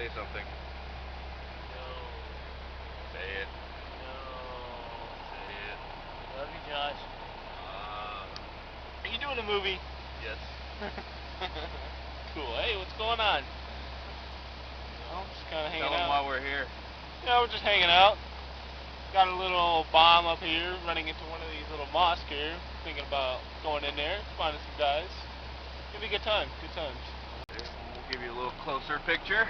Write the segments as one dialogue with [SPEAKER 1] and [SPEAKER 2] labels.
[SPEAKER 1] Say something.
[SPEAKER 2] No.
[SPEAKER 1] Say it.
[SPEAKER 2] No.
[SPEAKER 1] Say it.
[SPEAKER 2] Love you, Josh. Are you doing a movie?
[SPEAKER 1] Yes.
[SPEAKER 2] Cool. Hey, what's going on? Well, just kind of hanging
[SPEAKER 1] Tell them
[SPEAKER 2] out.
[SPEAKER 1] why we're here.
[SPEAKER 2] Yeah, we're just hanging out. Got a little bomb up here, running into one of these little mosques here. Thinking about going in there, finding some guys. It'll be a good time. Good times.
[SPEAKER 1] We'll give you a little closer picture.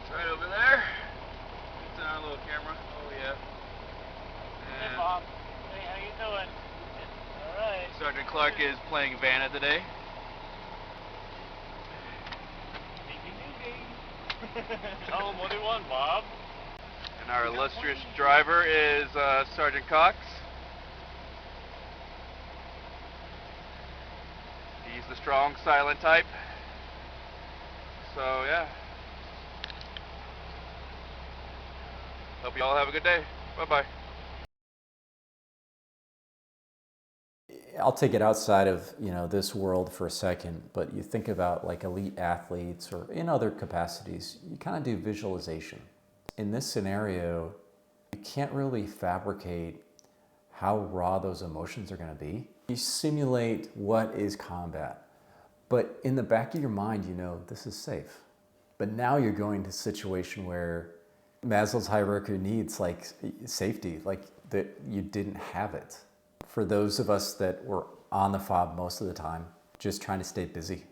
[SPEAKER 1] It's right over there. It's on our little camera. Oh yeah.
[SPEAKER 2] Hey, Bob. Hey, how you doing? All right.
[SPEAKER 1] Sergeant Clark is playing Vanna today.
[SPEAKER 2] Tell him what he wants, Bob.
[SPEAKER 1] And our illustrious driver is Sergeant Cox. He's the strong, silent type. So yeah. Hope you all have a good day. Bye-bye.
[SPEAKER 3] I'll take it outside of, this world for a second, but you think about like elite athletes or in other capacities, you kind of do visualization. In this scenario, you can't really fabricate how raw those emotions are going to be. You simulate what is combat, but in the back of your mind, this is safe. But now you're going to a situation where Maslow's hierarchy of needs, like safety, like that you didn't have it. For those of us that were on the FOB most of the time, just trying to stay busy.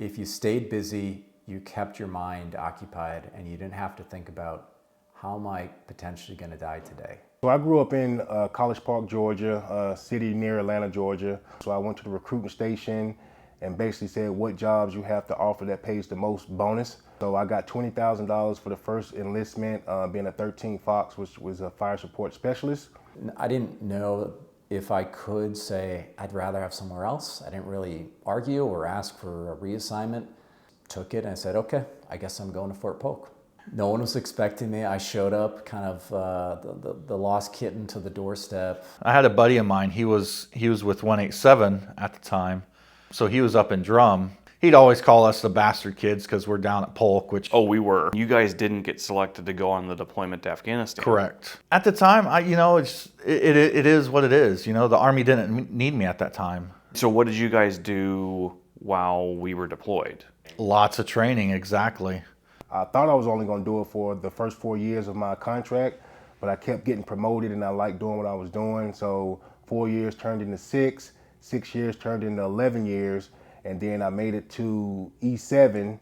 [SPEAKER 3] If you stayed busy, you kept your mind occupied and you didn't have to think about how am I potentially going to die today.
[SPEAKER 4] So I grew up in College Park, Georgia, a city near Atlanta, Georgia. So I went to the recruiting station and basically said what jobs you have to offer that pays the most bonus. So I got $20,000 for the first enlistment, being a 13 Fox, which was a fire support specialist.
[SPEAKER 3] I didn't know if I could say I'd rather have somewhere else. I didn't really argue or ask for a reassignment. Took it and I said, okay, I guess I'm going to Fort Polk. No one was expecting me. I showed up, kind of the lost kitten to the doorstep.
[SPEAKER 5] I had a buddy of mine. He was with 187 at the time, so he was up in Drum. He'd always call us the bastard kids because we're down at Polk, which...
[SPEAKER 6] Oh, we were. You guys didn't get selected to go on the deployment to Afghanistan.
[SPEAKER 5] Correct. At the time, it is what it is. The Army didn't need me at that time.
[SPEAKER 6] So what did you guys do while we were deployed?
[SPEAKER 5] Lots of training, exactly.
[SPEAKER 4] I thought I was only going to do it for the first 4 years of my contract, but I kept getting promoted and I liked doing what I was doing. So 4 years turned into 6, 6 years turned into 11 years. And then I made it to E7,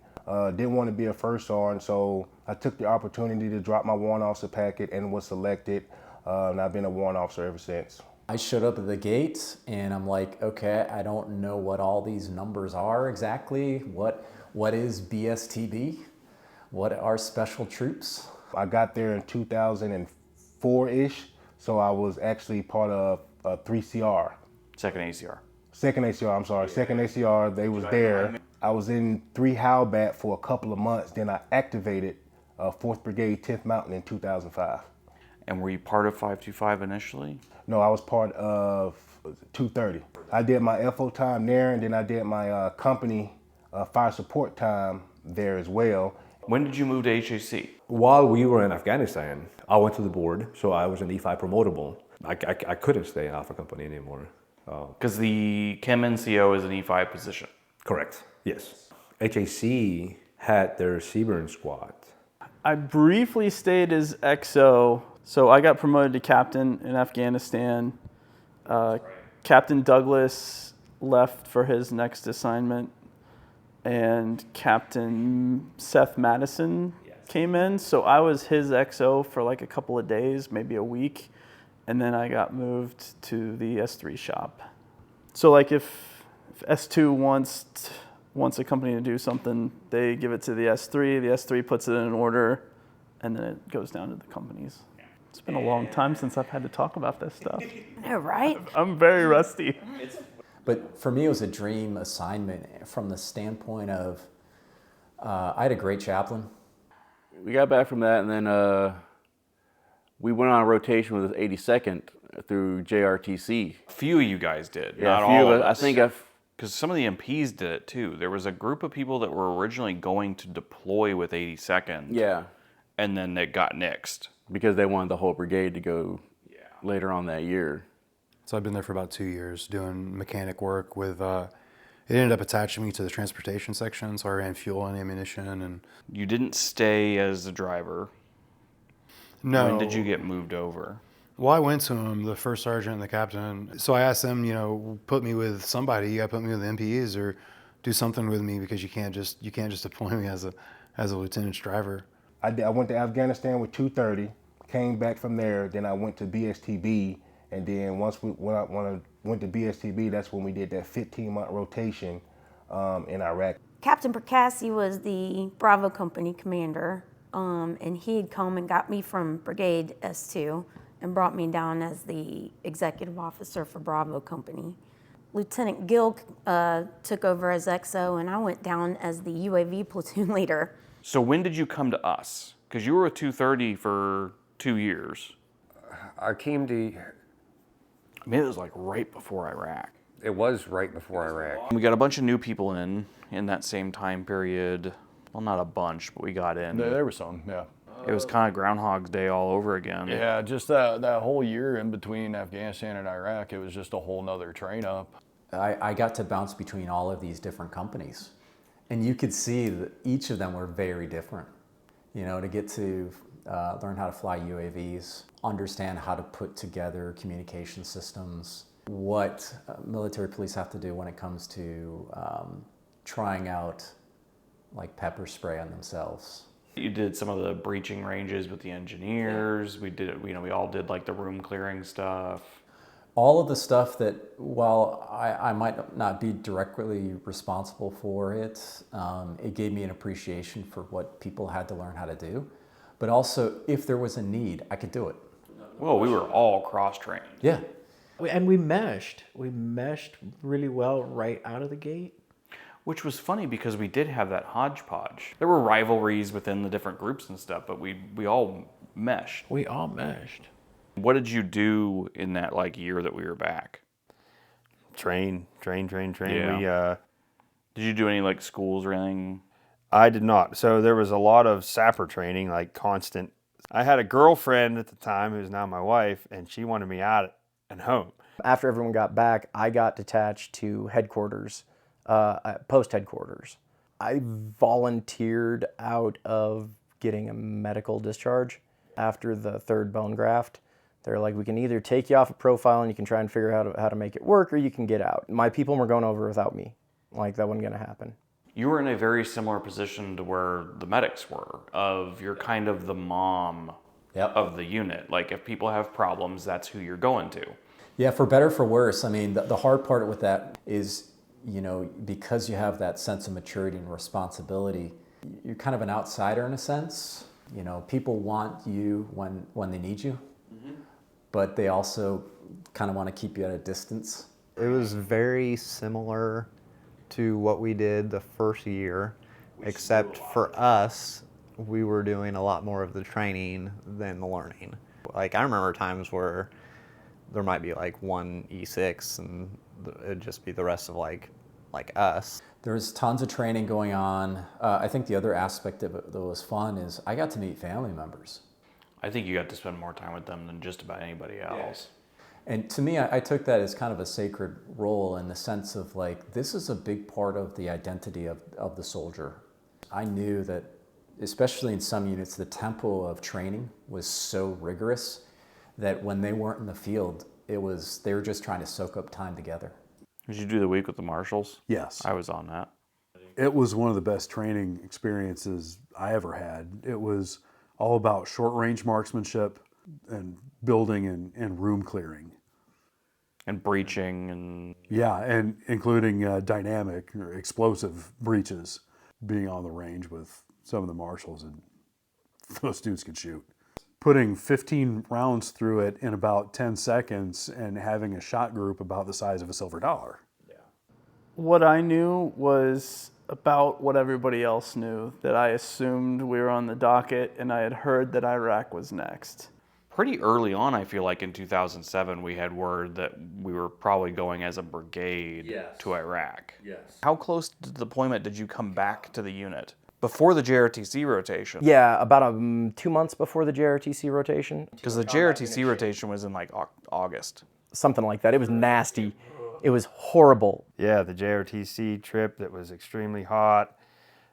[SPEAKER 4] didn't want to be a first sergeant, so I took the opportunity to drop my warrant officer packet and was selected, and I've been a warrant officer ever since.
[SPEAKER 3] I showed up at the gate and I'm like, okay, I don't know what all these numbers are exactly. What is BSTB? What are special troops?
[SPEAKER 4] I got there in 2004-ish, so I was actually part of 3CR.
[SPEAKER 6] Second ACR.
[SPEAKER 4] Second ACR, I'm sorry, Second ACR, they was there. I was in 3 Halbat for a couple of months, then I activated 4th Brigade, 10th Mountain in 2005.
[SPEAKER 6] And were you part of 525 initially?
[SPEAKER 4] No, I was part of 230. I did my FO time there, and then I did my company fire support time there as well.
[SPEAKER 6] When did you move to HAC?
[SPEAKER 7] While we were in Afghanistan, I went to the board, so I was an E5 promotable. I couldn't stay in Alpha Company anymore.
[SPEAKER 6] Because the Chem NCO is an E5 position.
[SPEAKER 7] Correct, yes. HAC had their Seaburn squad.
[SPEAKER 8] I briefly stayed as XO, so I got promoted to captain in Afghanistan. Captain Douglas left for his next assignment, and Captain Seth Madison came in, so I was his XO for like a couple of days, maybe a week. And then I got moved to the S3 shop. So like if S2 wants a company to do something, they give it to the S3 puts it in an order, and then it goes down to the companies. It's been a long time since I've had to talk about this stuff.
[SPEAKER 9] Yeah, right?
[SPEAKER 8] I'm very rusty.
[SPEAKER 3] But for me, it was a dream assignment from the standpoint of, I had a great chaplain.
[SPEAKER 10] We got back from that, and then we went on a rotation with the 82nd through JRTC.
[SPEAKER 6] A few of you guys did,
[SPEAKER 10] Yeah,
[SPEAKER 6] not all of us.
[SPEAKER 10] I think
[SPEAKER 6] because some of the MPs did it too. There was a group of people that were originally going to deploy with 82nd.
[SPEAKER 10] Yeah.
[SPEAKER 6] And then they got nixed.
[SPEAKER 10] Because they wanted the whole brigade to go later on that year.
[SPEAKER 9] So I've been there for about 2 years doing mechanic work with, it ended up attaching me to the transportation section, so I ran fuel and ammunition. And
[SPEAKER 6] You didn't stay as the driver.
[SPEAKER 9] no.
[SPEAKER 6] When did you get moved over?
[SPEAKER 9] Well, I went to them, the first sergeant and the captain. So I asked them, you know, put me with somebody. You got to put me with the MPs or do something with me, because you can't just deploy me as a lieutenant's driver.
[SPEAKER 4] I went to Afghanistan with 230, came back from there, then I went to BSTB, and then when I went to BSTB, that's when we did that 15-month rotation in Iraq.
[SPEAKER 11] Captain Percassi was the Bravo Company commander, and he had come and got me from Brigade S2 and brought me down as the executive officer for Bravo Company. Lieutenant Gill took over as XO, and I went down as the UAV platoon leader.
[SPEAKER 6] So when did you come to us? Because you were with 230 for 2 years.
[SPEAKER 7] I came to,
[SPEAKER 6] I mean, it was like right before Iraq.
[SPEAKER 7] it was right before Iraq.
[SPEAKER 6] We got a bunch of new people in that same time period. Well, not a bunch, but we got in.
[SPEAKER 12] There was some, yeah.
[SPEAKER 6] It was kind of Groundhog's Day all over again.
[SPEAKER 12] Yeah, just that whole year in between Afghanistan and Iraq, it was just a whole nother train up.
[SPEAKER 3] I got to bounce between all of these different companies, and you could see that each of them were very different. You know, to get to learn how to fly UAVs, understand how to put together communication systems, what military police have to do when it comes to trying out like pepper spray on themselves.
[SPEAKER 6] You did some of the breaching ranges with the engineers. We did, you know, we all did like the room clearing stuff.
[SPEAKER 3] All of the stuff that, while I might not be directly responsible for it, it gave me an appreciation for what people had to learn how to do. But also, if there was a need, I could do it.
[SPEAKER 6] Well, we were all cross-trained.
[SPEAKER 3] Yeah.
[SPEAKER 13] And we meshed. We meshed really well right out of the gate.
[SPEAKER 6] Which was funny because we did have that hodgepodge. There were rivalries within the different groups and stuff, but we all meshed.
[SPEAKER 13] We all meshed.
[SPEAKER 6] What did you do in that like year that we were back?
[SPEAKER 14] Train.
[SPEAKER 6] Yeah. Did you do any like schools or anything?
[SPEAKER 14] I did not. So there was a lot of sapper training, like constant. I had a girlfriend at the time who's now my wife, and she wanted me out and home.
[SPEAKER 15] After everyone got back, I got detached to headquarters, post headquarters. I volunteered out of getting a medical discharge after the third bone graft. They're like, we can either take you off a profile and you can try and figure out how to make it work, or you can get out. My people were going over without me. Like, that wasn't going to happen.
[SPEAKER 6] You were in a very similar position to where the medics were, of you're kind of the mom of the unit. Like, if people have problems, that's who you're going to.
[SPEAKER 3] Yeah, for better, for worse. I mean, the hard part with that is, you know, because you have that sense of maturity and responsibility, you're kind of an outsider in a sense. You know, people want you when they need you, but they also kind of want to keep you at a distance.
[SPEAKER 16] It was very similar to what we did the first year, except for us, we were doing a lot more of the training than the learning. Like, I remember times where there might be like one E6 and it'd just be the rest of like us.
[SPEAKER 3] There's tons of training going on. I think the other aspect of it that was fun is I got to meet family members.
[SPEAKER 6] I think you got to spend more time with them than just about anybody else.
[SPEAKER 3] Yes. And to me, I took that as kind of a sacred role in the sense of like, this is a big part of the identity of the soldier. I knew that, especially in some units, the tempo of training was so rigorous that when they weren't in the field, they were just trying to soak up time together.
[SPEAKER 6] Did you do the week with the marshals?
[SPEAKER 17] Yes.
[SPEAKER 6] I was on that.
[SPEAKER 17] It was one of the best training experiences I ever had. It was all about short-range marksmanship and building and room clearing.
[SPEAKER 6] And breaching and...
[SPEAKER 17] Yeah, and including dynamic or explosive breaches, being on the range with some of the marshals, and those dudes could shoot. Putting 15 rounds through it in about 10 seconds and having a shot group about the size of a silver dollar.
[SPEAKER 8] Yeah. What I knew was about what everybody else knew, that I assumed we were on the docket and I had heard that Iraq was next.
[SPEAKER 6] Pretty early on, I feel like in 2007, we had word that we were probably going as a brigade to Iraq.
[SPEAKER 7] Yes.
[SPEAKER 6] How close to the deployment did you come back to the unit? Before the JRTC rotation?
[SPEAKER 15] Yeah, about 2 months before the JRTC rotation.
[SPEAKER 6] Because the JRTC rotation was in like August.
[SPEAKER 15] Something like that. It was nasty. It was horrible.
[SPEAKER 14] Yeah, the JRTC trip that was extremely hot.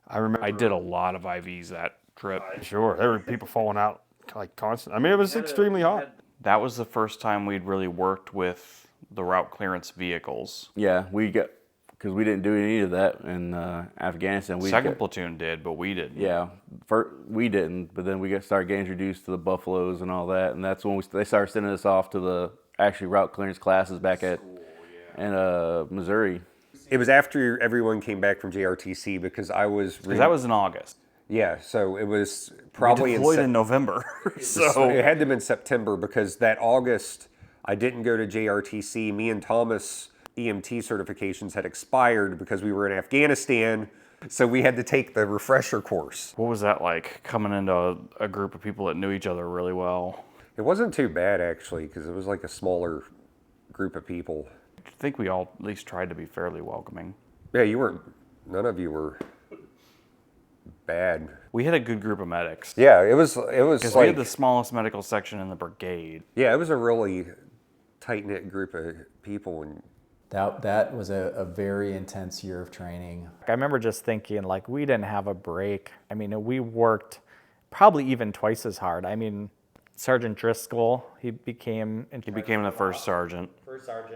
[SPEAKER 14] I remember
[SPEAKER 6] I did a lot of IVs that trip.
[SPEAKER 14] Sure, there were people falling out like constant. I mean, it was extremely hot.
[SPEAKER 6] That was the first time we'd really worked with the route clearance vehicles.
[SPEAKER 10] Yeah, because we didn't do any of that in Afghanistan.
[SPEAKER 6] Second platoon did, but we didn't.
[SPEAKER 10] Yeah, we didn't, but then we started getting introduced to the Buffaloes and all that, and that's when they started sending us off to the actually route clearance classes back in Missouri.
[SPEAKER 18] It was after everyone came back from JRTC because I was...
[SPEAKER 6] Because that was in August.
[SPEAKER 18] Yeah, so it was probably
[SPEAKER 6] we deployed in November.
[SPEAKER 18] So it had to have been September because that August, I didn't go to JRTC. Me and Thomas' EMT certifications had expired because we were in Afghanistan, so we had to take the refresher course.
[SPEAKER 6] What was that like, coming into a group of people that knew each other really well?
[SPEAKER 18] It wasn't too bad, actually, because it was like a smaller group of people.
[SPEAKER 6] I think we all at least tried to be fairly welcoming.
[SPEAKER 18] Yeah, none of you were bad.
[SPEAKER 6] We had a good group of medics.
[SPEAKER 18] Yeah, it was
[SPEAKER 6] because
[SPEAKER 18] like,
[SPEAKER 6] we had the smallest medical section in the brigade.
[SPEAKER 18] Yeah, it was a really tight-knit group of people. And
[SPEAKER 3] that was a very intense year of training.
[SPEAKER 15] I remember just thinking, like, we didn't have a break. I mean, we worked probably even twice as hard. I mean, Sergeant Driscoll, he became
[SPEAKER 6] the first sergeant.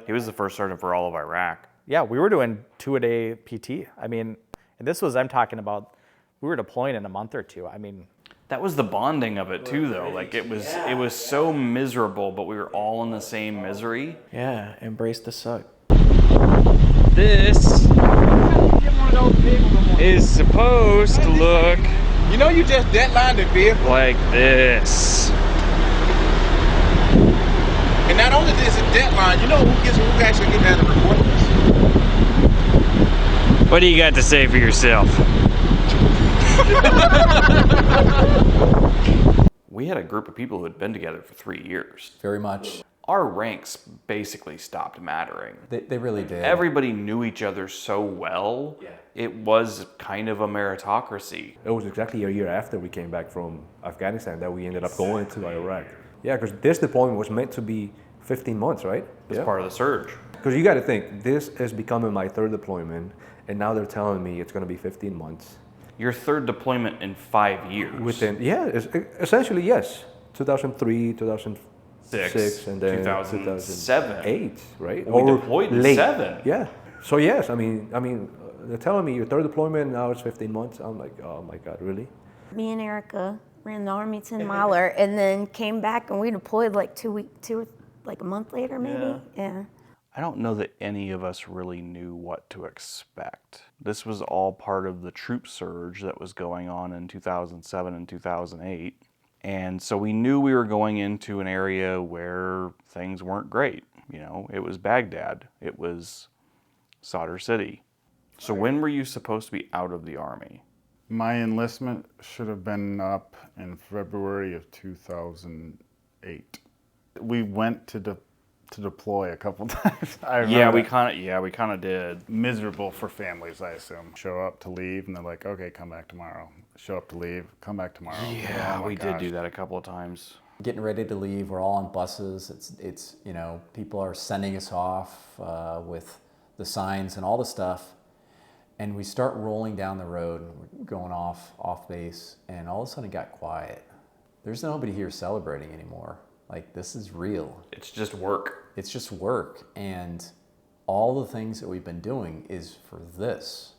[SPEAKER 6] He was the first sergeant for all of Iraq.
[SPEAKER 15] Yeah, we were doing 2-a-day PT. I mean, and this was, I'm talking about, we were deploying in a month or two. I mean,
[SPEAKER 6] that was the bonding of it too, though. Like it was so miserable, but we were all in the same misery.
[SPEAKER 13] Yeah, embrace the suck.
[SPEAKER 1] This is supposed to look, you know, you just deadlined the vehicle like this. And not only is it deadline, you know who actually get down to report this? What do you got to say for yourself?
[SPEAKER 6] We had a group of people who had been together for 3 years.
[SPEAKER 3] Very much.
[SPEAKER 6] Our ranks basically stopped mattering.
[SPEAKER 3] They really did.
[SPEAKER 6] Everybody knew each other so well. Yeah. It was kind of a meritocracy.
[SPEAKER 7] It was exactly a year after we came back from Afghanistan that we ended up going to Iraq. Yeah, because this deployment was meant to be 15 months, right?
[SPEAKER 6] It's part of the surge.
[SPEAKER 7] Because you got to think, this is becoming my third deployment, and now they're telling me it's going to be 15 months.
[SPEAKER 6] Your third deployment in 5 years.
[SPEAKER 7] Essentially, yes. 2003, 2006, and then
[SPEAKER 6] 2007,
[SPEAKER 7] right?
[SPEAKER 6] We deployed in 7.
[SPEAKER 7] Yeah. So yes, I mean, they're telling me your third deployment now is 15 months. I'm like, oh my God, really?
[SPEAKER 11] Me and Erica ran the Army 10 miler and then came back and we deployed like like a month later maybe. Yeah.
[SPEAKER 6] I don't know that any of us really knew what to expect. This was all part of the troop surge that was going on in 2007 and 2008. And so we knew we were going into an area where things weren't great. You know, it was Baghdad. It was Sadr City. So when were you supposed to be out of the Army?
[SPEAKER 19] My enlistment should have been up in February of 2008. We went to deploy a couple times.
[SPEAKER 6] We kind of did.
[SPEAKER 19] Miserable for families, I assume. Show up to leave, and they're like, "Okay, come back tomorrow." Show up to leave, come back tomorrow.
[SPEAKER 6] Yeah, we did do that a couple of times.
[SPEAKER 3] Getting ready to leave, we're all on buses. It's you know, people are sending us off with the signs and all the stuff, and we start rolling down the road, and we're going off base, and all of a sudden it got quiet. There's nobody here celebrating anymore. Like, this is real.
[SPEAKER 6] It's just work.
[SPEAKER 3] It's just work. And all the things that we've been doing is for this.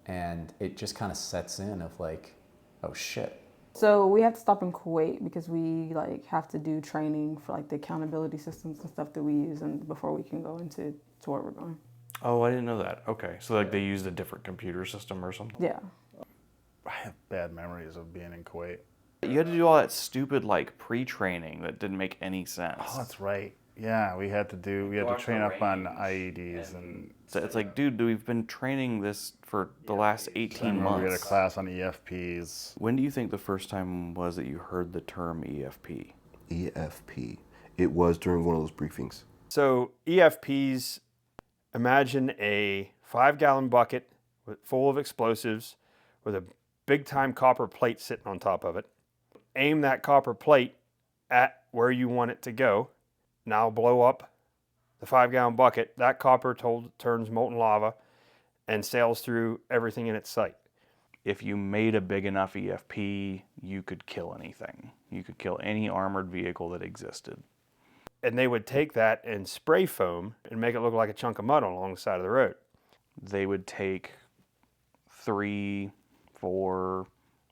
[SPEAKER 3] And it just kind of sets in of like, oh shit.
[SPEAKER 20] So we have to stop in Kuwait because we like have to do training for like the accountability systems and stuff that we use and before we can go into where we're going.
[SPEAKER 6] Oh, I didn't know that. Okay. So like they used a different computer system or something?
[SPEAKER 20] Yeah.
[SPEAKER 19] I have bad memories of being in Kuwait.
[SPEAKER 6] You had to do all that stupid like pre-training that didn't make any sense.
[SPEAKER 19] Oh, that's right. Yeah, we had to train up on IEDs and.
[SPEAKER 6] So it's like, dude, we've been training this for the last 18 months.
[SPEAKER 19] We had a class on EFPs.
[SPEAKER 6] When do you think the first time was that you heard the term EFP?
[SPEAKER 21] EFP. It was during one of those briefings.
[SPEAKER 14] So EFPs, imagine a 5-gallon bucket full of explosives with a big time copper plate sitting on top of it. Aim that copper plate at where you want it to go. Now blow up the 5-gallon bucket. That copper turns molten lava and sails through everything in its sight.
[SPEAKER 6] If you made a big enough EFP, you could kill anything. You could kill any armored vehicle that existed.
[SPEAKER 14] And they would take that and spray foam and make it look like a chunk of mud along the side of the road.
[SPEAKER 6] They would take 3, 4,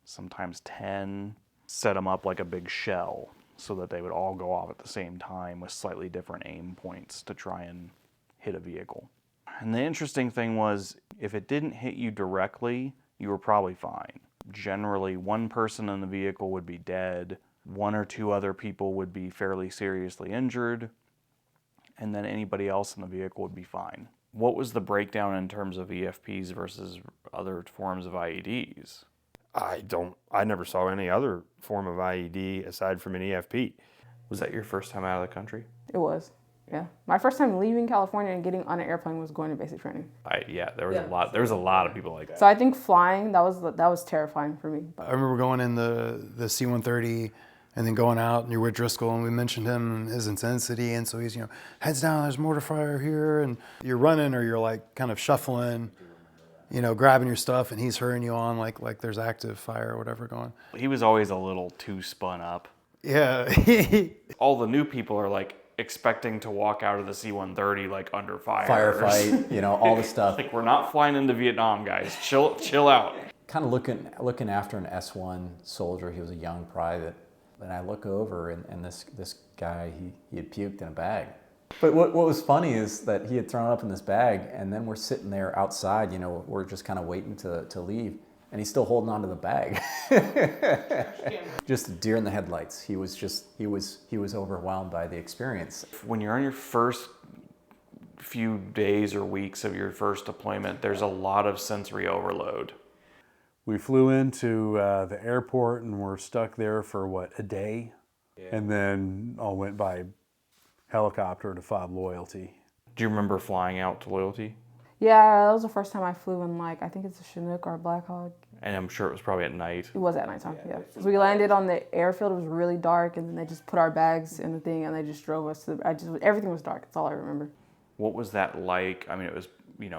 [SPEAKER 6] sometimes 10, set them up like a big shell so that they would all go off at the same time with slightly different aim points to try and hit a vehicle. And the interesting thing was, if it didn't hit you directly, you were probably fine. Generally, one person in the vehicle would be dead, 1 or 2 other people would be fairly seriously injured, and then anybody else in the vehicle would be fine. What was the breakdown in terms of EFPs versus other forms of IEDs?
[SPEAKER 14] I never saw any other form of IED aside from an EFP.
[SPEAKER 6] Was that your first time out of the country?
[SPEAKER 20] It was, yeah. My first time leaving California and getting on an airplane was going to basic training.
[SPEAKER 6] There was a lot of people like that.
[SPEAKER 20] So I think flying, that was terrifying for me.
[SPEAKER 9] I remember going in the C-130 and then going out, and you're with Driscoll, and we mentioned him and his intensity, and so he's, heads down, there's mortar fire here, and you're running or you're like kind of shuffling, grabbing your stuff, and he's hurrying you on like there's active fire or whatever going.
[SPEAKER 6] He was always a little too spun up.
[SPEAKER 9] Yeah.
[SPEAKER 6] All the new people are like expecting to walk out of the C-130 like under fire.
[SPEAKER 3] Firefight, all the stuff.
[SPEAKER 6] Like, we're not flying into Vietnam, guys. Chill out.
[SPEAKER 3] Kind of looking after an S1 soldier. He was a young private. And I look over, and this guy, he had puked in a bag. But what was funny is that he had thrown it up in this bag, and then we're sitting there outside, we're just kind of waiting to leave, and he's still holding on to the bag. Just a deer in the headlights. He was overwhelmed by the experience.
[SPEAKER 6] When you're on your first few days or weeks of your first deployment, there's a lot of sensory overload.
[SPEAKER 17] We flew into the airport and were stuck there for a day? Yeah. And then all went by helicopter to FOB Loyalty.
[SPEAKER 6] Do you remember flying out to Loyalty?
[SPEAKER 20] Yeah, that was the first time I flew in I think it's a Chinook or a Black Hawk.
[SPEAKER 6] And I'm sure it was probably at night.
[SPEAKER 20] It was at nighttime, yeah. So we landed on the airfield, it was really dark, and then they just put our bags in the thing and they just drove us to everything was dark, that's all I remember.
[SPEAKER 6] What was that like? I mean, it was,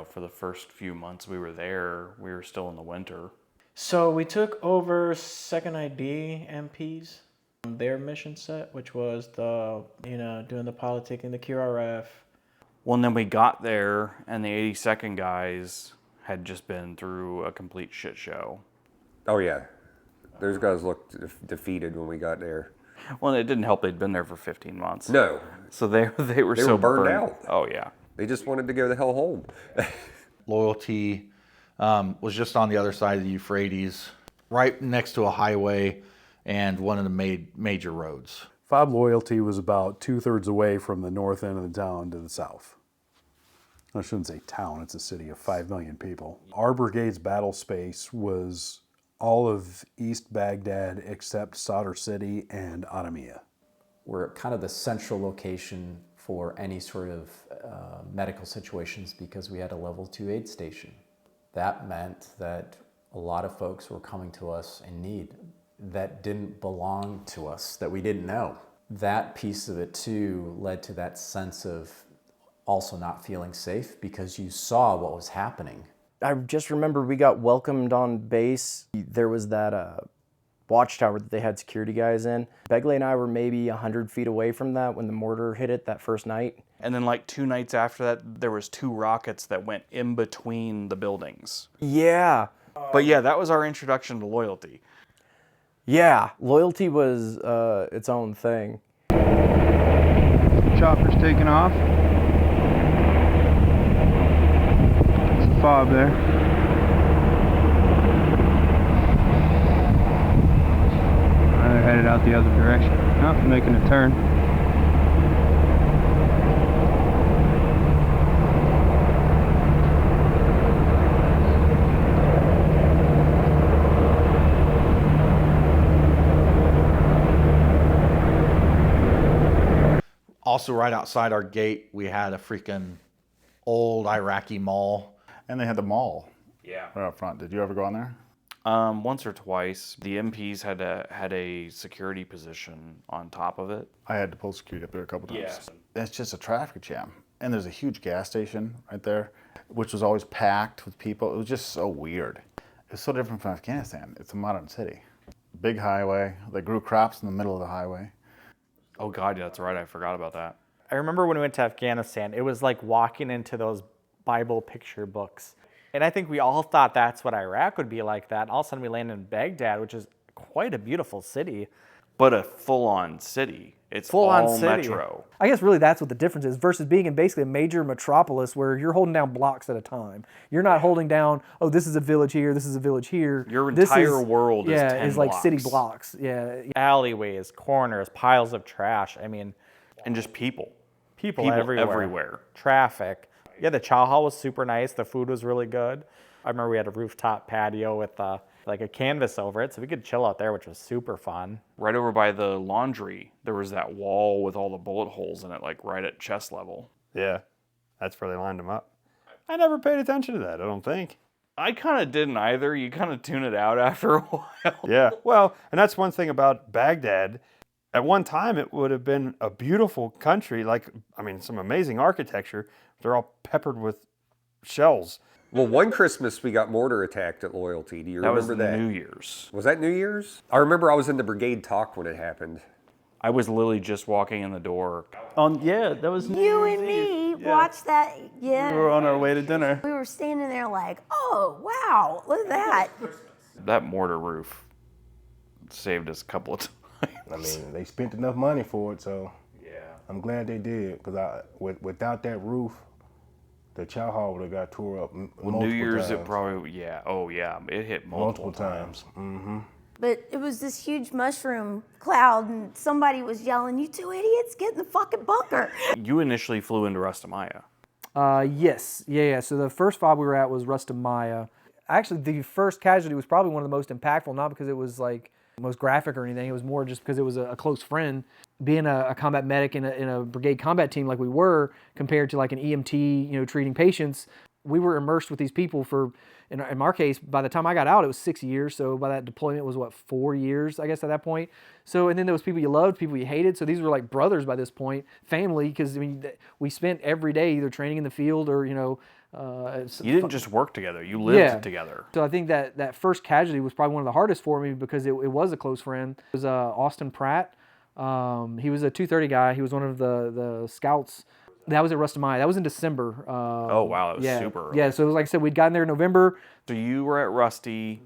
[SPEAKER 6] for the first few months we were there, we were still in the winter.
[SPEAKER 13] So we took over 2nd ID MPs, their mission set, which was doing the politicking, the QRF.
[SPEAKER 6] Well, and then we got there, and the 82nd guys had just been through a complete shit show.
[SPEAKER 18] Oh yeah, those guys looked defeated when we got there.
[SPEAKER 6] Well, it didn't help they'd been there for 15 months.
[SPEAKER 18] No.
[SPEAKER 6] So they were so
[SPEAKER 18] burned out.
[SPEAKER 6] Oh yeah.
[SPEAKER 18] They just wanted to go the hell home.
[SPEAKER 5] Loyalty was just on the other side of the Euphrates, right next to a highway and one of the major roads.
[SPEAKER 17] FOB Loyalty was about 2/3 away from the north end of the town to the south. I shouldn't say town, it's a city of 5 million people. Our brigade's battle space was all of East Baghdad except Sadr City and Adamiyah.
[SPEAKER 3] We're kind of the central location for any sort of medical situations because we had a level 2 aid station. That meant that a lot of folks were coming to us in need that didn't belong to us, that we didn't know. That piece of it too led to that sense of also not feeling safe because you saw what was happening.
[SPEAKER 15] I just remember we got welcomed on base. There was that watchtower that they had security guys in. Begley and I were maybe 100 feet away from that when the mortar hit it that first night.
[SPEAKER 6] And then 2 nights after that, there was 2 rockets that went in between the buildings.
[SPEAKER 15] Yeah.
[SPEAKER 6] But yeah, that was our introduction to Loyalty.
[SPEAKER 15] Yeah, Loyalty was its own thing.
[SPEAKER 22] Chopper's taking off. It's a FOB there. They're headed out the other direction. Oh, making a turn.
[SPEAKER 5] Also, right outside our gate, we had a freaking old Iraqi mall.
[SPEAKER 19] And they had the mall.
[SPEAKER 6] Yeah.
[SPEAKER 19] Right up front. Did you ever go on there?
[SPEAKER 6] Once or twice. The MPs had a security position on top of it.
[SPEAKER 19] I had to pull security up there a couple times.
[SPEAKER 6] Yes.
[SPEAKER 19] It's just a traffic jam. And there's a huge gas station right there, which was always packed with people. It was just so weird. It's so different from Afghanistan. It's a modern city. Big highway. They grew crops in the middle of the highway.
[SPEAKER 6] Oh God, yeah, that's right. I forgot about that.
[SPEAKER 2] I remember when we went to Afghanistan, it was like walking into those Bible picture books. And I think we all thought that's what Iraq would be like that. And all of a sudden we landed in Baghdad, which is quite a beautiful city.
[SPEAKER 6] But a full-on city. It's
[SPEAKER 2] Full-on
[SPEAKER 6] all
[SPEAKER 2] city.
[SPEAKER 6] metro.
[SPEAKER 4] I guess really that's what the difference is versus being in basically a major metropolis where you're holding down blocks at a time. You're not holding down, oh, this is a village here, this is a village here.
[SPEAKER 6] Your entire world is 10
[SPEAKER 4] is like
[SPEAKER 6] blocks.
[SPEAKER 4] city blocks. Yeah.
[SPEAKER 2] Alleyways, corners, piles of trash. I mean,
[SPEAKER 6] and just people.
[SPEAKER 2] People everywhere. Traffic. Yeah, the chow hall was super nice. The food was really good. I remember we had a rooftop patio with like a canvas over it, so we could chill out there, which was super fun.
[SPEAKER 6] Right over by the laundry, there was that wall with all the bullet holes in it, like right at chest level.
[SPEAKER 14] Yeah, that's where they lined them up. I never paid attention to that, I don't think.
[SPEAKER 6] I kind of didn't either. You kind of tune it out after a while.
[SPEAKER 14] Yeah, well, and that's one thing about Baghdad. At one time, it would have been a beautiful country, like, I mean, some amazing architecture. They're all peppered with shells.
[SPEAKER 18] Well, one Christmas we got mortar attacked at Loyalty. Do you remember that?
[SPEAKER 6] That was New Year's.
[SPEAKER 18] Was that New Year's? I remember I was in the brigade talk when it happened.
[SPEAKER 6] I was literally just walking in the door.
[SPEAKER 8] Yeah, that was
[SPEAKER 11] You and me watched that. Yeah.
[SPEAKER 8] We were on our way to dinner.
[SPEAKER 11] We were standing there like, oh, wow, look at that.
[SPEAKER 6] That mortar roof saved us a couple of times.
[SPEAKER 23] I mean, they spent enough money for it, so yeah, I'm glad they did. Because without that roof, the chow hall would have got tore up multiple
[SPEAKER 6] New Year's,
[SPEAKER 23] times.
[SPEAKER 6] it probably, yeah. Oh, yeah. It hit multiple
[SPEAKER 23] times. Mm-hmm.
[SPEAKER 11] But it was this huge mushroom cloud, and somebody was yelling, you two idiots, get in the fucking bunker.
[SPEAKER 6] You initially flew into Rustamaya.
[SPEAKER 4] Yes. Yeah. So the first FOB we were at was Rustamaya. Actually, the first casualty was probably one of the most impactful, not because it was like most graphic or anything. It was more just because it was a close friend. Being a combat medic in a brigade combat team like we were, compared to like an EMT, treating patients, we were immersed with these people for, in our case, by the time I got out, it was 6 years. So by that deployment was what, 4 years, I guess, at that point. So, and then there was people you loved, people you hated. So these were like brothers by this point, family, because I mean, we spent every day either training in the field or, you
[SPEAKER 6] didn't just work together, you lived together.
[SPEAKER 4] So I think that first casualty was probably one of the hardest for me because it was a close friend. It was Austin Pratt. He was a 230 guy. He was one of the scouts. That was at Rustamaya. That was in December.
[SPEAKER 6] Oh, wow. That was super early.
[SPEAKER 4] Yeah, so it was, like I said, we'd gotten there in November.
[SPEAKER 6] So you were at Rusty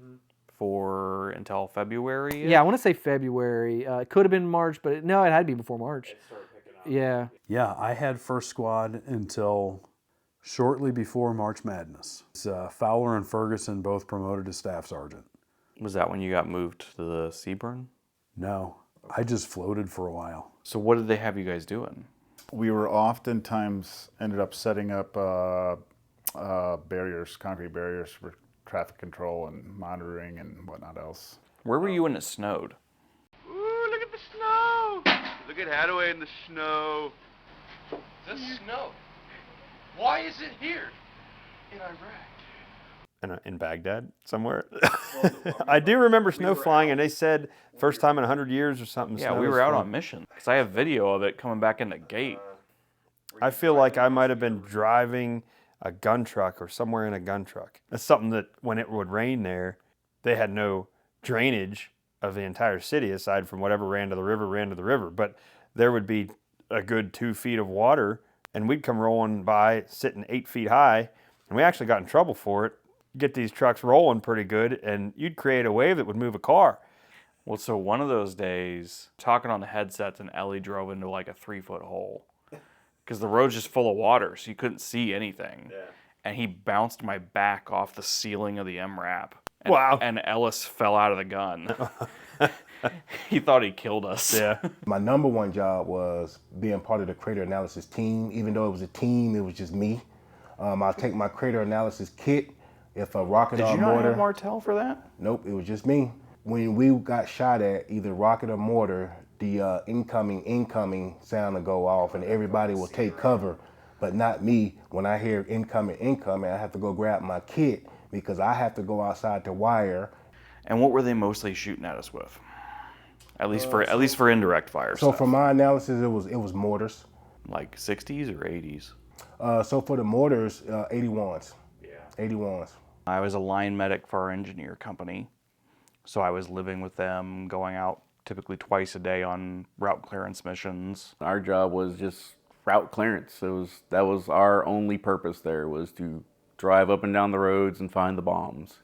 [SPEAKER 6] until February?
[SPEAKER 4] Yeah, I want to say February. It could have been March, but no, it had to be before March. Yeah.
[SPEAKER 17] Yeah, I had first squad until shortly before March Madness. Fowler and Ferguson both promoted to staff sergeant.
[SPEAKER 6] Was that when you got moved to the Seaburn?
[SPEAKER 17] No, I just floated for a while.
[SPEAKER 6] So what did they have you guys doing?
[SPEAKER 19] We were oftentimes ended up setting up barriers, concrete barriers for traffic control and monitoring and whatnot else.
[SPEAKER 6] Where were you when it snowed?
[SPEAKER 1] Ooh, look at the snow! Look at Hadaway in the snow.
[SPEAKER 24] The snow. Why is it here in Iraq?
[SPEAKER 14] In Baghdad somewhere. I do remember snow flying, and they said first time in 100 years or something.
[SPEAKER 6] Yeah, we were out on mission. Because I have video of it coming back in the gate.
[SPEAKER 14] I feel like I might have been driving a gun truck or somewhere in a gun truck. That's something that when it would rain there, they had no drainage of the entire city aside from whatever ran to the river. But there would be a good 2 feet of water, and we'd come rolling by sitting 8 feet high, and we actually got in trouble for it. Get these trucks rolling pretty good, and you'd create a wave that would move a car.
[SPEAKER 6] Well, so one of those days, talking on the headsets, and Ellie drove into like a 3-foot hole. Because the road's just full of water, so you couldn't see anything. Yeah. And he bounced my back off the ceiling of the MRAP. And,
[SPEAKER 14] wow.
[SPEAKER 6] And Ellis fell out of the gun. He thought he killed us.
[SPEAKER 14] Yeah.
[SPEAKER 23] My number one job was being part of the crater analysis team. Even though it was a team, it was just me. I'll take my crater analysis kit. If a rocket or mortar...
[SPEAKER 6] Did you not have Martel for that?
[SPEAKER 23] Nope, it was just me. When we got shot at, either rocket or mortar, the incoming sound will go off and everybody will take cover, but not me. When I hear incoming, I have to go grab my kit because I have to go outside to wire.
[SPEAKER 6] And what were they mostly shooting at us with? At least for indirect fire
[SPEAKER 23] So
[SPEAKER 6] stuff.
[SPEAKER 23] for my analysis, it was mortars.
[SPEAKER 6] Like 60s or 80s?
[SPEAKER 23] So for the mortars, 81s. Yeah. 81s.
[SPEAKER 6] I was a line medic for our engineer company. So I was living with them, going out typically twice a day on route clearance missions.
[SPEAKER 7] Our job was just route clearance. That was our only purpose there, was to drive up and down the roads and find the bombs.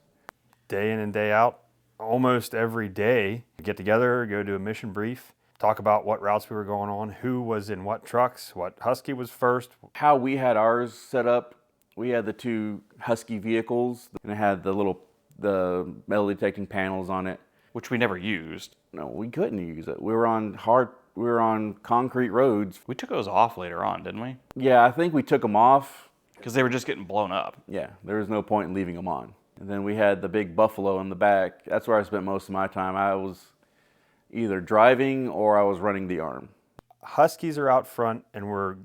[SPEAKER 14] Day in and day out, almost every day, we get together, go to a mission brief, talk about what routes we were going on, who was in what trucks, what Husky was first.
[SPEAKER 7] How we had ours set up, we had the 2 Husky vehicles, and it had the metal detecting panels on it.
[SPEAKER 6] Which we never used.
[SPEAKER 7] No, we couldn't use it. We were on concrete roads.
[SPEAKER 6] We took those off later on, didn't we?
[SPEAKER 7] Yeah, I think we took them off.
[SPEAKER 6] Because they were just getting blown up.
[SPEAKER 7] Yeah, there was no point in leaving them on. And then we had the big Buffalo in the back. That's where I spent most of my time. I was either driving or I was running the arm.
[SPEAKER 14] Huskies are out front and we're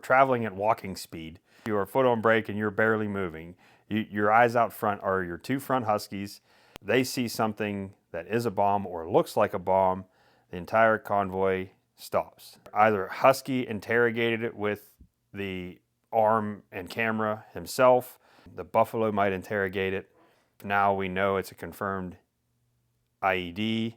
[SPEAKER 14] traveling at walking speed. You're foot on brake and you're barely moving. Your eyes out front are your 2 front Huskies. They see something that is a bomb or looks like a bomb, the entire convoy stops. Either Husky interrogated it with the arm and camera himself, the Buffalo might interrogate it. Now we know it's a confirmed IED,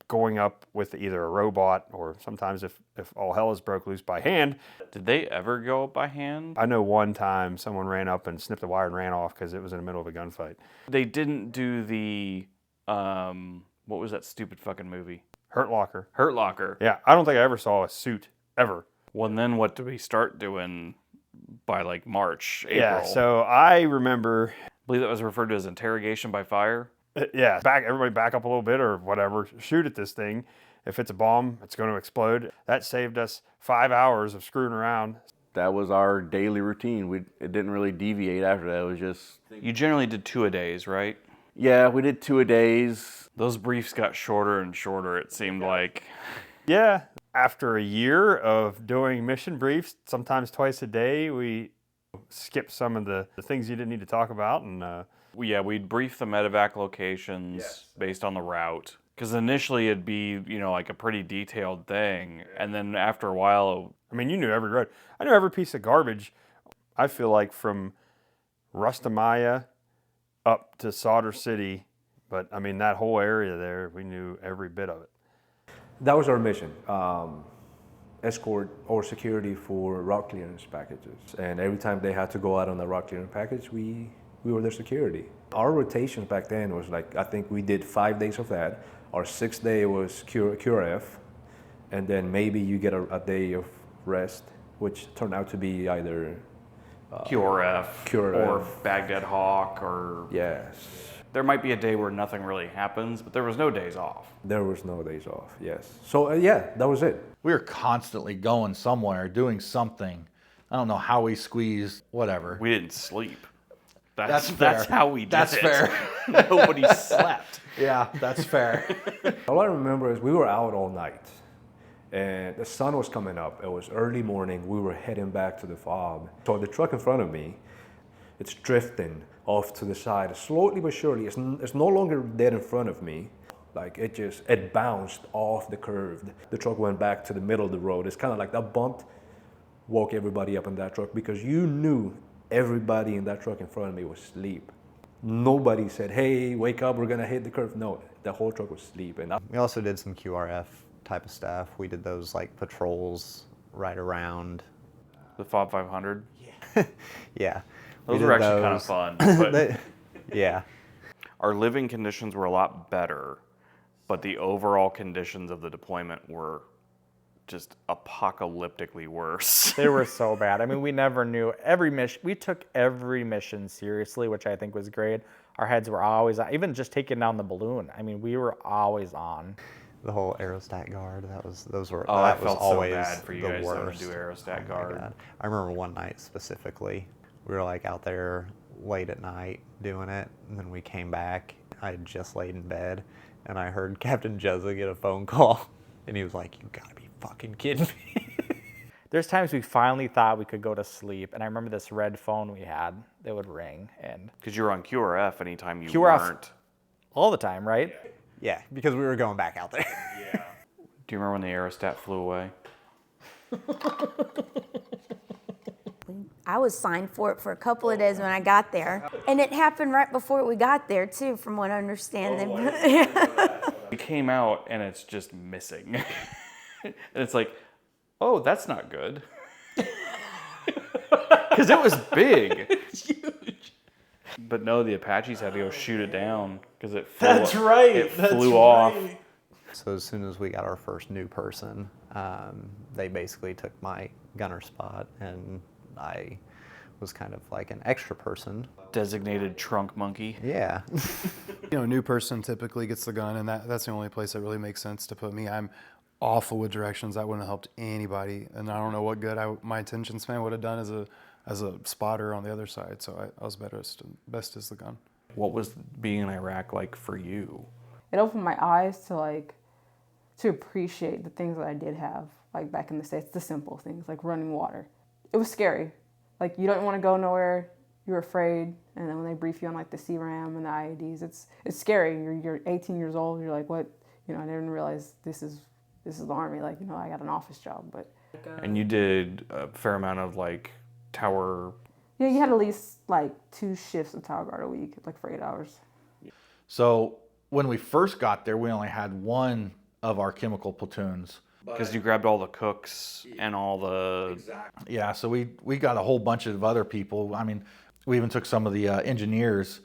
[SPEAKER 14] going up with either a robot or sometimes if all hell is broke loose, by hand.
[SPEAKER 6] Did they ever go up by hand?
[SPEAKER 14] I know one time someone ran up and snipped the wire and ran off because it was in the middle of a gunfight.
[SPEAKER 6] They didn't do the, what was that stupid fucking movie?
[SPEAKER 14] Hurt Locker.
[SPEAKER 6] Hurt Locker.
[SPEAKER 14] Yeah, I don't think I ever saw a suit, ever.
[SPEAKER 6] Well, and then what do we start doing by like March, April?
[SPEAKER 14] Yeah, so I remember...
[SPEAKER 6] I believe that was referred to as interrogation by fire.
[SPEAKER 14] Yeah, everybody back up a little bit or whatever, shoot at this thing. If it's a bomb, it's going to explode. That saved us 5 hours of screwing around.
[SPEAKER 7] That was our daily routine. It didn't really deviate after that. It was just...
[SPEAKER 6] You generally did 2-a-days, right?
[SPEAKER 7] Yeah, we did 2-a-days.
[SPEAKER 6] Those briefs got shorter and shorter, it seemed like.
[SPEAKER 14] Yeah, after a year of doing mission briefs, sometimes twice a day, we skipped some of the things you didn't need to talk about. And
[SPEAKER 6] we'd brief the medevac locations based on the route. Because initially it'd be, like a pretty detailed thing. And then after a while...
[SPEAKER 14] I mean, you knew every road. I knew every piece of garbage. I feel like from Rustamaya up to Solder City. But, I mean, that whole area there, we knew every bit of it.
[SPEAKER 10] That was our mission. Escort or security for route clearance packages. And every time they had to go out on a route clearance package, we were their security. Our rotations back then was like, I think we did 5 days of that. Our 6th day was QRF. And then maybe you get a day of rest, which turned out to be either
[SPEAKER 6] QRF or Baghdad Hawk or...
[SPEAKER 10] Yes.
[SPEAKER 6] There might be a day where nothing really happens, but there was no days off.
[SPEAKER 10] There was no days off, yes. So yeah, that was it.
[SPEAKER 5] We were constantly going somewhere, doing something. I don't know how we squeezed, whatever.
[SPEAKER 6] We didn't sleep.
[SPEAKER 5] That's fair.
[SPEAKER 6] That's how we did
[SPEAKER 5] That's
[SPEAKER 6] it.
[SPEAKER 5] fair.
[SPEAKER 6] Nobody slept.
[SPEAKER 5] Yeah, that's fair.
[SPEAKER 10] All I remember is we were out all night. And the sun was coming up. It was early morning. We were heading back to the FOB. So the truck in front of me, it's drifting off to the side, slowly but surely. It's no longer dead in front of me. Like it bounced off the curve. The truck went back to the middle of the road. It's kind of like that bump woke everybody up in that truck because you knew everybody in that truck in front of me was asleep. Nobody said, hey, wake up, we're gonna hit the curve. No, the whole truck was asleep. And
[SPEAKER 12] we also did some QRF type of stuff. We did those like patrols right around
[SPEAKER 6] the FOB 500.
[SPEAKER 12] Yeah.
[SPEAKER 6] Those were actually kind of fun. But
[SPEAKER 12] yeah.
[SPEAKER 6] Our living conditions were a lot better, but the overall conditions of the deployment were just apocalyptically worse.
[SPEAKER 2] They were so bad. I mean, we never knew every mission. We took every mission seriously, which I think was great. Our heads were always on, even just taking down the balloon. I mean, we were always on.
[SPEAKER 12] The whole aerostat guard, that was always
[SPEAKER 6] so bad for you
[SPEAKER 12] the
[SPEAKER 6] guys
[SPEAKER 12] worst.
[SPEAKER 6] To do aerostat guard.
[SPEAKER 12] God. I remember one night specifically, we were like out there late at night doing it, and then we came back. I had just laid in bed, and I heard Captain Jezza get a phone call And he was like, you gotta be fucking kidding me.
[SPEAKER 2] There's times we finally thought we could go to sleep, and I remember this red phone we had that would ring, and
[SPEAKER 6] because you were on QRF anytime you
[SPEAKER 2] QRF
[SPEAKER 6] weren't.
[SPEAKER 2] all the time, right?
[SPEAKER 12] Yeah, because we were going back out there.
[SPEAKER 6] Yeah. Do you remember when the aerostat flew away?
[SPEAKER 11] I was signed for it for a couple of days when I got there. And it happened right before we got there, too, from what I understand.
[SPEAKER 6] We came out, and it's just missing. And it's like, oh, that's not good. Because it was big. It's huge. But no, the Apaches had to go shoot it down because it flew
[SPEAKER 13] That's right.
[SPEAKER 6] It
[SPEAKER 13] That's
[SPEAKER 6] flew off.
[SPEAKER 13] right.
[SPEAKER 12] So as soon as we got our first new person, they basically took my gunner spot, and I was kind of like an extra person.
[SPEAKER 6] Designated trunk monkey.
[SPEAKER 12] Yeah.
[SPEAKER 9] You know, a new person typically gets the gun, and that's the only place that really makes sense to put me. I'm awful with directions. That wouldn't have helped anybody, and I don't know what good my attention span would have done as a spotter on the other side. So I was best as the gun.
[SPEAKER 6] What was being in Iraq like for you?
[SPEAKER 16] It opened my eyes to appreciate the things that I did have, like back in the States, the simple things like running water. It was scary. Like, you don't want to go nowhere, you're afraid, and then when they brief you on like the CRAM and the IEDs, it's scary. You're 18 years old, you're like, what? You know, I didn't realize this is the Army. Like, you know, I got an office job, but.
[SPEAKER 6] And you did a fair amount of like tower.
[SPEAKER 16] Yeah, you had at least like 2 shifts of tower guard a week, like for 8 hours.
[SPEAKER 5] So when we first got there, we only had one of our chemical platoons.
[SPEAKER 6] Because you grabbed all the cooks and all the...
[SPEAKER 5] Exactly. Yeah, so we got a whole bunch of other people. I mean, we even took some of the engineers.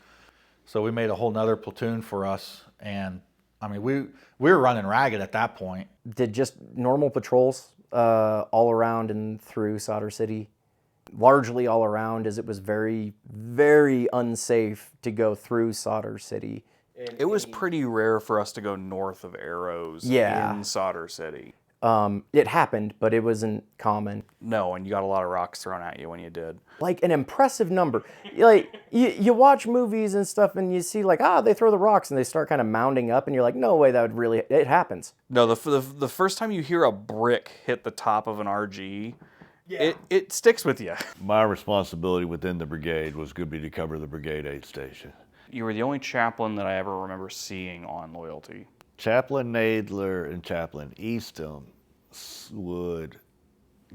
[SPEAKER 5] So we made a whole nother platoon for us. And I mean, we were running ragged at that point.
[SPEAKER 15] Did just normal patrols all around and through Solder City. Largely all around, as it was very, very unsafe to go through Solder City.
[SPEAKER 6] It was pretty rare for us to go north of Arrows in Solder City.
[SPEAKER 15] It happened, but it wasn't common.
[SPEAKER 6] No, and you got a lot of rocks thrown at you when you did.
[SPEAKER 15] Like an impressive number. Like you watch movies and stuff, and you see like, they throw the rocks and they start kind of mounding up, and you're like, no way, that would really. It happens.
[SPEAKER 6] No, the first time you hear a brick hit the top of an RG, it sticks with you.
[SPEAKER 20] My responsibility within the brigade was going to be to cover the brigade aid station.
[SPEAKER 6] You were the only chaplain that I ever remember seeing on Loyalty.
[SPEAKER 20] Chaplain Nadler and Chaplain Eastham would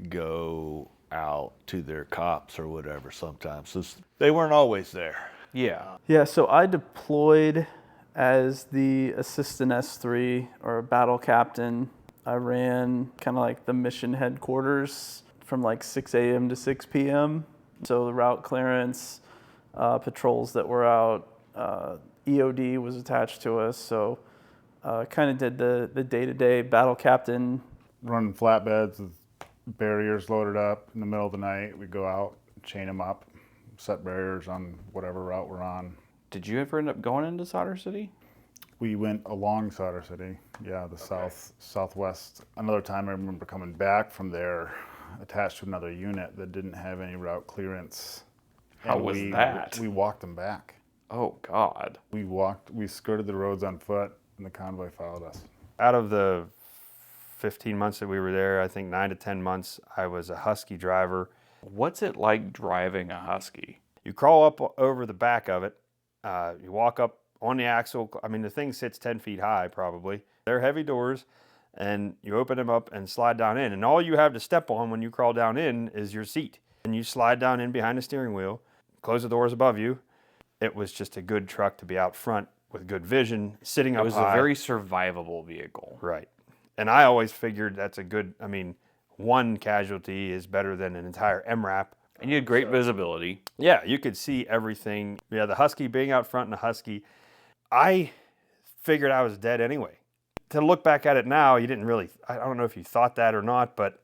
[SPEAKER 20] go out to their cops or whatever sometimes. So they weren't always there.
[SPEAKER 6] Yeah.
[SPEAKER 8] Yeah, so I deployed as the assistant S3 or battle captain. I ran kind of like the mission headquarters from like 6 a.m. to 6 p.m. So the route clearance, patrols that were out, EOD was attached to us. So kind of did the day-to-day battle captain.
[SPEAKER 19] Running flatbeds with barriers loaded up in the middle of the night. We'd go out, chain them up, set barriers on whatever route we're on.
[SPEAKER 6] Did you ever end up going into Solder City?
[SPEAKER 19] We went along Solder City, yeah, the southwest. Another time I remember coming back from there, attached to another unit that didn't have any route clearance.
[SPEAKER 6] How was that?
[SPEAKER 19] We walked them back.
[SPEAKER 6] Oh, God.
[SPEAKER 19] We skirted the roads on foot, and the convoy followed us.
[SPEAKER 14] Out of the 15 months that we were there, I think 9 to 10 months, I was a Husky driver.
[SPEAKER 6] What's it like driving a Husky?
[SPEAKER 14] You crawl up over the back of it. You walk up on the axle. I mean, the thing sits 10 feet high, probably. They're heavy doors, and you open them up and slide down in. And all you have to step on when you crawl down in is your seat. And you slide down in behind the steering wheel, close the doors above you. It was just a good truck to be out front with good vision, sitting up high.
[SPEAKER 6] It was a very survivable vehicle.
[SPEAKER 14] Right. And I always figured that's a good, I mean, one casualty is better than an entire MRAP.
[SPEAKER 6] And you had great visibility.
[SPEAKER 14] Yeah, you could see everything. Yeah, the Husky, being out front in the Husky, I figured I was dead anyway. To look back at it now, you didn't really, I don't know if you thought that or not, but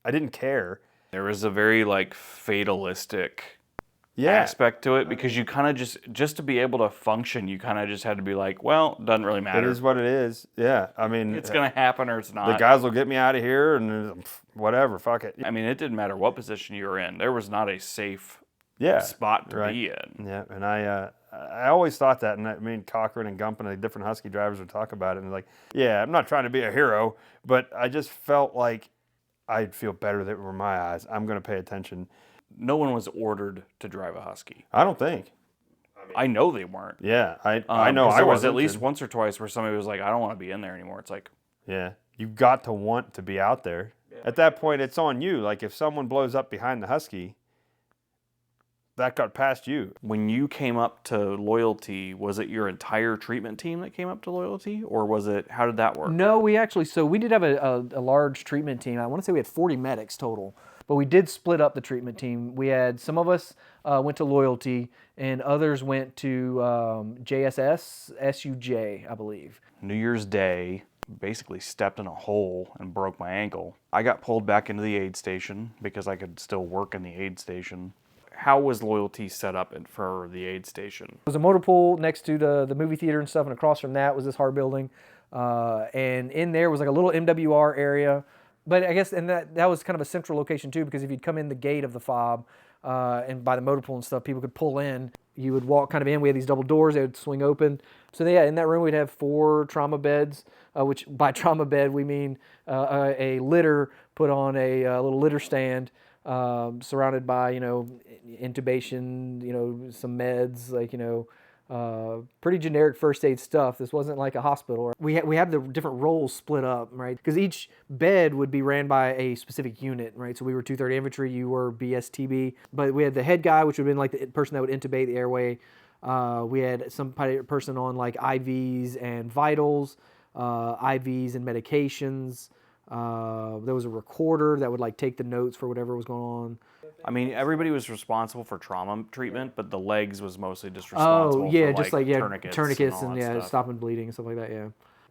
[SPEAKER 14] I didn't care.
[SPEAKER 6] There was a very like fatalistic aspect to it, because you kind of just to be able to function, you kind of just had to be like, well, doesn't really matter.
[SPEAKER 14] It is what it is. Yeah, I mean,
[SPEAKER 6] it's gonna happen or it's not.
[SPEAKER 14] The guys will get me out of here, and whatever, fuck it.
[SPEAKER 6] I mean, it didn't matter what position you were in. There was not a safe spot to be in.
[SPEAKER 14] Yeah, and I I always thought that, and I mean, Cochran and Gump and the different Husky drivers would talk about it, and like, yeah, I'm not trying to be a hero, but I just felt like I'd feel better that were my eyes. I'm going to pay attention.
[SPEAKER 6] No one was ordered to drive a Husky.
[SPEAKER 14] I don't think.
[SPEAKER 6] I know they weren't.
[SPEAKER 14] Yeah, I know.
[SPEAKER 6] There was at least once or twice where somebody was like, I don't want to be in there anymore. It's like,
[SPEAKER 14] yeah, you've got to want to be out there. At that point, it's on you. Like if someone blows up behind the Husky, that got past you.
[SPEAKER 6] When you came up to Loyalty, was it your entire treatment team that came up to Loyalty, or was it, how did that work?
[SPEAKER 4] No, we did have a large treatment team. I want to say we had 40 medics total, but we did split up the treatment team. We had, some of us went to Loyalty, and others went to JSS, SUJ, I believe.
[SPEAKER 6] New Year's Day, basically stepped in a hole and broke my ankle. I got pulled back into the aid station because I could still work in the aid station. How was Loyalty set up for the aid station?
[SPEAKER 4] There was a motor pool next to the movie theater and stuff, and across from that was this hard building. And in there was like a little MWR area. But I guess, and that was kind of a central location too, because if you'd come in the gate of the FOB and by the motor pool and stuff, people could pull in. You would walk kind of in. We had these double doors, they would swing open. So yeah, in that room we'd have 4 trauma beds, which by trauma bed we mean a litter put on a little litter stand, surrounded by, intubation, some meds, pretty generic first aid stuff. This wasn't like a hospital. We have the different roles split up, right? Because each bed would be ran by a specific unit, right? So we were 230 Infantry, you were BSTB. But we had the head guy, which would have been like the person that would intubate the airway. We had some person on like IVs and vitals, IVs and medications. There was a recorder that would like take the notes for whatever was going on.
[SPEAKER 6] I mean, everybody was responsible for trauma treatment, but the legs was mostly just responsible
[SPEAKER 4] for
[SPEAKER 6] just
[SPEAKER 4] tourniquets and
[SPEAKER 6] stuff.
[SPEAKER 4] stopping bleeding and stuff like that, yeah.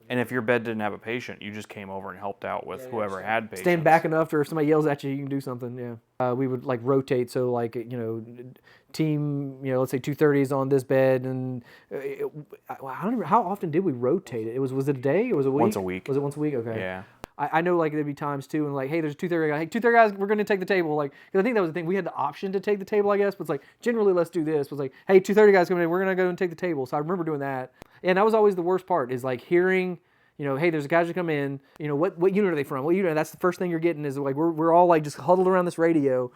[SPEAKER 6] And if your bed didn't have a patient, you just came over and helped out with whoever had patients.
[SPEAKER 4] Stand back enough to, if somebody yells at you, you can do something, yeah. We would like rotate, so like, team, let's say 230s on this bed, and I don't remember, how often did we rotate it? Was it a day or was it a week?
[SPEAKER 6] Once a week.
[SPEAKER 4] Was it once a week? Okay.
[SPEAKER 6] Yeah.
[SPEAKER 4] I know like there'd be times too, and like, hey, there's 230 guys. Hey, 230 guys, we're going to take the table. Like, cause I think that was the thing. We had the option to take the table, I guess, but it's like, generally, let's do this. But it's like, hey, 230 guys coming in, we're going to go and take the table. So I remember doing that. And that was always the worst part, is like hearing, hey, there's a casualty come in. What unit are they from? What unit? That's the first thing you're getting, is like, we're all like just huddled around this radio.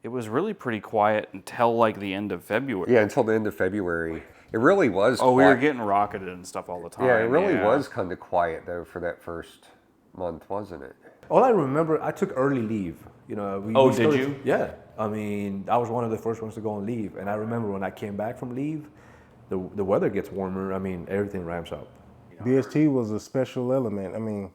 [SPEAKER 6] It was really pretty quiet until like the end of February.
[SPEAKER 3] Yeah, until the end of February. It really was
[SPEAKER 6] quiet. We were getting rocketed and stuff all the time.
[SPEAKER 3] Yeah, it really was kind of quiet though for that first month, wasn't it?
[SPEAKER 10] All I remember, I took early leave.
[SPEAKER 6] Did you?
[SPEAKER 10] Yeah. I mean, I was one of the first ones to go on leave. And I remember when I came back from leave, the weather gets warmer. I mean, everything ramps up.
[SPEAKER 23] BST was a special element. I mean,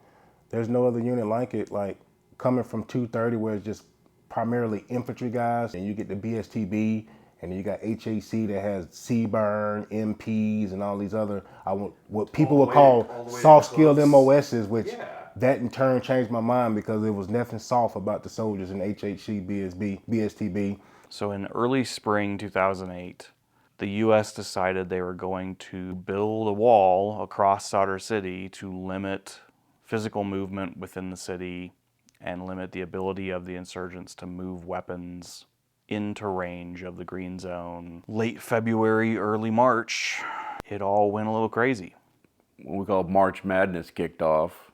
[SPEAKER 23] there's no other unit like it. Like coming from 230, where it's just primarily infantry guys, and you get the BSTB, and then you got HAC that has CBurn, MPs, and all these other, what people would call soft-skilled MOSs, which that in turn changed my mind, because there was nothing soft about the soldiers in HHC, BSTB.
[SPEAKER 6] So in early spring 2008, the U.S. decided they were going to build a wall across Sadr City to limit physical movement within the city and limit the ability of the insurgents to move weapons into range of the green zone. Late February, early March, it all went a little crazy.
[SPEAKER 7] What we call March Madness kicked off.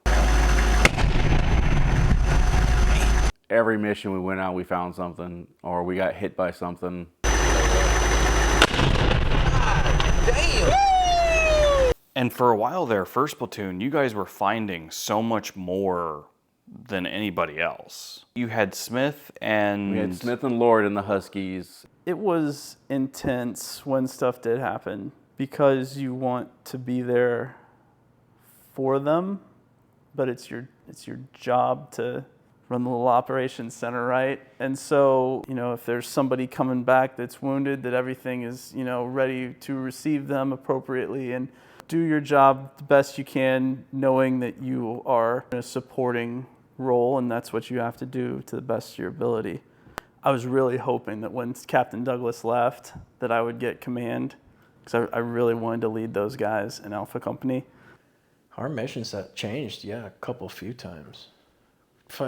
[SPEAKER 7] Every mission we went out, we found something, or we got hit by something.
[SPEAKER 6] And for a while there, first platoon, you guys were finding so much more than anybody else. You had Smith and...
[SPEAKER 7] We had Smith and Lord in the Huskies.
[SPEAKER 8] It was intense when stuff did happen, because you want to be there for them, but it's your job to run the little operations center, right? And so, if there's somebody coming back that's wounded, that everything is, ready to receive them appropriately, and do your job the best you can, knowing that you are in a supporting role, and that's what you have to do to the best of your ability. I was really hoping that when Captain Douglas left, that I would get command, because I really wanted to lead those guys in Alpha Company.
[SPEAKER 13] Our mission set changed, a few times.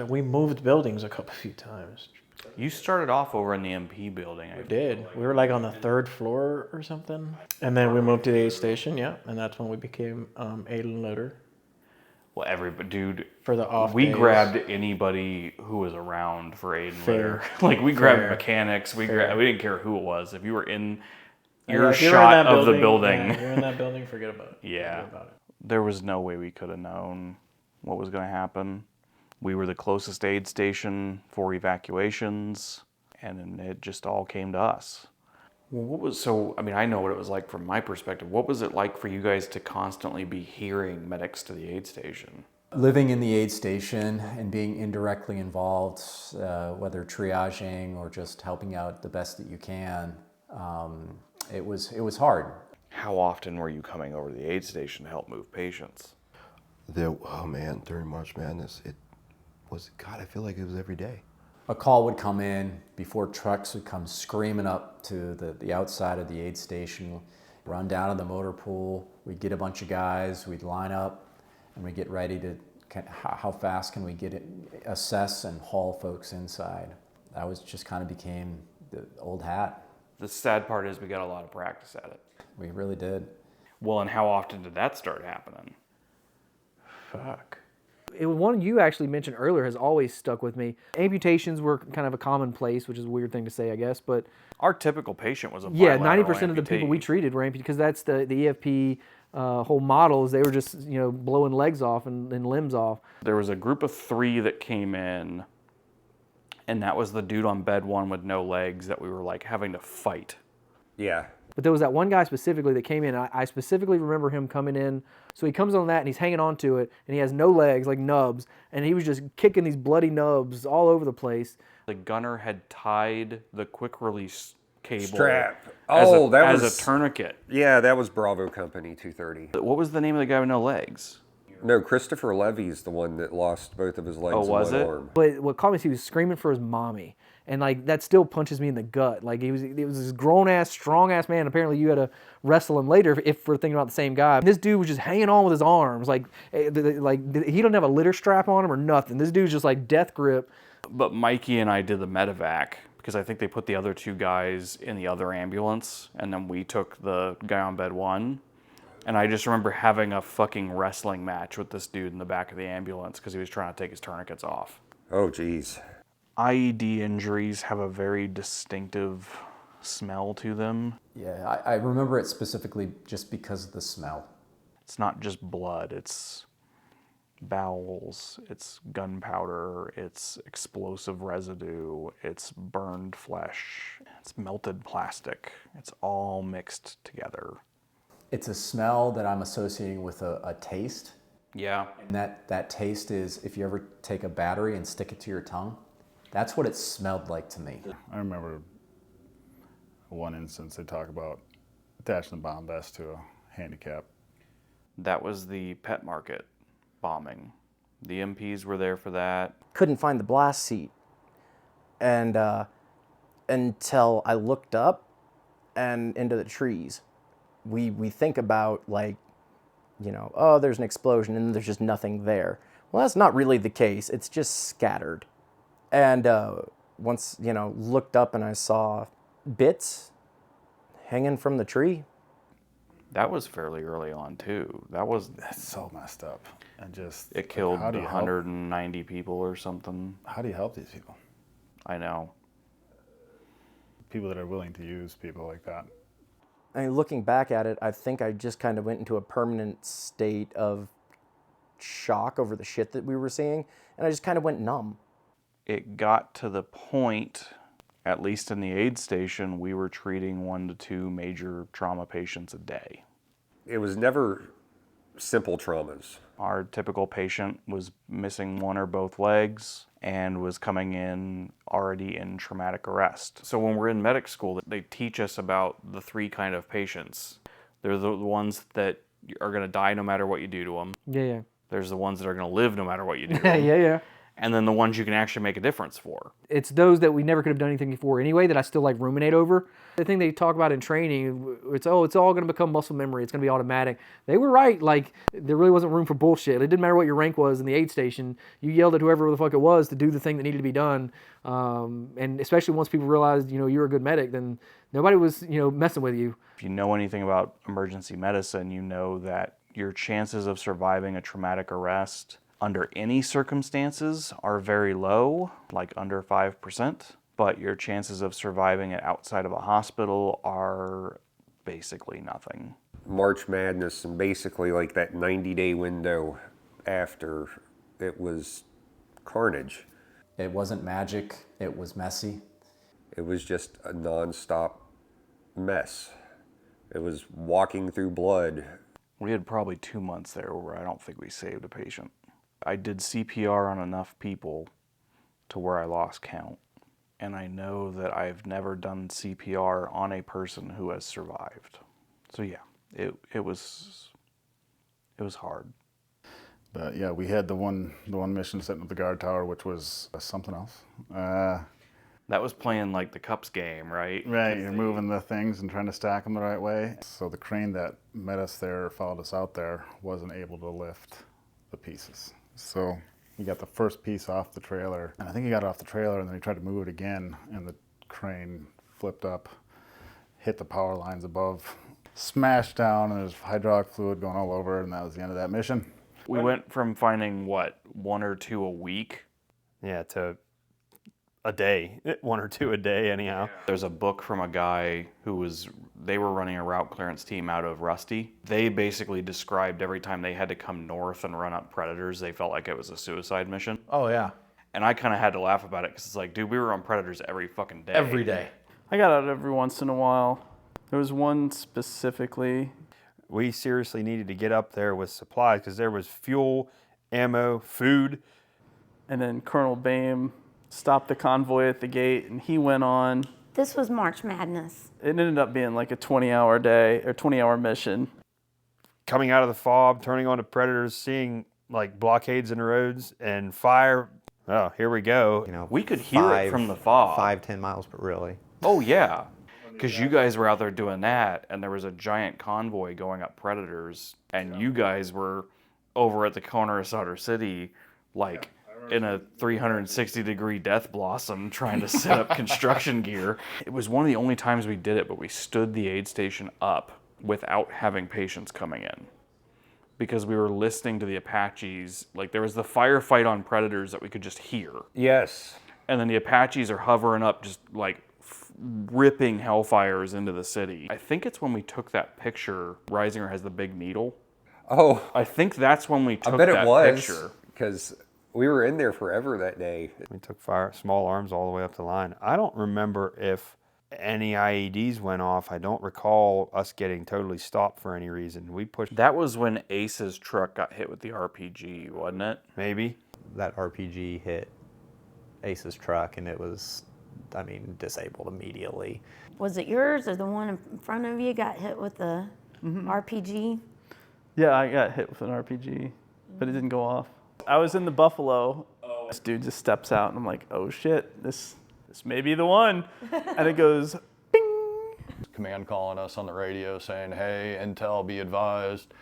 [SPEAKER 13] We moved buildings a few times.
[SPEAKER 6] You started off over in the MP building.
[SPEAKER 13] We did. We were like on the 3rd floor or something. And then we moved to the aid station, yeah. And that's when we became aid and loader.
[SPEAKER 6] Well, everybody, dude.
[SPEAKER 13] For the off
[SPEAKER 6] we
[SPEAKER 13] days.
[SPEAKER 6] grabbed anybody who was around for aid and
[SPEAKER 13] Fair.
[SPEAKER 6] loader. Like we grabbed
[SPEAKER 13] Fair.
[SPEAKER 6] mechanics. We
[SPEAKER 13] Fair.
[SPEAKER 6] didn't care who it was. If you were in
[SPEAKER 13] If you're in
[SPEAKER 6] earshot
[SPEAKER 13] that
[SPEAKER 6] of the building,
[SPEAKER 13] yeah, you're in that building, forget about it.
[SPEAKER 6] Yeah.
[SPEAKER 13] Forget about it.
[SPEAKER 6] There was no way we could have known what was going to happen. We were the closest aid station for evacuations, and then it just all came to us. Well, I know what it was like from my perspective. What was it like for you guys to constantly be hearing medics to the aid station?
[SPEAKER 17] Living in the aid station and being indirectly involved, whether triaging or just helping out the best that you can, it was hard.
[SPEAKER 6] How often were you coming over to the aid station to help move patients?
[SPEAKER 18] Oh man, during March Madness, I feel like it was every day.
[SPEAKER 17] A call would come in before trucks would come screaming up to the outside of the aid station, run down to the motor pool, we'd get a bunch of guys, we'd line up, and we'd get ready to, how fast can we assess and haul folks inside. That was just kind of became the old hat.
[SPEAKER 6] The sad part is we got a lot of practice at it.
[SPEAKER 17] We really did.
[SPEAKER 6] Well, and how often did that start happening?
[SPEAKER 4] Fuck. One you actually mentioned earlier has always stuck with me. Amputations were kind of a commonplace, which is a weird thing to say, I guess, but
[SPEAKER 6] our typical patient was a
[SPEAKER 4] yeah,
[SPEAKER 6] bilateral
[SPEAKER 4] 90% of the people
[SPEAKER 6] amputee.
[SPEAKER 4] we treated were amputated because that's the EFP whole model is they were just blowing legs off and limbs off.
[SPEAKER 6] There was a group of 3 that came in, and that was the dude on bed 1 with no legs that we were like having to fight.
[SPEAKER 3] Yeah.
[SPEAKER 4] But there was that one guy specifically that came in. I specifically remember him coming in. So he comes on that and he's hanging on to it and he has no legs, like nubs, and he was just kicking these bloody nubs all over the place.
[SPEAKER 6] The gunner had tied the quick release cable
[SPEAKER 3] Strap.
[SPEAKER 6] as
[SPEAKER 3] was
[SPEAKER 6] a tourniquet.
[SPEAKER 3] Yeah, that was Bravo Company 230.
[SPEAKER 6] What was the name of the guy with no legs?
[SPEAKER 3] No, Christopher Levy's the one that lost both of his legs and
[SPEAKER 6] was
[SPEAKER 3] one
[SPEAKER 6] it?
[SPEAKER 3] arm.
[SPEAKER 4] But what caught me is he was screaming for his mommy. And like that still punches me in the gut. Like it was this grown ass, strong ass man. Apparently you had to wrestle him later if we're thinking about the same guy. And this dude was just hanging on with his arms. Like he don't have a litter strap on him or nothing. This dude's just like death grip.
[SPEAKER 6] But Mikey and I did the medevac because I think they put the other 2 guys in the other ambulance, and then we took the guy on bed 1. And I just remember having a fucking wrestling match with this dude in the back of the ambulance because he was trying to take his tourniquets off.
[SPEAKER 3] Oh, geez.
[SPEAKER 6] IED injuries have a very distinctive smell to them.
[SPEAKER 17] Yeah, I remember it specifically just because of the smell.
[SPEAKER 6] It's not just blood, it's bowels, it's gunpowder, it's explosive residue, it's burned flesh, it's melted plastic. It's all mixed together.
[SPEAKER 17] It's a smell that I'm associating with a taste.
[SPEAKER 6] Yeah.
[SPEAKER 17] And that taste is if you ever take a battery and stick it to your tongue, that's what it smelled like to me.
[SPEAKER 19] I remember one instance they talk about attaching the bomb vest to a handicap.
[SPEAKER 6] That was the pet market bombing. The MPs were there for that.
[SPEAKER 15] Couldn't find the blast seat, and until I looked up and into the trees. We think about like, oh, there's an explosion and there's just nothing there. Well, that's not really the case. It's just scattered. And once, looked up and I saw bits hanging from the tree.
[SPEAKER 6] That was fairly early on too.
[SPEAKER 19] That's so messed up. And just
[SPEAKER 6] it killed 190 people or something.
[SPEAKER 19] How do you help these people?
[SPEAKER 6] I know.
[SPEAKER 19] People that are willing to use people like that.
[SPEAKER 15] I mean, looking back at it, I think I just kind of went into a permanent state of shock over the shit that we were seeing, and I just kind of went numb.
[SPEAKER 6] It got to the point, at least in the aid station, we were treating 1 to 2 major trauma patients a day.
[SPEAKER 3] It was never simple traumas.
[SPEAKER 6] Our typical patient was missing 1 or both legs and was coming in already in traumatic arrest. So when we're in medic school, they teach us about the 3 kind of patients. They're the ones that are going to die no matter what you do to them.
[SPEAKER 4] Yeah.
[SPEAKER 6] There's the ones that are going to live no matter what you do to them.
[SPEAKER 4] Yeah.
[SPEAKER 6] and then the ones you can actually make a difference for.
[SPEAKER 4] It's those that we never could have done anything before anyway that I still like ruminate over. The thing they talk about in training, it's all going to become muscle memory. It's going to be automatic. They were right. Like, there really wasn't room for bullshit. It didn't matter what your rank was in the aid station. You yelled at whoever the fuck it was to do the thing that needed to be done. And especially once people realized, you were a good medic, then nobody was, messing with you.
[SPEAKER 6] If you know anything about emergency medicine, you know that your chances of surviving a traumatic arrest under any circumstances are very low, like under 5%, but your chances of surviving it outside of a hospital are basically nothing.
[SPEAKER 3] March Madness, and basically like that 90-day window after, it was carnage.
[SPEAKER 17] It wasn't magic, it was messy.
[SPEAKER 3] It was just a non-stop mess. It was walking through blood.
[SPEAKER 6] We had probably 2 months there where I don't think we saved a patient. I did CPR on enough people to where I lost count. And I know that I've never done CPR on a person who has survived. So yeah, it was hard.
[SPEAKER 19] But yeah, we had the one mission sitting at the guard tower, which was something else.
[SPEAKER 6] That was playing like the Cups game, right?
[SPEAKER 19] Right, you're moving the things and trying to stack them the right way. So the crane that met us there, followed us out there, wasn't able to lift the pieces. So he got the first piece off the trailer, and I think he got it off the trailer, and then he tried to move it again, and the crane flipped up, hit the power lines above, smashed down, and there's hydraulic fluid going all over, and that was the end of that mission.
[SPEAKER 6] We went from finding, what, 1 or 2 a week?
[SPEAKER 14] Yeah, to a day, 1 or 2 a day anyhow.
[SPEAKER 6] There's a book from a guy they were running a route clearance team out of Rusty. They basically described every time they had to come north and run up predators, they felt like it was a suicide mission.
[SPEAKER 5] Oh yeah.
[SPEAKER 6] And I kind of had to laugh about it because it's like, dude, we were on predators every fucking day.
[SPEAKER 5] Every day.
[SPEAKER 8] I got out every once in a while. There was one specifically.
[SPEAKER 14] We seriously needed to get up there with supplies because there was fuel, ammo, food.
[SPEAKER 8] And then Colonel Bame stopped the convoy at the gate, and he went on.
[SPEAKER 11] This was March Madness.
[SPEAKER 8] It ended up being like a 20-hour day or 20-hour mission.
[SPEAKER 14] Coming out of the FOB, turning on to predators, seeing like blockades in the roads and fire. Oh, here we go.
[SPEAKER 6] We could hear it from the FOB.
[SPEAKER 12] 5-10 miles, but really.
[SPEAKER 6] Oh yeah, because you guys were out there doing that, and there was a giant convoy going up predators, and you guys were over at the corner of Sutter City, like in a 360-degree death blossom trying to set up construction gear. It was one of the only times we did it, but we stood the aid station up without having patients coming in because we were listening to the Apaches. Like, there was the firefight on predators that we could just hear.
[SPEAKER 3] Yes.
[SPEAKER 6] And then the Apaches are hovering up, just like ripping hellfires into the city. I think it's when we took that picture. Reisinger has the big needle.
[SPEAKER 3] Oh.
[SPEAKER 6] I think that's when we took
[SPEAKER 3] I bet
[SPEAKER 6] that
[SPEAKER 3] it was,
[SPEAKER 6] picture.
[SPEAKER 3] because we were in there forever that day.
[SPEAKER 14] We took small arms all the way up the line. I don't remember if any IEDs went off. I don't recall us getting totally stopped for any reason. We pushed.
[SPEAKER 6] That was when Ace's truck got hit with the RPG, wasn't it?
[SPEAKER 14] Maybe.
[SPEAKER 12] That RPG hit Ace's truck, and it was, disabled immediately.
[SPEAKER 11] Was it yours or the one in front of you got hit with the RPG?
[SPEAKER 8] Yeah, I got hit with an RPG, but it didn't go off. I was in the Buffalo. This dude just steps out, and I'm like, oh shit, this may be the one. And it goes, bing.
[SPEAKER 1] Command calling us on the radio saying, hey, intel, be advised.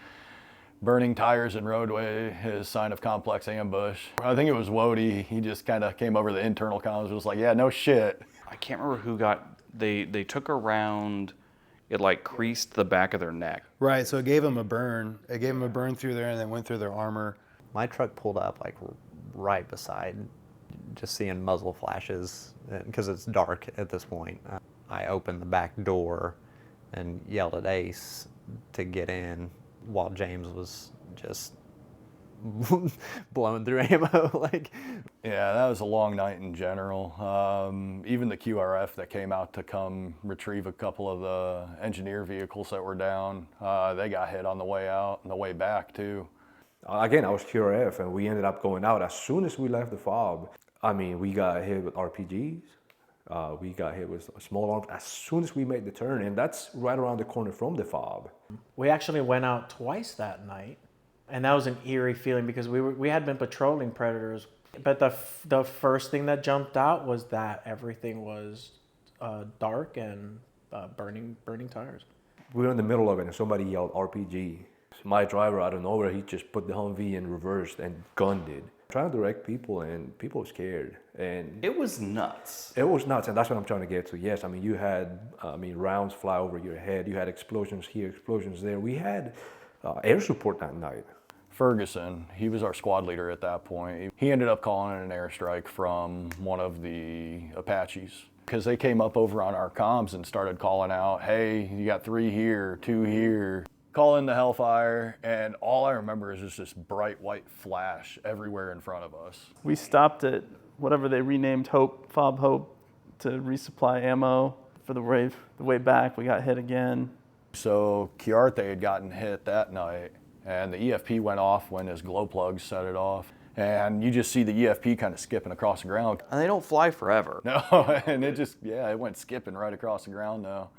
[SPEAKER 1] Burning tires in roadway is sign of complex ambush. I think it was Wody. He just kind of came over the internal comms and was like, yeah, no shit.
[SPEAKER 6] I can't remember who got, they took a round, it like creased the back of their neck.
[SPEAKER 9] Right, so it gave them a burn. It gave them a burn through there and then went through their armor.
[SPEAKER 12] My truck pulled up like right beside, just seeing muzzle flashes because it's dark at this point. I opened the back door and yelled at Ace to get in while James was just blowing through ammo.
[SPEAKER 1] Yeah, that was a long night in general. Even the QRF that came out to come retrieve a couple of the engineer vehicles that were down, they got hit on the way out and the way back too.
[SPEAKER 10] Again, I was QRF, and we ended up going out as soon as we left the FOB. We got hit with RPGs. We got hit with small arms as soon as we made the turn, and that's right around the corner from the FOB.
[SPEAKER 13] We actually went out twice that night, and that was an eerie feeling because we had been patrolling predators. But the first thing that jumped out was that everything was dark and burning tires.
[SPEAKER 10] We were in the middle of it and somebody yelled RPG. My driver out of nowhere, he just put the Humvee in reverse and gunned it. Trying to direct people and people were scared. And
[SPEAKER 6] it was nuts.
[SPEAKER 10] It was nuts, and that's what I'm trying to get to. Yes, I mean, you had rounds fly over your head. You had explosions here, explosions there. We had air support that night.
[SPEAKER 1] Ferguson, he was our squad leader at that point. He ended up calling in an airstrike from one of the Apaches because they came up over on our comms and started calling out, hey, you got 3 here, 2 here. Call in the Hellfire, and all I remember is just this bright white flash everywhere in front of us.
[SPEAKER 8] We stopped at whatever they renamed Hope, FOB Hope, to resupply ammo for the way back. We got hit again.
[SPEAKER 1] So Chiarte had gotten hit that night, and the EFP went off when his glow plugs set it off. And you just see the EFP kind of skipping across the ground.
[SPEAKER 6] And they don't fly forever.
[SPEAKER 1] No, and it just, it went skipping right across the ground though.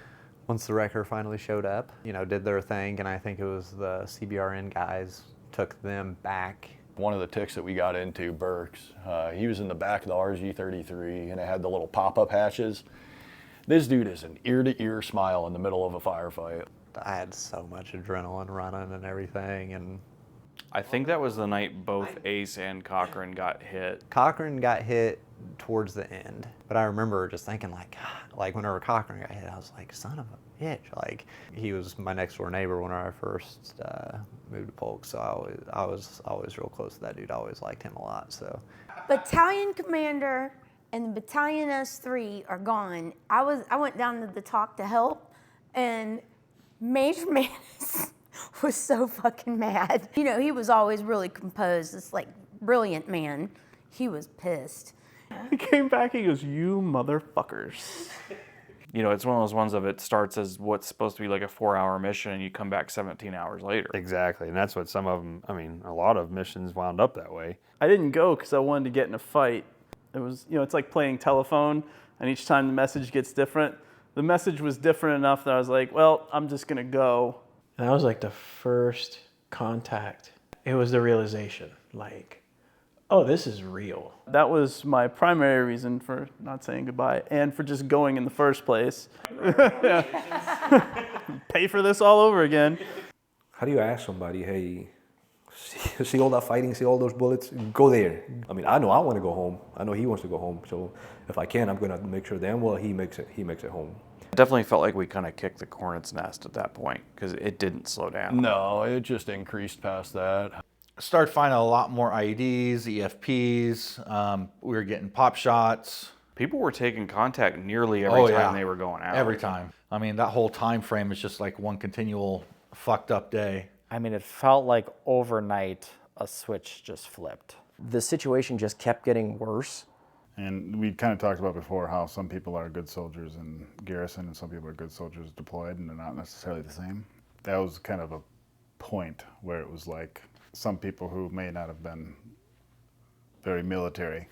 [SPEAKER 12] Once the wrecker finally showed up, did their thing, and I think it was the CBRN guys took them back.
[SPEAKER 1] One of the ticks that we got into, Burks, he was in the back of the RG-33, and it had the little pop-up hatches. This dude is an ear-to-ear smile in the middle of a firefight.
[SPEAKER 12] I had so much adrenaline running and everything, and
[SPEAKER 6] I think that was the night both Ace and Cochran got hit.
[SPEAKER 12] Cochran got hit towards the end, but I remember just thinking like whenever Cochran got hit, I was like, son of a bitch. Like, he was my next door neighbor when I first moved to Polk, so I was always real close to that dude. I always liked him a lot. So
[SPEAKER 11] Battalion commander and the Battalion S3 are gone. I went down to the talk to help, and Major Manis was so fucking mad. He was always really composed, this brilliant man. He was pissed.
[SPEAKER 8] He came back, he goes, you motherfuckers.
[SPEAKER 6] It's one of those ones of it starts as what's supposed to be like a 4-hour mission and you come back 17 hours later.
[SPEAKER 14] Exactly, and that's what some of them, a lot of missions wound up that way.
[SPEAKER 8] I didn't go because I wanted to get in a fight. It was, it's like playing telephone, and each time the message gets different. The message was different enough that I was like, well, I'm just gonna go.
[SPEAKER 13] And that was like the first contact. It was the realization, oh, this is real.
[SPEAKER 8] That was my primary reason for not saying goodbye and for just going in the first place. Pay for this all over again.
[SPEAKER 10] How do you ask somebody, hey, see all that fighting, see all those bullets, go there? I know I want to go home. I know he wants to go home. So if I can, I'm going to make sure damn well he makes it home.
[SPEAKER 6] It definitely felt like we kind of kicked the hornet's nest at that point because it didn't slow down.
[SPEAKER 1] No, it just increased past that.
[SPEAKER 5] Started finding a lot more IEDs, EFPs. We were getting pop shots.
[SPEAKER 6] People were taking contact nearly every time they were going out.
[SPEAKER 5] Every time. That whole time frame is just like one continual fucked up day.
[SPEAKER 15] It felt like overnight a switch just flipped. The situation just kept getting worse.
[SPEAKER 19] And we kind of talked about before how some people are good soldiers in garrison and some people are good soldiers deployed, and they're not necessarily the same. That was kind of a point where it was like some people who may not have been very military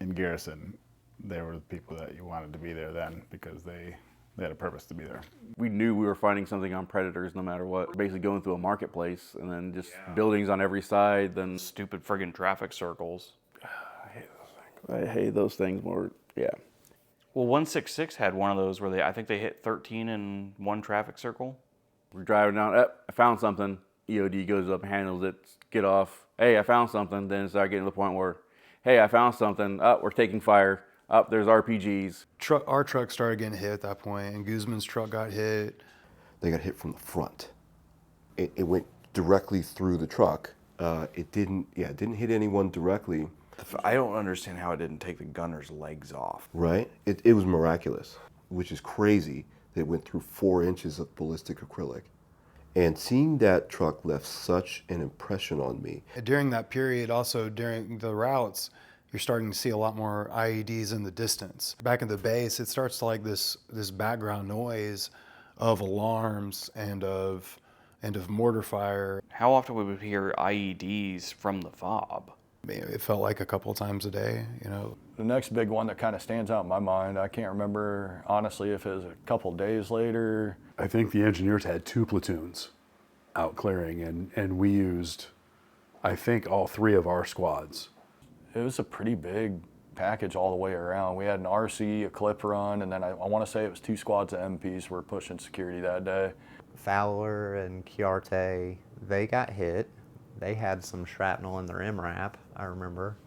[SPEAKER 19] in garrison, they were the people that you wanted to be there then because they had a purpose to be there.
[SPEAKER 7] We knew we were finding something on predators no matter what. Basically going through a marketplace and then just buildings on every side, then
[SPEAKER 6] stupid friggin' traffic circles.
[SPEAKER 7] I hate those things more, yeah.
[SPEAKER 6] Well, 166 had one of those where I think they hit 13 in one traffic circle.
[SPEAKER 7] We're driving down, I found something. EOD goes up, handles it, get off. Hey, I found something. Then start getting to the point where, hey, I found something. We're taking fire. There's RPGs.
[SPEAKER 9] Our truck started getting hit at that point, and Guzman's truck got hit.
[SPEAKER 18] They got hit from the front. It went directly through the truck. It didn't hit anyone directly.
[SPEAKER 6] I don't understand how it didn't take the gunner's legs off.
[SPEAKER 18] Right? It was miraculous, which is crazy that it went through 4 inches of ballistic acrylic. And seeing that truck left such an impression on me.
[SPEAKER 9] During that period, also during the routes, you're starting to see a lot more IEDs in the distance. Back in the base, it starts to like this background noise of alarms and of mortar fire.
[SPEAKER 6] How often would we hear IEDs from the FOB?
[SPEAKER 9] It felt like a couple times a day,
[SPEAKER 1] The next big one that kind of stands out in my mind, I can't remember honestly if it was a couple days later.
[SPEAKER 2] I think the engineers had 2 platoons out clearing, and we used, I think, all 3 of our squads.
[SPEAKER 1] It was a pretty big package all the way around. We had an RC, a clip run, and then I want to say it was 2 squads of MPs were pushing security that day.
[SPEAKER 12] Fowler and Chiarte, they got hit. They had some shrapnel in their MRAP, I remember.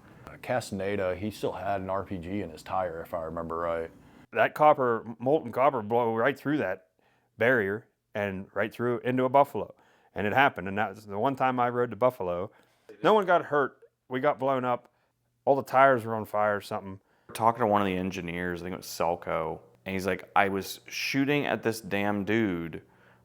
[SPEAKER 1] Castaneda, he still had an RPG in his tire, if I remember right.
[SPEAKER 14] That copper, molten copper, blew right through that barrier and right through into a Buffalo. And it happened. And that was the one time I rode to Buffalo. No one got hurt. We got blown up. All the tires were on fire or something.
[SPEAKER 6] Talking to one of the engineers, I think it was Selco, and he's like, I was shooting at this damn dude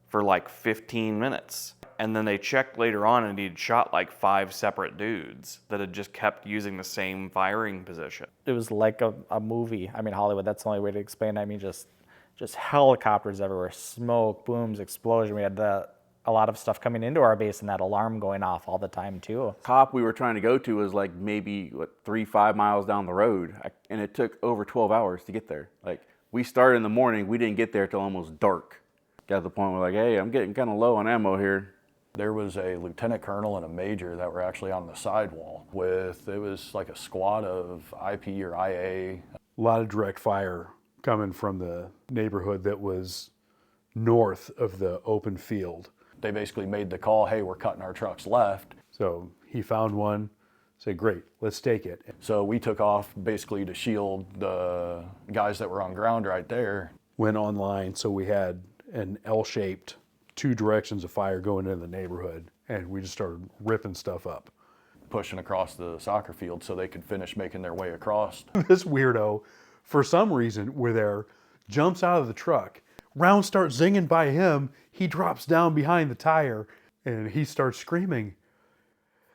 [SPEAKER 6] for like 15 minutes. And then they checked later on and he'd shot like 5 separate dudes that had just kept using the same firing position.
[SPEAKER 13] It was like a movie. I mean, Hollywood, that's the only way to explain it. I mean, just helicopters everywhere, smoke, booms, explosion. We had a lot of stuff coming into our base and that alarm going off all the time too.
[SPEAKER 7] Cop we were trying to go to was like maybe 3-5 miles down the road, and it took over 12 hours to get there. Like, we started in the morning, we didn't get there till almost dark. Got to the point where like, hey, I'm getting kind of low on ammo here.
[SPEAKER 1] There was a lieutenant colonel and a major that were actually on the sidewall with, it was like a squad of IP or IA.
[SPEAKER 2] A lot of direct fire coming from the neighborhood that was north of the open field.
[SPEAKER 1] They basically made the call, hey, we're cutting our trucks left.
[SPEAKER 2] So he found one, said, great, let's take it.
[SPEAKER 1] So we took off basically to shield the guys that were on ground right there.
[SPEAKER 2] Went online, so we had an L-shaped 2 directions of fire going into the neighborhood, and we just started ripping stuff up.
[SPEAKER 1] Pushing across the soccer field so they could finish making their way across.
[SPEAKER 2] This weirdo, for some reason, we're there, jumps out of the truck. Rounds start zinging by him. He drops down behind the tire, and he starts screaming,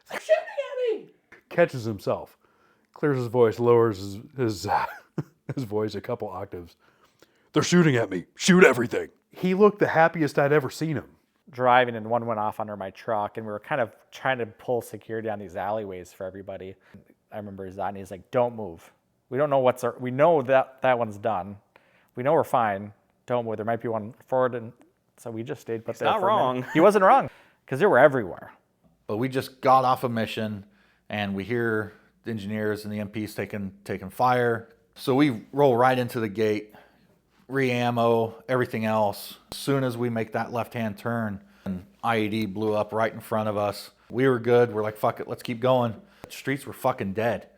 [SPEAKER 2] "They're shooting at me!" Catches himself, clears his voice, lowers his voice a couple octaves. "They're shooting at me. Shoot everything." He looked the happiest I'd ever seen him.
[SPEAKER 13] Driving and one went off under my truck and we were kind of trying to pull security on these alleyways for everybody. I remember he's like, don't move. We don't know we know that one's done. We know we're fine. Don't move. There might be one forward. And so we just stayed put there.
[SPEAKER 6] Not
[SPEAKER 13] for a
[SPEAKER 6] wrong.
[SPEAKER 13] minute. He wasn't wrong because they were everywhere.
[SPEAKER 5] But we just got off a mission and we hear the engineers and the MPs taking fire. So we roll right into the gate, re-ammo, everything else. As soon as we make that left-hand turn, an IED blew up right in front of us. We were good. We're like, fuck it, let's keep going. The streets were fucking dead.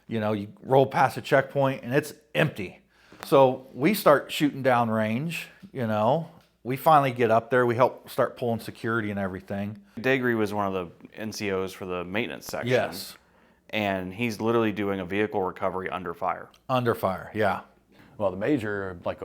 [SPEAKER 5] You know, you roll past a checkpoint and it's empty. So we start shooting down range, you know. We finally get up there. We help start pulling security and everything.
[SPEAKER 6] Dagry was one of the NCOs for the maintenance section.
[SPEAKER 5] Yes.
[SPEAKER 6] And he's literally doing a vehicle recovery under fire.
[SPEAKER 5] Under fire, yeah.
[SPEAKER 1] Well, the major, like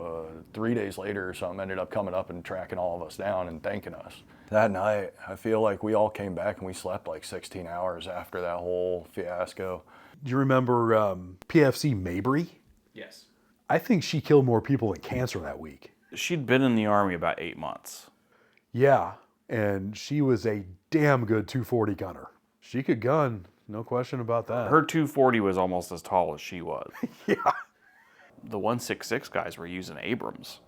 [SPEAKER 1] 3 days later or something, ended up coming up and tracking all of us down and thanking us. That night, I feel like we all came back and we slept like 16 hours after that whole fiasco.
[SPEAKER 2] Do you remember PFC Mabry?
[SPEAKER 6] Yes.
[SPEAKER 2] I think she killed more people than cancer that week.
[SPEAKER 6] She'd been in the Army about 8 months.
[SPEAKER 2] Yeah, and she was a damn good 240 gunner. She could gun, no question about that.
[SPEAKER 6] Her 240 was almost as tall as she was.
[SPEAKER 2] Yeah.
[SPEAKER 6] The 166 guys were using Abrams.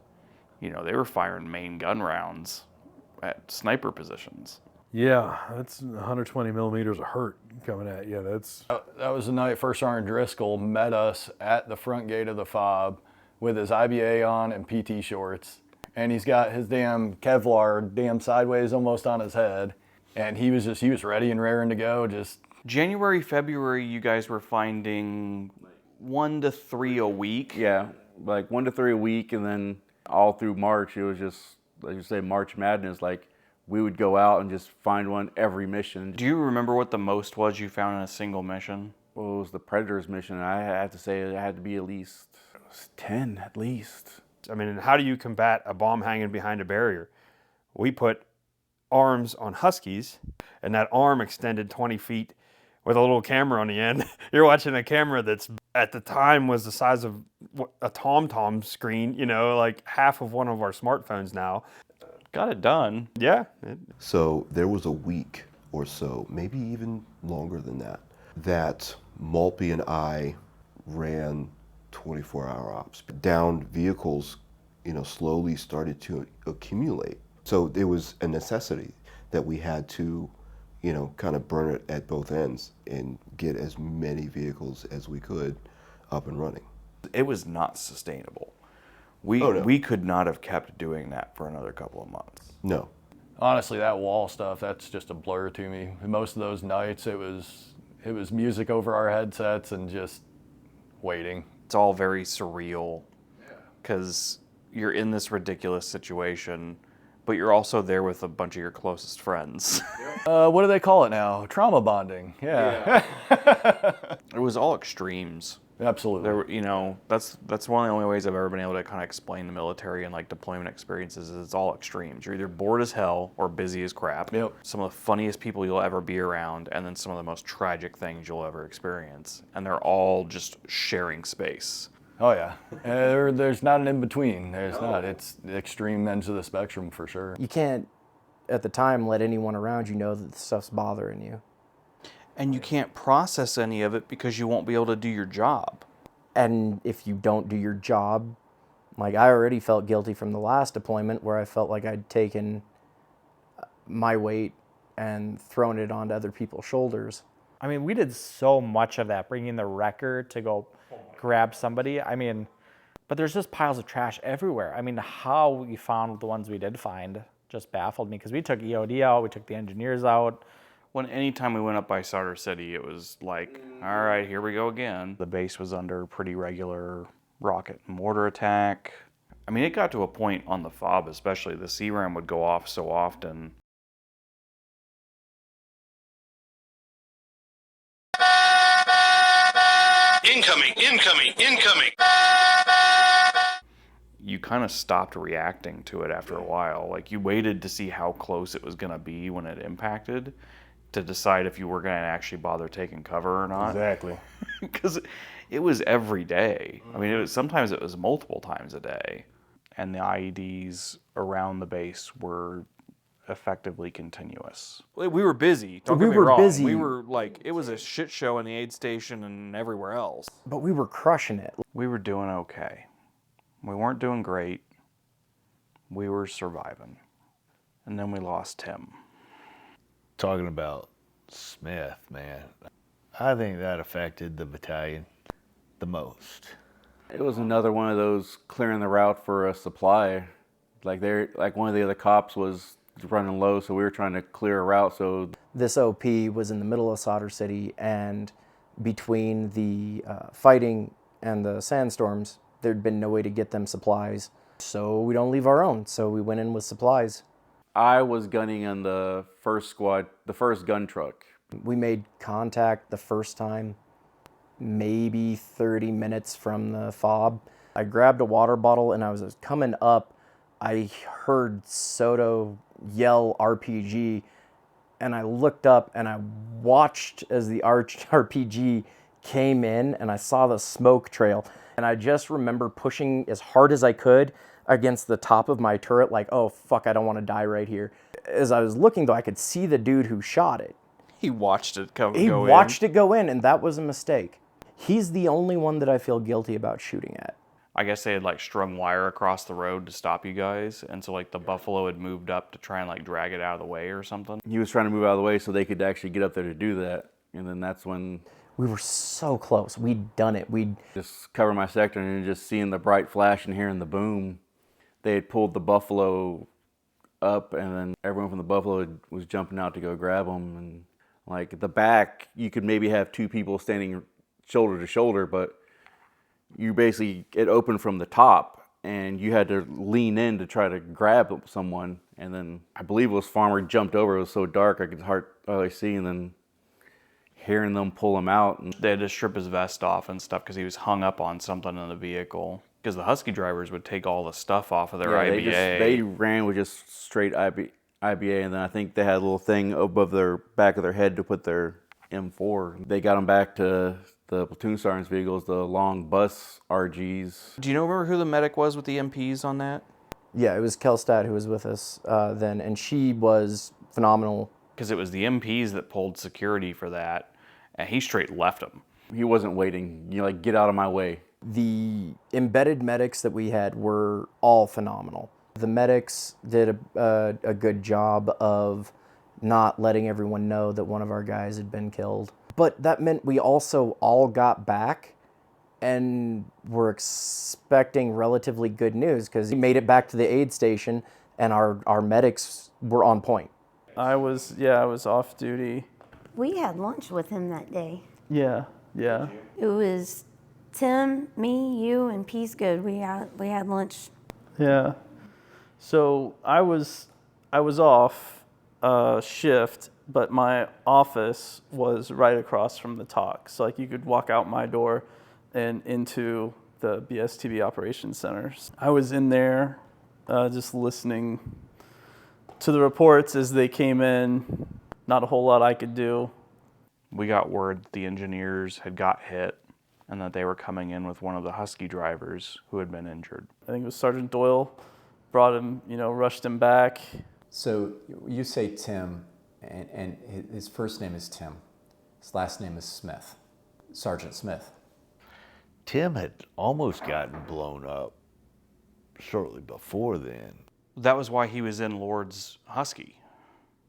[SPEAKER 6] You know, they were firing main gun rounds at sniper positions.
[SPEAKER 2] Yeah, that's 120 millimeters of hurt coming at you.
[SPEAKER 1] That was the night First Sergeant Driscoll met us at the front gate of the FOB with his IBA on and PT shorts. And he's got his damn Kevlar sideways almost on his head. And he was ready and raring to go. Just
[SPEAKER 6] January, February, you guys were finding 1 to 3 a week.
[SPEAKER 7] Yeah, like 1 to 3 a week, and then all through March, it was just, like you say, March Madness. Like, we would go out and just find one every mission.
[SPEAKER 6] Do you remember what the most was you found in a single mission?
[SPEAKER 7] Well, it was the Predators mission. I had to say it had to be at least 10, at least.
[SPEAKER 14] I mean, how do you combat a bomb hanging behind a barrier? We put arms on Huskies, and that arm extended 20 feet with a little camera on the end. You're watching a camera that's at the time was the size of a TomTom screen, you know, like half of one of our smartphones now.
[SPEAKER 6] Got it done.
[SPEAKER 14] Yeah.
[SPEAKER 18] So there was a week or so, maybe even longer than that, that Maltby and I ran 24-hour ops. Downed vehicles, you know, slowly started to accumulate. So it was a necessity that we had to, you know, kind of burn it at both ends and get as many vehicles as we could up and running.
[SPEAKER 6] It was not sustainable. We could not have kept doing that for another couple of months.
[SPEAKER 18] No.
[SPEAKER 1] Honestly, that wall stuff, that's just a blur to me. Most of those nights, it was music over our headsets and just waiting.
[SPEAKER 6] It's all very surreal because you're in this ridiculous situation, but you're also there with a bunch of your closest friends.
[SPEAKER 1] What do they call it now? Trauma bonding. Yeah.
[SPEAKER 6] It was all extremes.
[SPEAKER 1] Absolutely.
[SPEAKER 6] There were, you know, that's one of the only ways I've ever been able to kind of explain the military and like deployment experiences is it's all extremes. You're either bored as hell or busy as crap.
[SPEAKER 1] Yep.
[SPEAKER 6] Some of the funniest people you'll ever be around, and then some of the most tragic things you'll ever experience. And they're all just sharing space.
[SPEAKER 1] Oh yeah. There's not an in-between. There's not. It's the extreme ends of the spectrum for sure.
[SPEAKER 15] You can't, at the time, let anyone around you know that the stuff's bothering you.
[SPEAKER 6] And you can't process any of it because you won't be able to do your job.
[SPEAKER 15] And if you don't do your job, like I already felt guilty from the last deployment where I felt like I'd taken my weight and thrown it onto other people's shoulders.
[SPEAKER 13] I mean, we did so much of that, bringing the wrecker to go grab somebody. I mean, but there's just piles of trash everywhere. I mean, how we found the ones we did find just baffled me because we took EOD out, we took the engineers out.
[SPEAKER 6] When anytime we went up by Sauter City, it was like, all right, here we go again. The base was under pretty regular rocket and mortar attack. I mean, it got to a point on the FOB, especially, the CRAM would go off so often. Incoming! You kind of stopped reacting to it after a while. Like, you waited to see how close it was going to be when it impacted to decide if you were going to actually bother taking cover or not.
[SPEAKER 14] Exactly.
[SPEAKER 6] Because it was every day. I mean, sometimes it was multiple times a day. And the IEDs around the base were effectively continuous. We were busy. Don't get me wrong.
[SPEAKER 15] Busy.
[SPEAKER 6] We were like, it was a shit show in the aid station and everywhere else.
[SPEAKER 15] But we were crushing it.
[SPEAKER 6] We were doing okay. We weren't doing great. We were surviving. And then we lost Tim.
[SPEAKER 20] Talking about Smith, man, I think that affected the battalion the most.
[SPEAKER 7] It was another one of those clearing the route for a supply. Like one of the other cops was running low, so we were trying to clear a route. So
[SPEAKER 15] this OP was in the middle of Sauter City, and between the fighting and the sandstorms, there'd been no way to get them supplies. So we don't leave our own. So we went in with supplies.
[SPEAKER 7] I was gunning on the first squad, the first gun truck.
[SPEAKER 15] We made contact the first time, maybe 30 minutes from the FOB. I grabbed a water bottle and I was coming up. I heard Soto yell RPG, and I looked up and I watched as the RPG came in, and I saw the smoke trail. And I just remember pushing as hard as I could against the top of my turret, like, oh, fuck, I don't want to die right here. As I was looking, though, I could see the dude who shot it.
[SPEAKER 6] He watched it go in.
[SPEAKER 15] He watched it go in, and that was a mistake. He's the only one that I feel guilty about shooting at.
[SPEAKER 6] I guess they had like strung wire across the road to stop you guys, and so like the Buffalo had moved up to try and like drag it out of the way or something.
[SPEAKER 7] He was trying to move out of the way so they could actually get up there to do that, and then that's when
[SPEAKER 15] we were so close. We'd done it. We'd
[SPEAKER 7] just cover my sector, and just seeing the bright flash and hearing the boom. They had pulled the Buffalo up, and then everyone from the Buffalo was jumping out to go grab them. And like at the back, you could maybe have two people standing shoulder to shoulder, but you basically, it opened from the top, and you had to lean in to try to grab someone. And then I believe it was Farmer jumped over. It was so dark I could hardly see, and then hearing them pull him out. And
[SPEAKER 6] they had to strip his vest off and stuff because he was hung up on something in the vehicle. Because the Husky drivers would take all the stuff off of their IBA.
[SPEAKER 7] They ran with just straight IBA, and then I think they had a little thing above their back of their head to put their M4. They got them back to the platoon sergeant's vehicles, the long bus RGs.
[SPEAKER 6] Do you remember who the medic was with the MPs on that?
[SPEAKER 15] Yeah, it was Kelstad who was with us then, and she was phenomenal.
[SPEAKER 6] Because it was the MPs that pulled security for that, and he straight left them.
[SPEAKER 7] He wasn't waiting. You know, like, get out of my way.
[SPEAKER 15] The embedded medics that we had were all phenomenal. The medics did a good job of not letting everyone know that one of our guys had been killed. But that meant we also all got back and were expecting relatively good news because we made it back to the aid station and our medics were on point.
[SPEAKER 8] I was off duty.
[SPEAKER 11] We had lunch with him that day.
[SPEAKER 8] Yeah.
[SPEAKER 11] It was Tim, me, you, and Peace Good. We had lunch.
[SPEAKER 8] Yeah. So I was off shift, but my office was right across from the TOC. So like you could walk out my door and into the BSTB operations centers. I was in there just listening to the reports as they came in. Not a whole lot I could do.
[SPEAKER 6] We got word that the engineers had got hit and that they were coming in with one of the Husky drivers who had been injured.
[SPEAKER 8] I think it was Sergeant Doyle, brought him, rushed him back.
[SPEAKER 17] So you say Tim, and his first name is Tim. His last name is Smith, Sergeant Smith.
[SPEAKER 20] Tim had almost gotten blown up shortly before then.
[SPEAKER 6] That was why he was in Lord's Husky,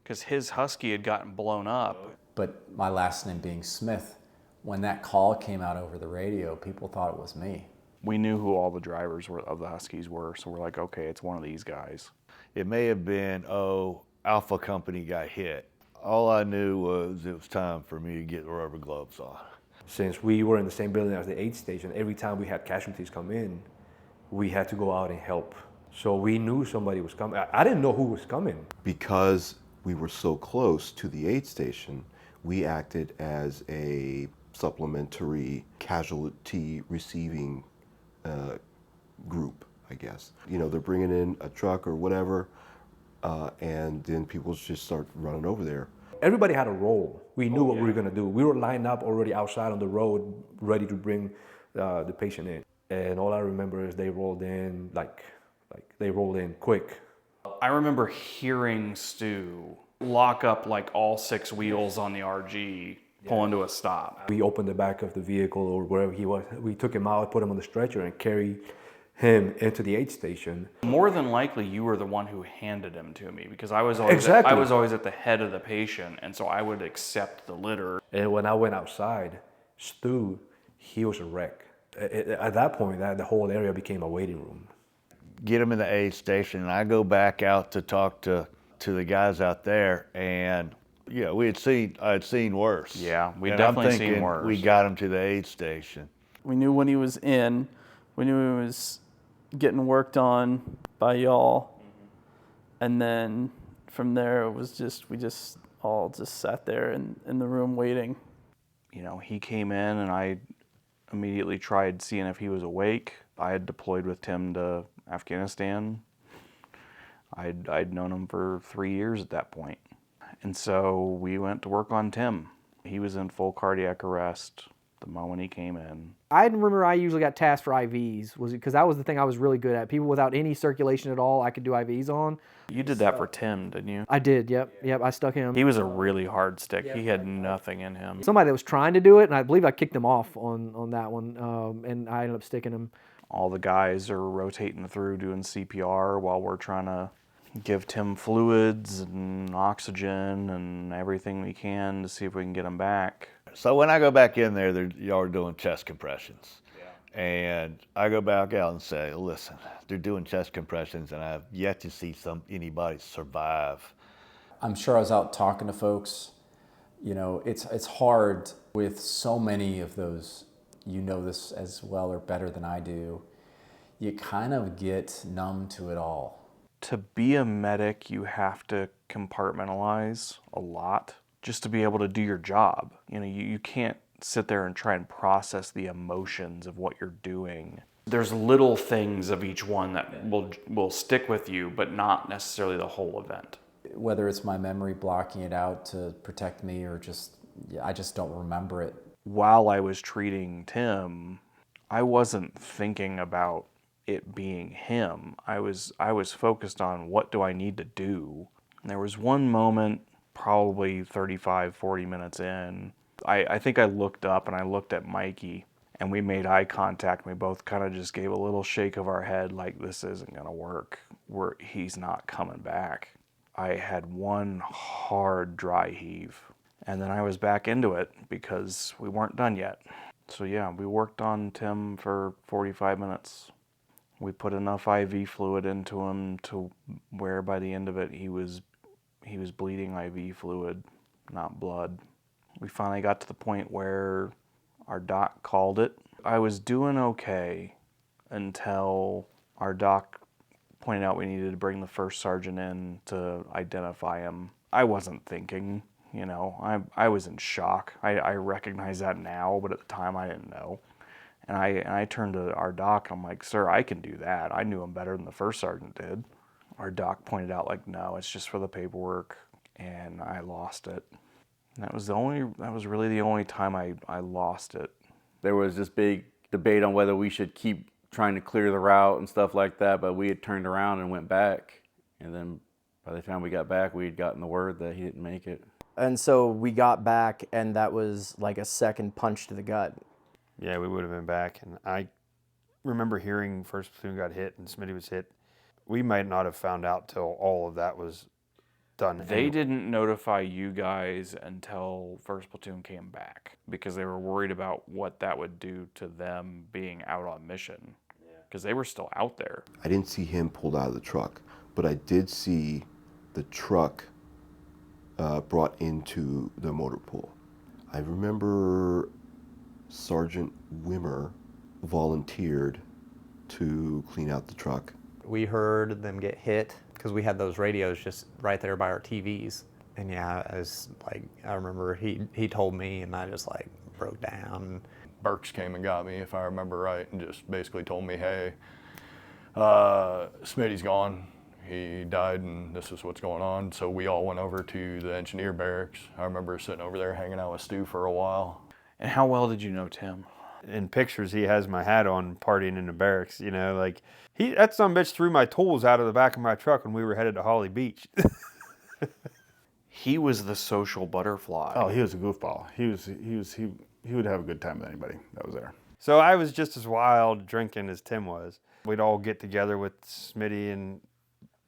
[SPEAKER 6] because his Husky had gotten blown up.
[SPEAKER 17] But my last name being Smith, when that call came out over the radio, people thought it was me.
[SPEAKER 6] We knew who all the drivers of the Huskies were, so we're like, okay, it's one of these guys.
[SPEAKER 20] It may have been, Alpha Company got hit. All I knew was it was time for me to get the rubber gloves on.
[SPEAKER 10] Since we were in the same building as the aid station, every time we had casualties come in, we had to go out and help. So we knew somebody was coming. I didn't know who was coming.
[SPEAKER 18] Because we were so close to the aid station, we acted as a supplementary casualty receiving group, I guess. They're bringing in a truck or whatever, and then people just start running over there.
[SPEAKER 10] Everybody had a role. We knew what we were going to do. We were lined up already outside on the road, ready to bring the patient in. And all I remember is they rolled in, like they rolled in quick.
[SPEAKER 6] I remember hearing Stu lock up like all 6 wheels on the RG, pull into a stop.
[SPEAKER 10] We opened the back of the vehicle or wherever he was. We took him out, put him on the stretcher, and carried him into the aid station.
[SPEAKER 6] More than likely, you were the one who handed him to me because I was always at the head of the patient, and so I would accept the litter.
[SPEAKER 10] And when I went outside, Stu, he was a wreck. At that point, the whole area became a waiting room.
[SPEAKER 20] Get him in the aid station, and I go back out to talk to the guys out there, and yeah, I had seen worse.
[SPEAKER 6] Yeah, we
[SPEAKER 20] and
[SPEAKER 6] definitely
[SPEAKER 20] I'm thinking
[SPEAKER 6] seen worse.
[SPEAKER 20] We got him to the aid station.
[SPEAKER 8] We knew when he was in. We knew he was getting worked on by y'all. And then from there, it was we just all sat there in the room waiting.
[SPEAKER 6] He came in and I immediately tried seeing if he was awake. I had deployed with Tim to Afghanistan. I'd known him for 3 years at that point. And so we went to work on Tim. He was in full cardiac arrest the moment he came in.
[SPEAKER 4] I remember I usually got tasked for IVs, because that was the thing I was really good at. People without any circulation at all, I could do IVs on.
[SPEAKER 6] You did that for Tim, didn't you?
[SPEAKER 4] I did, yep, I stuck him.
[SPEAKER 6] He was a really hard stick. He had nothing in him.
[SPEAKER 4] Somebody that was trying to do it, and I believe I kicked him off on that one, and I ended up sticking him.
[SPEAKER 6] All the guys are rotating through doing CPR while we're trying to give Tim fluids and oxygen and everything we can to see if we can get him back.
[SPEAKER 20] So when I go back in there, y'all are doing chest compressions. Yeah. And I go back out and say, listen, they're doing chest compressions and I've yet to see anybody survive.
[SPEAKER 17] I'm sure I was out talking to folks. It's hard with so many of those, this as well or better than I do. You kind of get numb to it all.
[SPEAKER 6] To be a medic, you have to compartmentalize a lot just to be able to do your job. You can't sit there and try and process the emotions of what you're doing. There's little things of each one that will stick with you, but not necessarily the whole event.
[SPEAKER 17] Whether it's my memory blocking it out to protect me or I just don't remember it.
[SPEAKER 6] While I was treating Tim, I wasn't thinking about it being him. I was focused on what do I need to do. And there was one moment, probably 35, 40 minutes in, I think I looked up and I looked at Mikey and we made eye contact. We both kind of just gave a little shake of our head like this isn't gonna work. He's not coming back. I had one hard dry heave, and then I was back into it because we weren't done yet. So yeah, we worked on Tim for 45 minutes. We put enough IV fluid into him to where by the end of it he was bleeding IV fluid, not blood. We finally got to the point where our doc called it. I was doing okay until our doc pointed out we needed to bring the first sergeant in to identify him. I wasn't thinking, you know, I was in shock. I recognize that now, but at the time I didn't know. And I turned to our doc, and I'm like, sir, I can do that. I knew him better than the first sergeant did. Our doc pointed out, like, no, it's just for the paperwork, and I lost it. And that was really the only time I lost it.
[SPEAKER 7] There was this big debate on whether we should keep trying to clear the route and stuff like that, but we had turned around and went back. And then by the time we got back, we had gotten the word that he didn't make it.
[SPEAKER 15] And so we got back, and that was like a second punch to the gut.
[SPEAKER 14] Yeah, we would have been back. And I remember hearing first platoon got hit and Smitty was hit. We might not have found out till all of that was done.
[SPEAKER 6] They didn't notify you guys until first platoon came back because they were worried about what that would do to them being out on mission because they were still out there.
[SPEAKER 18] I didn't see him pulled out of the truck, but I did see the truck brought into the motor pool. I remember Sergeant Wimmer volunteered to clean out the truck.
[SPEAKER 12] We heard them get hit because we had those radios just right there by our TVs. And yeah, I remember he told me, and I just like broke down.
[SPEAKER 1] Burks came and got me, if I remember right, and just basically told me, hey, Smitty's gone. He died, and this is what's going on. So we all went over to the engineer barracks. I remember sitting over there hanging out with Stu for a while.
[SPEAKER 6] And how well did you know Tim?
[SPEAKER 14] In pictures, he has my hat on partying in the barracks, you know, like that son of a bitch threw my tools out of the back of my truck when we were headed to Holly Beach.
[SPEAKER 6] He was the social butterfly.
[SPEAKER 19] Oh, he was a goofball. He would have a good time with anybody that was there.
[SPEAKER 14] So I was just as wild drinking as Tim was. We'd all get together with Smitty and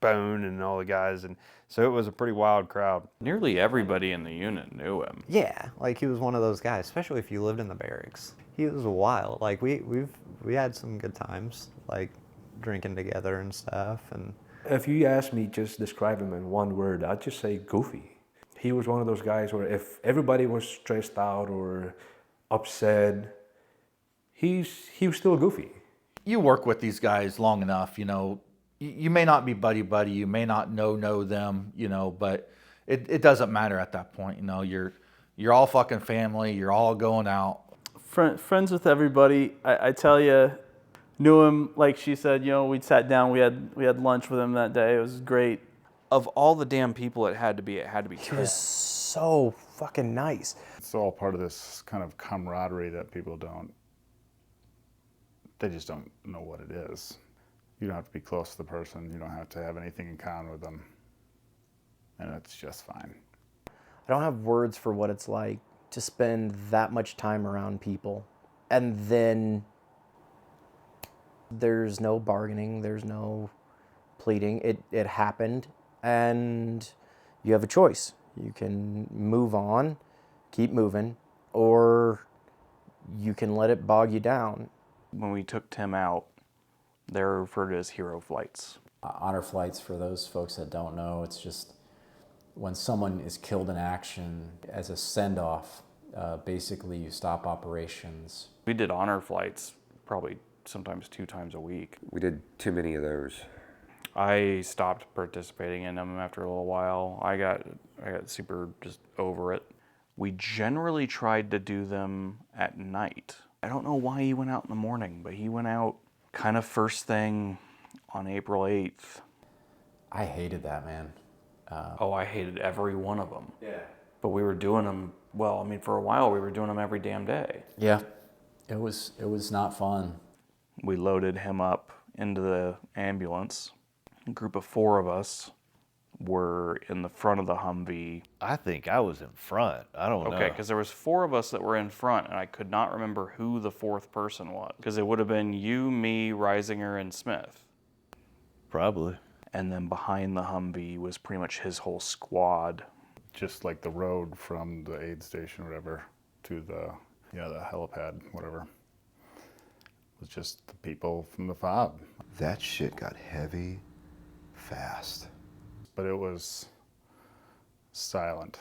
[SPEAKER 14] Bone and all the guys, and so it was a pretty wild crowd.
[SPEAKER 6] Nearly everybody in the unit knew him.
[SPEAKER 12] Yeah, like he was one of those guys, especially if you lived in the barracks. He was wild. Like we had some good times, like drinking together and stuff. And
[SPEAKER 10] if you ask me just describe him in one word, I'd just say goofy. He was one of those guys where if everybody was stressed out or upset, he was still goofy.
[SPEAKER 5] You work with these guys long enough, you know. You may not be buddy, you may not know them, you know, but it doesn't matter at that point, you know. You're all fucking family. You're all going out.
[SPEAKER 8] Friends with everybody. I tell you, knew him, like she said, you know, we sat down, we had lunch with him that day. It was great.
[SPEAKER 6] Of all the damn people it had to be
[SPEAKER 15] He was so fucking nice.
[SPEAKER 19] It's all part of this kind of camaraderie that people they just don't know what it is. You don't have to be close to the person. You don't have to have anything in common with them. And it's just fine.
[SPEAKER 15] I don't have words for what it's like to spend that much time around people. And then there's no bargaining, there's no pleading. It happened, and you have a choice. You can move on, keep moving, or you can let it bog you down.
[SPEAKER 6] When we took Tim out, they're referred to as hero flights.
[SPEAKER 17] Honor flights, for those folks that don't know, it's just when someone is killed in action as a send-off, basically you stop operations.
[SPEAKER 6] We did honor flights probably sometimes 2 times a week.
[SPEAKER 3] We did too many of those.
[SPEAKER 6] I stopped participating in them after a little while. I got super just over it. We generally tried to do them at night. I don't know why he went out in the morning, but he went out kind of first thing on April 8th.
[SPEAKER 17] I hated that, man.
[SPEAKER 6] I hated every one of them.
[SPEAKER 17] Yeah.
[SPEAKER 6] But we were doing them, well, I mean, for a while we were doing them every damn day.
[SPEAKER 17] Yeah. It was not fun.
[SPEAKER 6] We loaded him up into the ambulance. A group of 4 of us were in the front of the Humvee.
[SPEAKER 20] I think I was in front. I don't know.
[SPEAKER 6] Okay, because there was 4 of us that were in front, and I could not remember who the 4th person was. Because it would have been you, me, Reisinger, and Smith.
[SPEAKER 20] Probably.
[SPEAKER 6] And then behind the Humvee was pretty much his whole squad.
[SPEAKER 19] Just like the road from the aid station or whatever to the helipad, whatever. It was just the people from the FOB.
[SPEAKER 18] That shit got heavy fast.
[SPEAKER 19] But it was silent.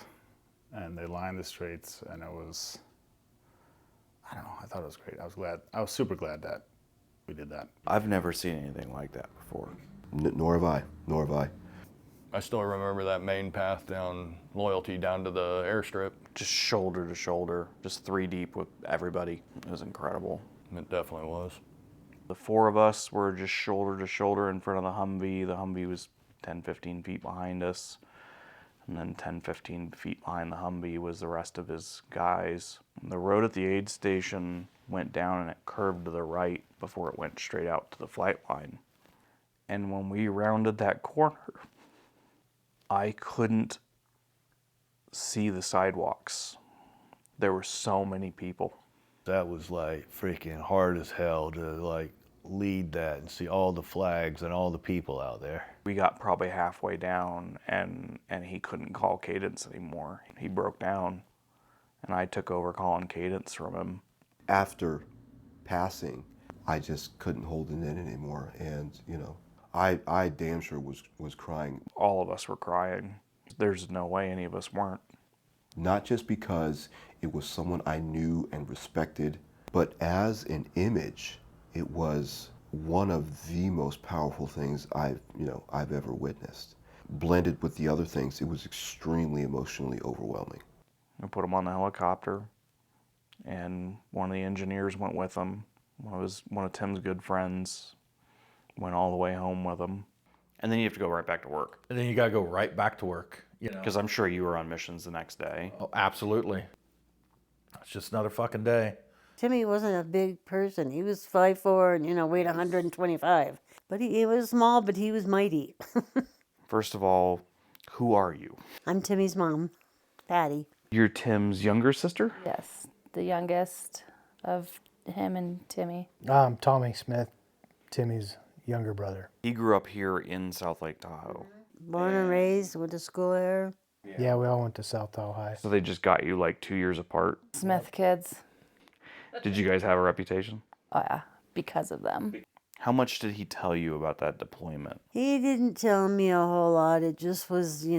[SPEAKER 19] And they lined the streets, and it was, I don't know, I thought it was great. I was super glad that we did that.
[SPEAKER 6] I've never seen anything like that before.
[SPEAKER 18] Nor have I.
[SPEAKER 1] I still remember that main path down Loyalty down to the airstrip.
[SPEAKER 6] Just shoulder to shoulder, just 3 deep with everybody. It was incredible.
[SPEAKER 1] It definitely was.
[SPEAKER 6] The 4 of us were just shoulder to shoulder in front of the Humvee. The Humvee was 10, 15 feet behind us. And then 10, 15 feet behind the Humvee was the rest of his guys. The road at the aid station went down and it curved to the right before it went straight out to the flight line. And when we rounded that corner, I couldn't see the sidewalks. There were so many people.
[SPEAKER 20] That was like freaking hard as hell to like lead that and see all the flags and all the people out there.
[SPEAKER 6] We got probably halfway down and he couldn't call cadence anymore. He broke down and I took over calling cadence from him.
[SPEAKER 18] After passing, I just couldn't hold it in anymore, and you know, I damn sure was crying.
[SPEAKER 6] All of us were crying. There's no way any of us weren't.
[SPEAKER 18] Not just because it was someone I knew and respected, but as an image, it was one of the most powerful things I've ever witnessed. Blended with the other things, it was extremely emotionally overwhelming.
[SPEAKER 6] I put him on the helicopter, and one of the engineers went with him. One of Tim's good friends went all the way home with him. And then you have to go right back to work.
[SPEAKER 5] And then you gotta go right back to work, you know.
[SPEAKER 6] Because I'm sure you were on missions the next day.
[SPEAKER 5] Oh, absolutely. It's just another fucking day.
[SPEAKER 16] Timmy wasn't a big person. He was 5'4" and, weighed 125. But he was small, but he was mighty.
[SPEAKER 6] First of all, who are you?
[SPEAKER 16] I'm Timmy's mom, Patty.
[SPEAKER 6] You're Tim's younger sister?
[SPEAKER 21] Yes, the youngest of him and Timmy.
[SPEAKER 22] I'm Tommy Smith, Timmy's younger brother.
[SPEAKER 6] He grew up here in South Lake Tahoe.
[SPEAKER 16] Born and raised, went to school there.
[SPEAKER 22] Yeah, we all went to South Tahoe High.
[SPEAKER 6] So they just got you like 2 years apart?
[SPEAKER 21] Smith kids.
[SPEAKER 6] Did you guys have a reputation?
[SPEAKER 21] Oh yeah, because of them.
[SPEAKER 6] How much did he tell you about that deployment?
[SPEAKER 16] He didn't tell me a whole lot. It just was, he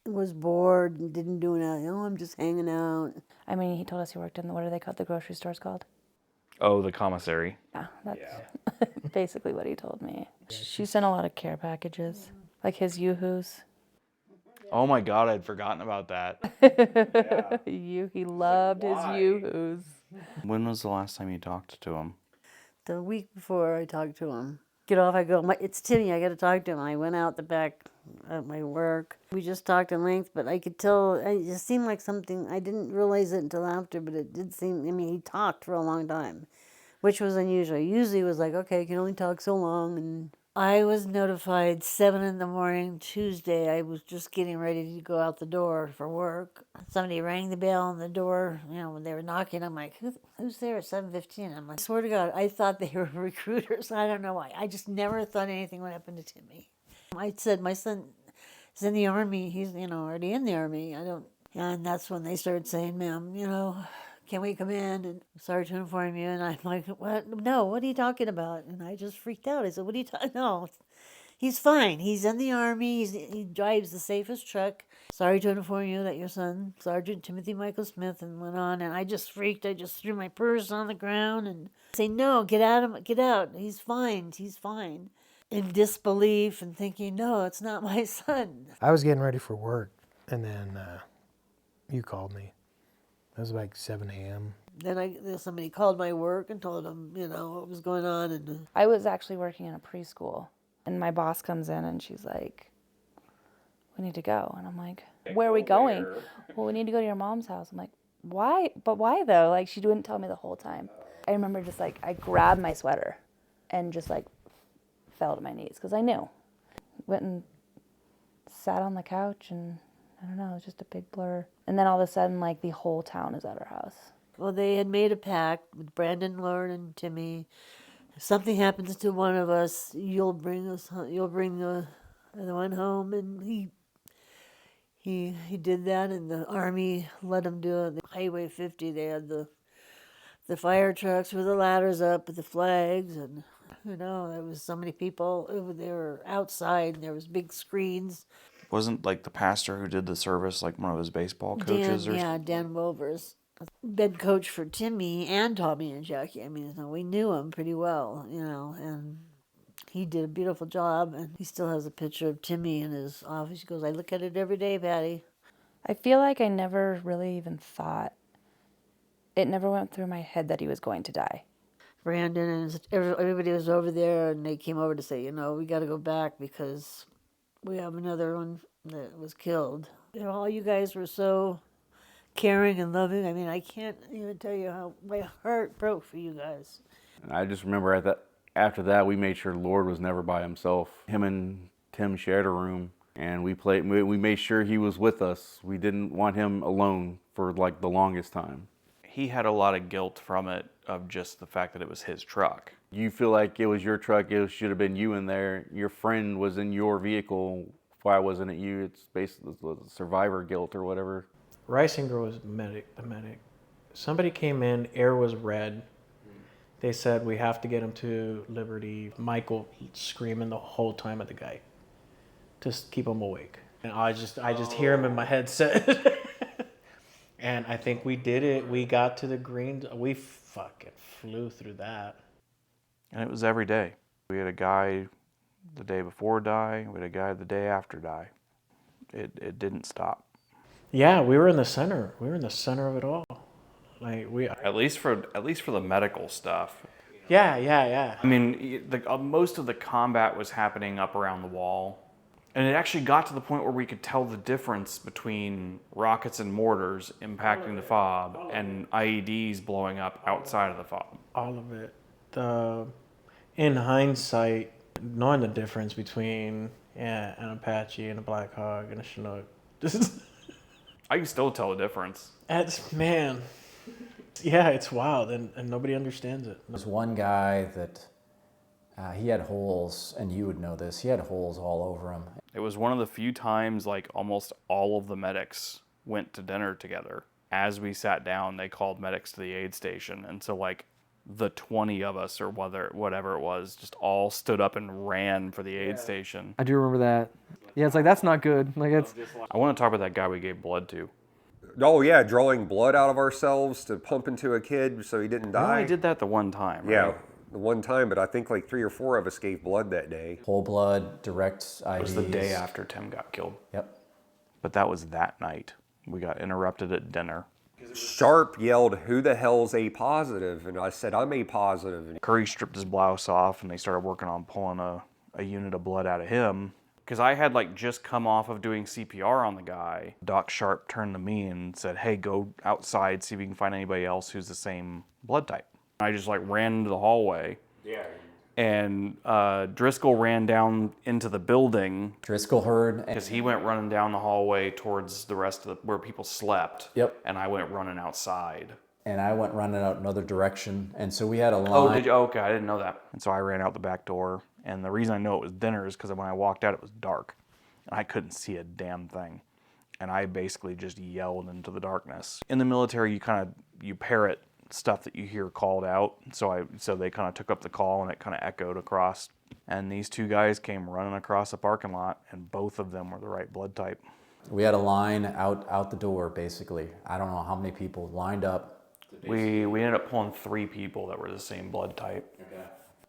[SPEAKER 16] was bored and didn't do nothing. Oh, I'm just hanging out.
[SPEAKER 21] I mean, he told us he worked in what are they called? The grocery store's called?
[SPEAKER 6] Oh, the commissary.
[SPEAKER 21] Yeah, that's basically what he told me. She sent a lot of care packages, like his Yoo-hoos.
[SPEAKER 6] Oh my God, I'd forgotten about that.
[SPEAKER 21] He loved his Yoo-hoos.
[SPEAKER 6] When was the last time you talked to him?
[SPEAKER 16] The week before I talked to him. Get off, I go, it's Timmy, I got to talk to him. I went out the back at my work. We just talked at length, but I could tell, it just seemed like something, I didn't realize it until after, but it did seem, he talked for a long time, which was unusual. Usually it was like, okay, I can only talk so long, and I was notified 7 a.m. Tuesday. I was just getting ready to go out the door for work. Somebody rang the bell on the door, when they were knocking. I'm like, who's there at 7:15? I'm like, I swear to God, I thought they were recruiters. I don't know why. I just never thought anything would happen to Timmy. I said, my son is in the Army. He's, already in the Army. And that's when they started saying, ma'am, can we come in? And sorry to inform you. And I'm like, what? No, what are you talking about? And I just freaked out. I said, what are you talking? No, he's fine. He's in the Army. He drives the safest truck. Sorry to inform you that your son, Sergeant Timothy Michael Smith, and went on. And I just freaked. I just threw my purse on the ground and say, no, get out. He's fine. He's fine. In disbelief and thinking, no, it's not my son.
[SPEAKER 22] I was getting ready for work, and then you called me. It was like 7 a.m.
[SPEAKER 16] Then somebody called my work and told them, what was going on. And
[SPEAKER 21] I was actually working in a preschool, and my boss comes in and she's like, we need to go. And I'm like, where are we going? Well, we need to go to your mom's house. I'm like, why? But why though? Like, she wouldn't tell me the whole time. I remember just I grabbed my sweater and just fell to my knees because I knew. Went and sat on the couch, and I don't know, it was just a big blur. And then all of a sudden, the whole town is at our house.
[SPEAKER 16] Well, they had made a pact with Brandon, Lauren, and Timmy. If something happens to one of us, you'll bring the And I went home, and he did that, and the Army let him do it. The Highway 50, they had the fire trucks with the ladders up with the flags, and there was so many people. They were outside, and there was big screens.
[SPEAKER 6] Wasn't like the pastor who did the service like one of his baseball coaches?
[SPEAKER 16] Dan Wilbers, been coach for Timmy and Tommy and Jackie. I mean, we knew him pretty well, and he did a beautiful job. And he still has a picture of Timmy in his office. He goes, "I look at it every day, Patty."
[SPEAKER 21] I feel like I never really even thought, it never went through my head that he was going to die.
[SPEAKER 16] Brandon and everybody was over there, and they came over to say, we got to go back because we have another one that was killed. All you guys were so caring and loving. I mean, I can't even tell you how my heart broke for you guys.
[SPEAKER 7] And I just remember after that, we made sure Lord was never by himself. Him and Tim shared a room, and we made sure he was with us. We didn't want him alone for like the longest time.
[SPEAKER 6] He had a lot of guilt from it, of just the fact that it was his truck.
[SPEAKER 7] You feel like it was your truck, it should have been you in there. Your friend was in your vehicle, why wasn't it you? It's basically survivor guilt or whatever.
[SPEAKER 22] Reisinger was the medic. Somebody came in, air was red. They said, "We have to get him to Liberty." Michael screaming the whole time at the guy. Just keep him awake. And I just hear him in my headset. And I think we did it. We got to the green. We fucking flew through that.
[SPEAKER 6] And it was every day. We had a guy the day before die. We had a guy the day after die. It didn't stop.
[SPEAKER 22] Yeah, we were in the center. We were in the center of it all.
[SPEAKER 6] At least for the medical stuff.
[SPEAKER 22] Yeah.
[SPEAKER 6] I mean, most of the combat was happening up around the wall. And it actually got to the point where we could tell the difference between rockets and mortars impacting the FOB and IEDs blowing up outside of the FOB.
[SPEAKER 22] All of it. In hindsight, knowing the difference between an Apache and a Black Hawk and a Chinook.
[SPEAKER 6] I can still tell the difference.
[SPEAKER 22] Man. Yeah, it's wild, and nobody understands it.
[SPEAKER 17] There's one guy that he had holes, and you would know this, he had holes all over him.
[SPEAKER 6] It was one of the few times like almost all of the medics went to dinner together. As we sat down, they called medics to the aid station. And so like the 20 of us or whatever it was just all stood up and ran for the aid station.
[SPEAKER 4] I do remember that. Yeah, it's like, that's not good. Like it's.
[SPEAKER 6] I want to talk about that guy we gave blood to.
[SPEAKER 3] Oh yeah, drawing blood out of ourselves to pump into a kid so he didn't die.
[SPEAKER 6] We only did that the one time, right?
[SPEAKER 3] Yeah, the one time, but I think like 3 or 4 of us gave blood that day.
[SPEAKER 17] Whole blood, direct IVs.
[SPEAKER 6] It was the day after Tim got killed.
[SPEAKER 17] Yep.
[SPEAKER 6] But that was that night. We got interrupted at dinner.
[SPEAKER 3] Sharp yelled, "Who the hell's A positive?" And I said, "I'm A positive." And
[SPEAKER 6] Curry stripped his blouse off, and they started working on pulling a unit of blood out of him. Because I had like just come off of doing CPR on the guy. Doc Sharp turned to me and said, "Hey, go outside, see if you can find anybody else who's the same blood type." I just like ran into the hallway. Yeah. And Driscoll ran down into the building.
[SPEAKER 17] Driscoll heard.
[SPEAKER 6] Because he went running down the hallway towards the rest of where people slept.
[SPEAKER 17] Yep.
[SPEAKER 6] And I went running outside.
[SPEAKER 17] And I went running out another direction. And so we had a line.
[SPEAKER 6] Oh, did you? Okay, I didn't know that. And so I ran out the back door. And the reason I know it was dinner is because when I walked out, it was dark. And I couldn't see a damn thing. And I basically just yelled into the darkness. In the military, you parrot stuff that you hear called out. So they kind of took up the call, and it kind of echoed across. And these 2 guys came running across the parking lot, and both of them were the right blood type.
[SPEAKER 17] We had a line out the door, basically. I don't know how many people lined up.
[SPEAKER 6] We ended up pulling 3 people that were the same blood type. Okay.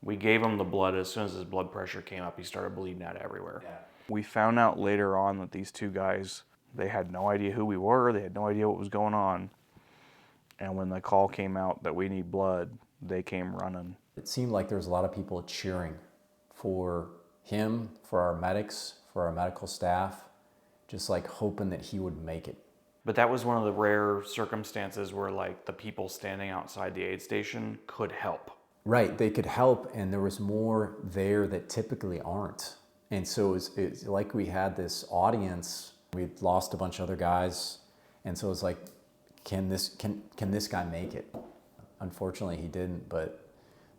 [SPEAKER 6] We gave him the blood. As soon as his blood pressure came up, he started bleeding out everywhere. Yeah. We found out later on that these 2 guys, they had no idea who we were. They had no idea what was going on. And when the call came out that we need blood, they came running.
[SPEAKER 17] It seemed like there was a lot of people cheering for him, for our medics, for our medical staff, just like hoping that he would make it.
[SPEAKER 6] But that was one of the rare circumstances where like the people standing outside the aid station could help.
[SPEAKER 17] Right, they could help, and there was more there that typically aren't. And so it's like we had this audience. We'd lost a bunch of other guys, and so it's like, can this guy make it? Unfortunately, he didn't. But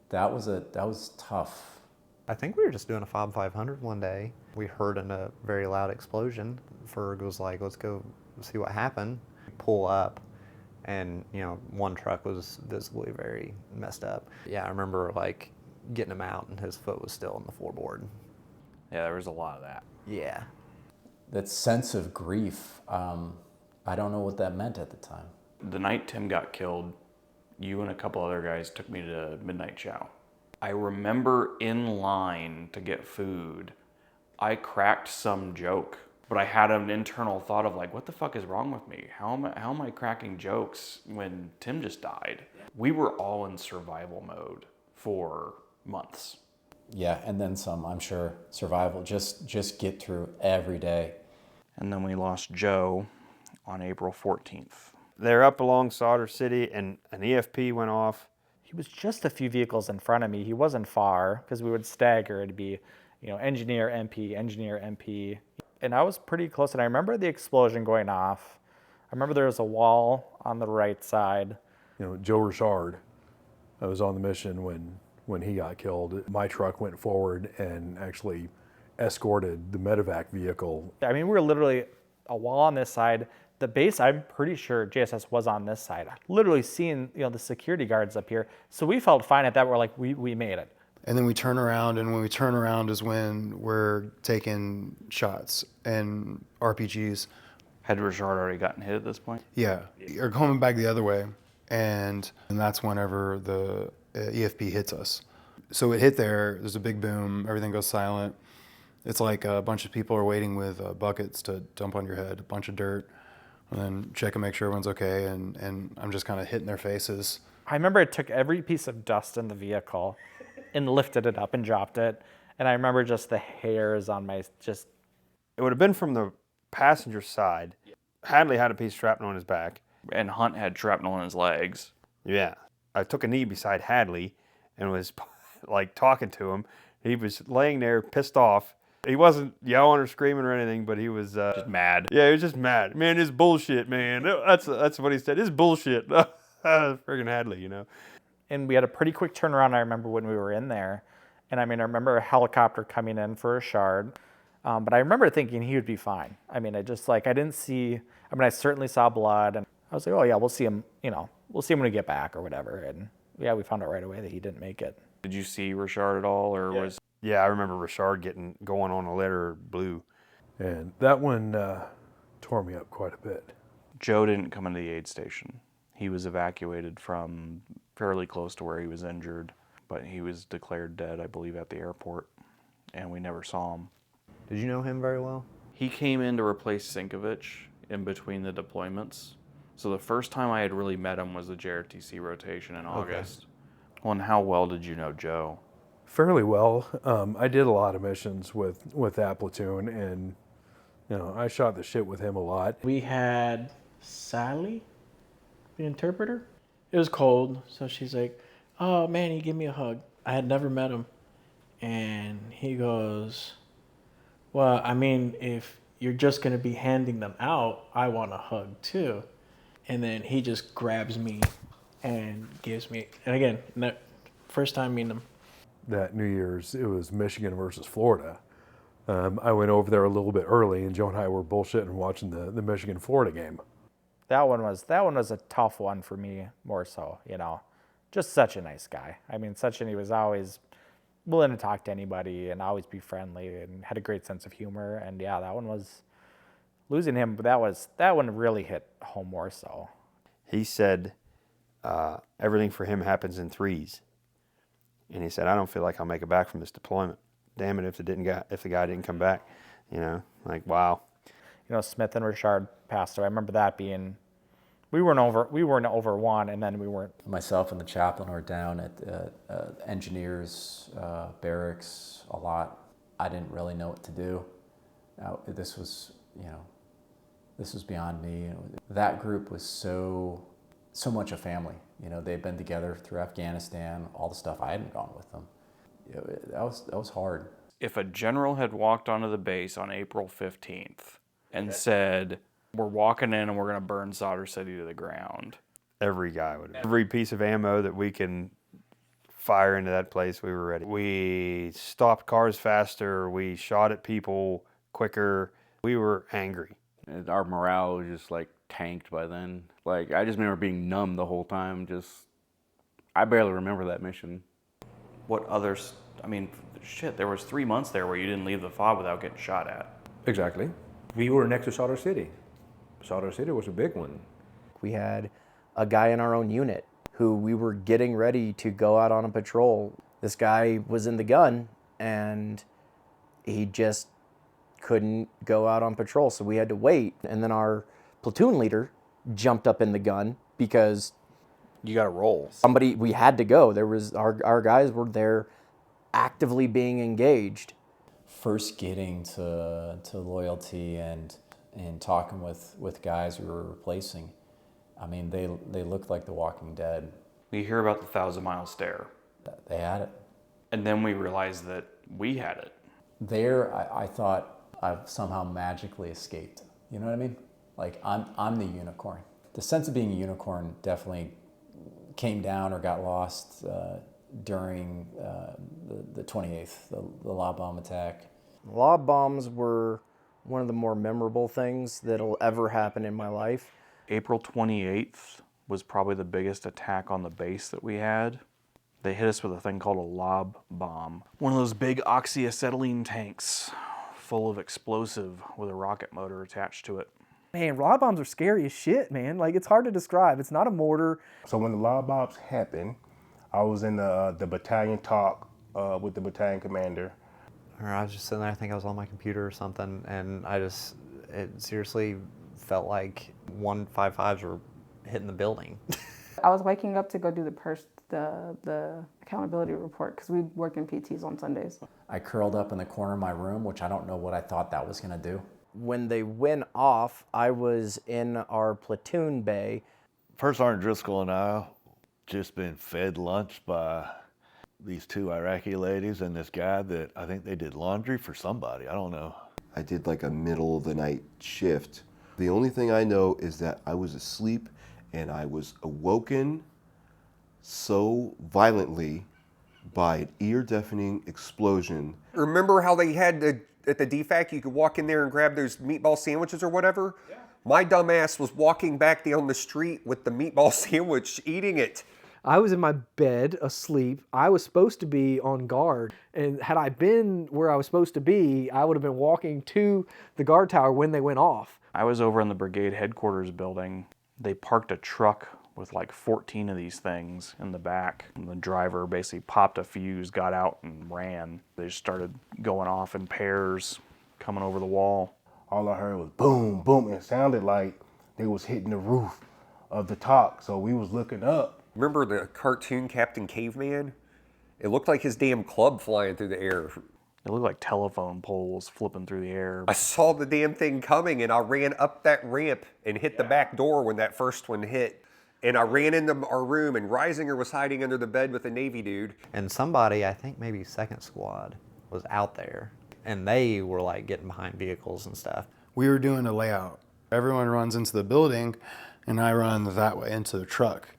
[SPEAKER 17] that was tough.
[SPEAKER 12] I think we were just doing a FOB 500 one day. We heard a very loud explosion. Ferg was like, let's go see what happened. Pull up, and one truck was visibly very messed up. Yeah, I remember like getting him out and his foot was still on the floorboard.
[SPEAKER 6] Yeah, there was a lot of that.
[SPEAKER 17] Yeah. That sense of grief, I don't know what that meant at the time.
[SPEAKER 6] The night Tim got killed, you and a couple other guys took me to midnight chow. I remember in line to get food, I cracked some joke, but I had an internal thought of like, what the fuck is wrong with me? How am I cracking jokes when Tim just died? We were all in survival mode for months.
[SPEAKER 17] Yeah, and then some, I'm sure. Survival, just get through every day.
[SPEAKER 6] And then we lost Joe on April 14th.
[SPEAKER 14] They're up along Solder City and an EFP went off.
[SPEAKER 13] He was just a few vehicles in front of me. He wasn't far because we would stagger. It'd be, engineer, MP. And I was pretty close. And I remember the explosion going off. I remember there was a wall on the right side.
[SPEAKER 10] Joe Rashard, I was on the mission when he got killed. My truck went forward and actually escorted the medevac vehicle.
[SPEAKER 13] I mean, we were literally a wall on this side. The base, I'm pretty sure JSS was on this side. Literally seeing, the security guards up here. So we felt fine at that. We're like, we made it.
[SPEAKER 2] And then we turn around, and when we turn around is when we're taking shots and RPGs.
[SPEAKER 6] Had Rashard already gotten hit at this point?
[SPEAKER 2] Yeah, or coming back the other way, and that's whenever the EFP hits us. So it hit there, there's a big boom, everything goes silent. It's like a bunch of people are waiting with buckets to dump on your head, a bunch of dirt, and then check and make sure everyone's okay, and I'm just kind of hitting their faces.
[SPEAKER 13] I remember it took every piece of dust in the vehicle and lifted it up and dropped it. And I remember just the hairs on my, just.
[SPEAKER 14] It would have been from the passenger side. Hadley had a piece of shrapnel on his back.
[SPEAKER 6] And Hunt had shrapnel in his legs.
[SPEAKER 14] Yeah. I took a knee beside Hadley and was like talking to him. He was laying there pissed off. He wasn't yelling or screaming or anything, but he was
[SPEAKER 6] just mad.
[SPEAKER 14] Yeah, he was just mad. Man, this bullshit, man. That's what he said. This bullshit. Friggin' Hadley,
[SPEAKER 13] And we had a pretty quick turnaround, I remember, when we were in there. And I remember a helicopter coming in for Rashard. But I remember thinking he would be fine. I certainly saw blood. And I was like, oh yeah, we'll see him, we'll see him when we get back or whatever. And yeah, we found out right away that he didn't make it.
[SPEAKER 6] Did you see Rashard at all, or was?
[SPEAKER 14] Yeah, I remember Rashard going on a litter blue.
[SPEAKER 10] And that one tore me up quite a bit.
[SPEAKER 6] Joe didn't come into the aid station. He was evacuated from fairly close to where he was injured, but he was declared dead, I believe, at the airport, and we never saw him.
[SPEAKER 12] Did you know him very well?
[SPEAKER 6] He came in to replace Sinkovich in between the deployments. So the first time I had really met him was the JRTC rotation in August. Well, and how well did you know Joe?
[SPEAKER 10] Fairly well. I did a lot of missions with that platoon, and I shot the shit with him a lot.
[SPEAKER 22] We had Sally, the interpreter. It was cold, so she's like, oh man, he gave me a hug. I had never met him. And he goes, well, if you're just going to be handing them out, I want a hug too. And then he just grabs me and gives me, and again, first time meeting him.
[SPEAKER 10] That New Year's, it was Michigan versus Florida. I went over there a little bit early, and Joe and I were bullshitting watching the Michigan-Florida game.
[SPEAKER 13] That one was a tough one for me, more so, just such a nice guy. He was always willing to talk to anybody and always be friendly and had a great sense of humor. And yeah, that one was, losing him, but that one really hit home more so.
[SPEAKER 14] He said everything for him happens in threes. And he said, I don't feel like I'll make it back from this deployment. Damn it if the guy didn't come back. Wow.
[SPEAKER 13] Smith and Rashard passed away. I remember that being, we weren't over one, and then we weren't.
[SPEAKER 17] Myself and the chaplain were down at engineers, barracks a lot. I didn't really know what to do. Now, this was beyond me. That group was so much a family. They'd been together through Afghanistan, all the stuff. I hadn't gone with them. That was hard.
[SPEAKER 6] If a general had walked onto the base on April 15th and said, we're walking in and we're going to burn Solder City to the ground.
[SPEAKER 14] Every guy would have. Every piece of ammo that we can fire into that place. We were ready. We stopped cars faster. We shot at people quicker. We were angry.
[SPEAKER 7] And our morale was just like tanked by then. Like, I just remember being numb the whole time. I barely remember that mission.
[SPEAKER 6] What others, I mean, shit, there was 3 months there where you didn't leave the FOB without getting shot at.
[SPEAKER 10] Exactly. We were next to Solder City. Solder City was a big one.
[SPEAKER 15] We had a guy in our own unit who we were getting ready to go out on a patrol. This guy was in the gun and he just couldn't go out on patrol, so we had to wait. And then our platoon leader jumped up in the gun because
[SPEAKER 5] you got to roll.
[SPEAKER 15] We had to go. There was our guys were there actively being engaged.
[SPEAKER 17] First getting to Loyalty and talking with guys we were replacing, I mean, they looked like the Walking Dead.
[SPEAKER 6] We hear about the 1,000-mile stare.
[SPEAKER 17] They had it.
[SPEAKER 6] And then we realized that we had it.
[SPEAKER 17] There, I thought I've somehow magically escaped. You know what I mean? Like, I'm the unicorn. The sense of being a unicorn definitely came down or got lost during the 28th, the lob bomb attack.
[SPEAKER 15] Lob bombs were one of the more memorable things that'll ever happen in my life.
[SPEAKER 6] April 28th was probably the biggest attack on the base that we had. They hit us with a thing called a lob bomb. One of those big oxyacetylene tanks full of explosive with a rocket motor attached to it.
[SPEAKER 4] Man, lob bombs are scary as shit, man. Like, it's hard to describe. It's not a mortar.
[SPEAKER 9] So when the lob bombs happened, I was in the battalion talk with the battalion commander.
[SPEAKER 12] Or I was just sitting there, I think I was on my computer or something, and it seriously felt like 155s were hitting the building.
[SPEAKER 11] I was waking up to go do the accountability report because we work in PTs on Sundays.
[SPEAKER 17] I curled up in the corner of my room, which I don't know what I thought that was going to do.
[SPEAKER 15] When they went off, I was in our platoon bay.
[SPEAKER 20] First Sergeant Driscoll and I just been fed lunch by these two Iraqi ladies and this guy that I think they did laundry for somebody. I don't know.
[SPEAKER 18] I did like a middle of the night shift. The only thing I know is that I was asleep and I was awoken so violently by an ear-deafening explosion.
[SPEAKER 3] Remember how they had at the DFAC, you could walk in there and grab those meatball sandwiches or whatever? Yeah. My dumbass was walking back down the street with the meatball sandwich, eating it.
[SPEAKER 4] I was in my bed asleep. I was supposed to be on guard. And had I been where I was supposed to be, I would have been walking to the guard tower when they went off.
[SPEAKER 6] I was over in the brigade headquarters building. They parked a truck with like 14 of these things in the back. And the driver basically popped a fuse, got out and ran. They just started going off in pairs, coming over the wall.
[SPEAKER 9] All I heard was boom, boom, and it sounded like they was hitting the roof of the talk, so we was looking up.
[SPEAKER 3] Remember the cartoon Captain Caveman? It looked like his damn club flying through the air.
[SPEAKER 6] It looked like telephone poles flipping through the air.
[SPEAKER 3] I saw the damn thing coming and I ran up that ramp and hit the back door when that first one hit. And I ran into our room and Reisinger was hiding under the bed with a Navy dude.
[SPEAKER 12] And somebody, I think maybe second squad, was out there and they were like getting behind vehicles and stuff.
[SPEAKER 2] We were doing a layout. Everyone runs into the building and I run that way into the truck.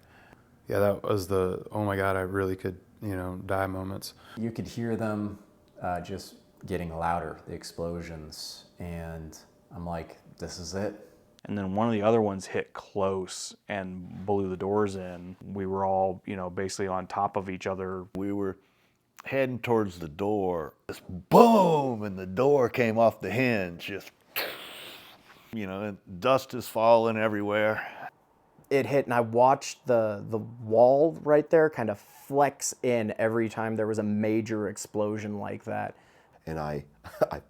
[SPEAKER 2] Yeah, that was the, oh my God, I really could, die moments.
[SPEAKER 17] You could hear them just getting louder, the explosions, and I'm like, this is it.
[SPEAKER 6] And then one of the other ones hit close and blew the doors in. We were all, basically on top of each other.
[SPEAKER 20] We were heading towards the door. Just boom, and the door came off the hinge. Just, and dust is falling everywhere.
[SPEAKER 15] It hit, and I watched the wall right there kind of flex in every time there was a major explosion like that.
[SPEAKER 18] And I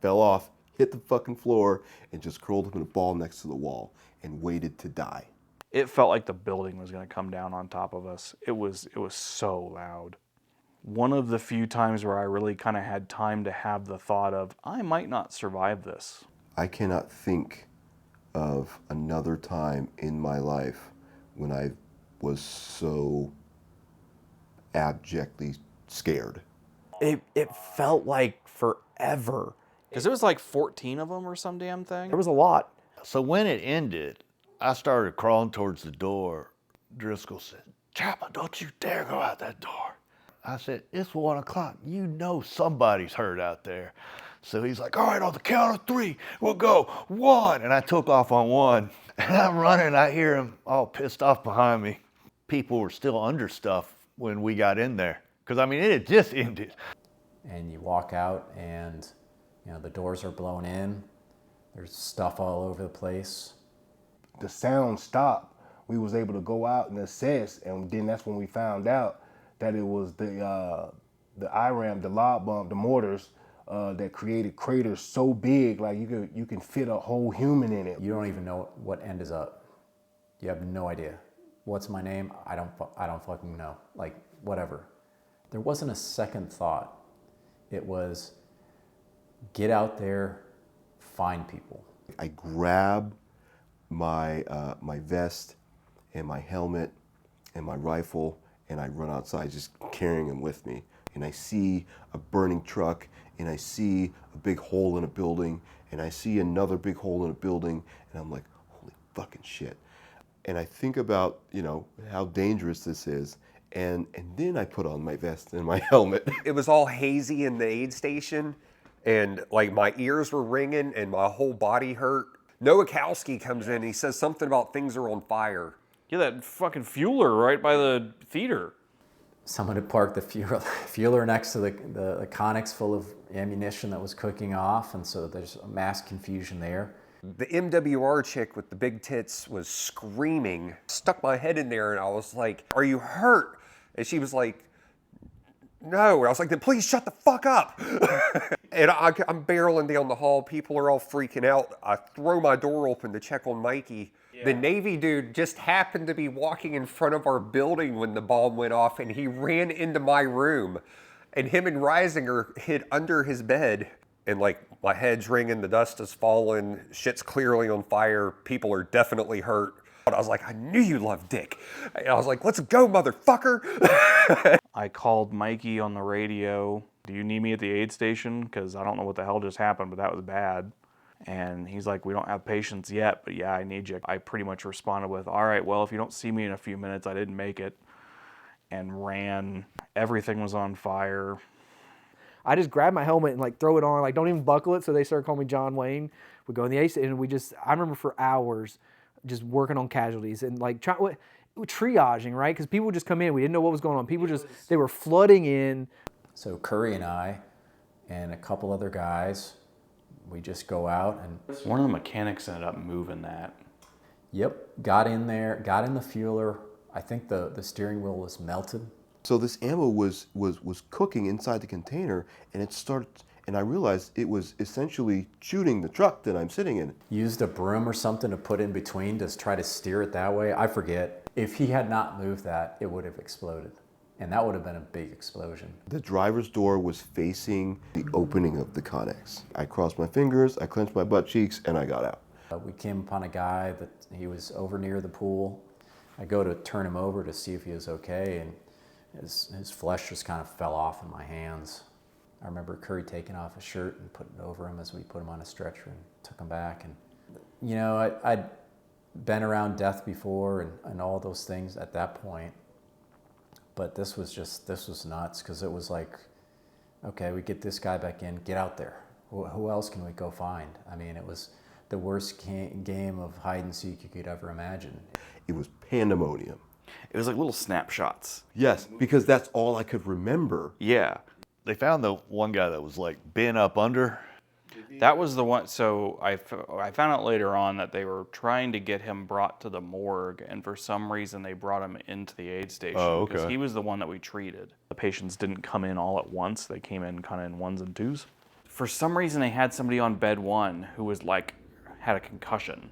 [SPEAKER 18] fell off, hit the fucking floor, and just curled up in a ball next to the wall and waited to die.
[SPEAKER 6] It felt like the building was going to come down on top of us. It was so loud. One of the few times where I really kind of had time to have the thought of, I might not survive this.
[SPEAKER 18] I cannot think of another time in my life when I was so abjectly scared.
[SPEAKER 15] It felt like forever.
[SPEAKER 6] Because it was like 14 of them or some damn thing.
[SPEAKER 15] There was a lot.
[SPEAKER 20] So when it ended, I started crawling towards the door. Driscoll said, Chapman, don't you dare go out that door. I said, it's 1 o'clock. You know somebody's hurt out there. So he's like, all right, on the count of 3, we'll go 1. And I took off on 1. And I'm running, I hear him all pissed off behind me. People were still under stuff when we got in there. Because, I mean, it had just ended.
[SPEAKER 17] And you walk out and, you know, the doors are blown in. There's stuff all over the place.
[SPEAKER 9] The sound stopped. We was able to go out and assess, and then that's when we found out that it was the IRAM, the lob bomb, the mortars that created craters so big, like you can fit a whole human in it.
[SPEAKER 17] You don't even know what end is up. You have no idea. What's my name? I don't fucking know. Like, whatever. There wasn't a second thought. It was get out there, find people.
[SPEAKER 18] I grab my my vest and my helmet and my rifle, and I run outside just carrying them with me. And I see a burning truck, and I see a big hole in a building, and I see another big hole in a building, and I'm like, holy fucking shit. And I think about, you know, how dangerous this is, and then I put on my vest and my helmet.
[SPEAKER 3] It was all hazy in the aid station, and like my ears were ringing and my whole body hurt. Nowakowski comes in, he says something about things are on fire.
[SPEAKER 6] Yeah, that fucking fueler right by the theater.
[SPEAKER 17] Someone had parked the fueler next to the Connex full of ammunition that was cooking off, and so there's a mass confusion there.
[SPEAKER 3] The MWR chick with the big tits was screaming. Stuck my head in there and I was like, are you hurt? And she was like, no. And I was like, then please shut the fuck up. And I'm barreling down the hall. People are all freaking out. I throw my door open to check on Mikey. Yeah. The Navy dude just happened to be walking in front of our building when the bomb went off, and he ran into my room. And him and Reisinger hid under his bed. And like, my head's ringing, the dust is falling, shit's clearly on fire, people are definitely hurt. But I was like, I knew you loved dick. And I was like, let's go, motherfucker.
[SPEAKER 6] I called Mikey on the radio. Do you need me at the aid station? Because I don't know what the hell just happened, but that was bad. And he's like, we don't have patients yet, but yeah, I need you. I pretty much responded with, all right, well, if you don't see me in a few minutes, I didn't make it. And ran. Everything was on fire.
[SPEAKER 4] I just grab my helmet and like throw it on, like don't even buckle it. So they started calling me John Wayne. We go in the ace, and I remember for hours just working on casualties and like triaging, right? Because people would just come in, we didn't know what was going on. People they were flooding in.
[SPEAKER 17] So Curry and I and a couple other guys, we just go out and...
[SPEAKER 6] One of the mechanics ended up moving that.
[SPEAKER 17] Yep, got in there, got in the fueler. I think the steering wheel was melted.
[SPEAKER 18] So this ammo was cooking inside the container, and it started, and I realized it was essentially shooting the truck that I'm sitting in.
[SPEAKER 17] Used a broom or something to put in between to try to steer it that way. I forget. If he had not moved that, it would have exploded. And that would have been a big explosion.
[SPEAKER 18] The driver's door was facing the opening of the Connex. I crossed my fingers, I clenched my butt cheeks, and I got out.
[SPEAKER 17] We came upon a guy that he was over near the pool. I go to turn him over to see if he was okay, and his flesh just kind of fell off in my hands. I remember Curry taking off his shirt and putting it over him as we put him on a stretcher and took him back. And you know, I'd been around death before and all those things at that point, but this was nuts, because it was like, okay, we get this guy back in, get out there. Who else can we go find? I mean, it was the worst game of hide and seek you could ever imagine.
[SPEAKER 18] It was pandemonium.
[SPEAKER 6] It was like little snapshots.
[SPEAKER 18] Yes, because that's all I could remember.
[SPEAKER 6] Yeah.
[SPEAKER 20] They found the one guy that was like bent up under.
[SPEAKER 6] That was the one. So I found out later on that they were trying to get him brought to the morgue, and for some reason they brought him into the aid station.
[SPEAKER 20] Oh, okay.
[SPEAKER 6] Because he was the one that we treated. The patients didn't come in all at once. They came in kind of in ones and twos. For some reason they had somebody on bed 1 who was like, had a concussion.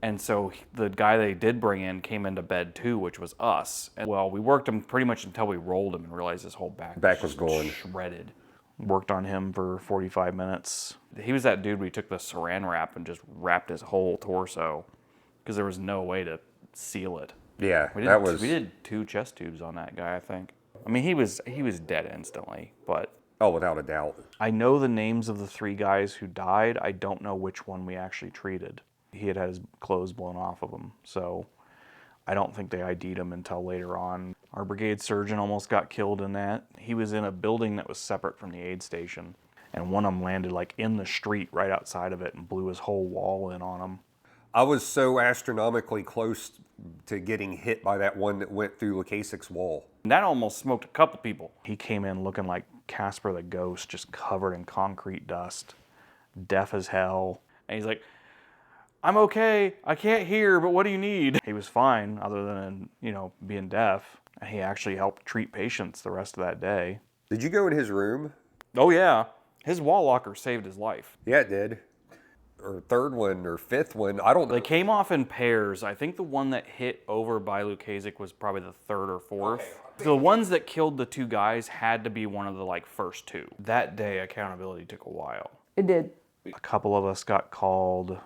[SPEAKER 6] And so the guy they did bring in came into bed 2, which was us. And well, we worked him pretty much until we rolled him and realized his whole back was
[SPEAKER 3] going
[SPEAKER 6] shredded. Worked on him for 45 minutes. He was that dude we took the saran wrap and just wrapped his whole torso because there was no way to seal it.
[SPEAKER 3] Yeah,
[SPEAKER 6] we did 2 chest tubes on that guy, I think. I mean, he was dead instantly, but...
[SPEAKER 3] Oh, without a doubt.
[SPEAKER 6] I know the names of the 3 guys who died. I don't know which one we actually treated. He had his clothes blown off of him, so I don't think they ID'd him until later on. Our brigade surgeon almost got killed in that. He was in a building that was separate from the aid station, and one of them landed like in the street right outside of it and blew his whole wall in on him.
[SPEAKER 3] I was so astronomically close to getting hit by that one that went through Lukasic's wall.
[SPEAKER 6] That almost smoked a couple people. He came in looking like Casper the Ghost, just covered in concrete dust, deaf as hell. And he's like, I'm okay, I can't hear, but what do you need? He was fine, other than, you know, being deaf. And he actually helped treat patients the rest of that day.
[SPEAKER 3] Did you go in his room?
[SPEAKER 6] Oh yeah, his wall locker saved his life.
[SPEAKER 3] Yeah, it did. Or third one or fifth one, I don't know.
[SPEAKER 6] They came off in pairs. I think the one that hit over by Lukasic was probably the third or fourth. Okay. The ones that killed the two guys had to be one of the first two. That day, accountability took a while.
[SPEAKER 11] It did.
[SPEAKER 6] A couple of us got called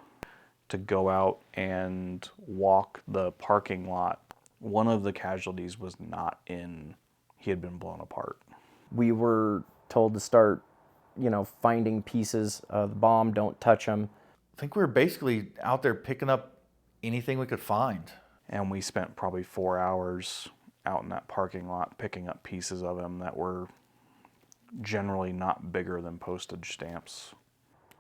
[SPEAKER 6] to go out and walk the parking lot. One of the casualties was not in. He had been blown apart.
[SPEAKER 15] We were told to start, you know, finding pieces of the bomb, don't touch them.
[SPEAKER 5] I think we were basically out there picking up anything we could find.
[SPEAKER 6] And we spent probably 4 hours out in that parking lot picking up pieces of them that were generally not bigger than postage stamps.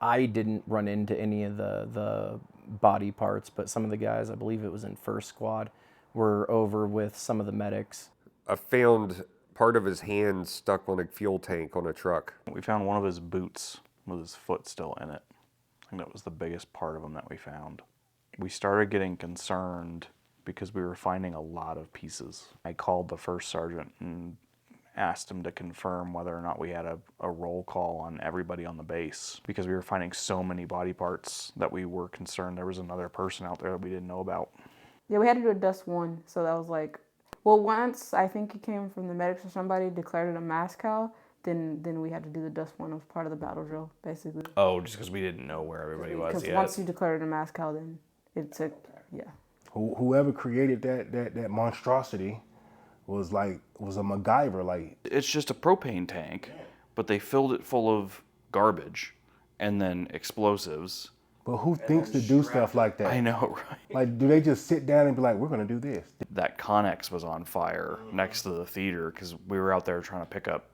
[SPEAKER 15] I didn't run into any of the body parts, but some of the guys, I believe it was in first squad, were over with some of the medics.
[SPEAKER 3] I found part of his hand stuck on a fuel tank on a truck.
[SPEAKER 6] We found one of his boots with his foot still in it. I think that was the biggest part of him that we found. We started getting concerned because we were finding a lot of pieces. I called the first sergeant and asked him to confirm whether or not we had a roll call on everybody on the base, because we were finding so many body parts that we were concerned there was another person out there that we didn't know about.
[SPEAKER 11] Yeah, we had to do a dust one, so that was like, well, once I think it came from the medics or somebody declared it a mass cal, then we had to do the dust one as part of the battle drill, basically.
[SPEAKER 6] Oh, just because we didn't know where everybody was yet.
[SPEAKER 11] Because once you declared it a mass cal, then it took, yeah.
[SPEAKER 9] Whoever created that monstrosity was a MacGyver. Like,
[SPEAKER 6] it's just a propane tank, but they filled it full of garbage and then explosives.
[SPEAKER 9] But who thinks to do stuff like that?
[SPEAKER 6] I know, right?
[SPEAKER 9] Like, do they just sit down and be like, we're going to do this?
[SPEAKER 6] That Connex was on fire next to the theater because we were out there trying to pick up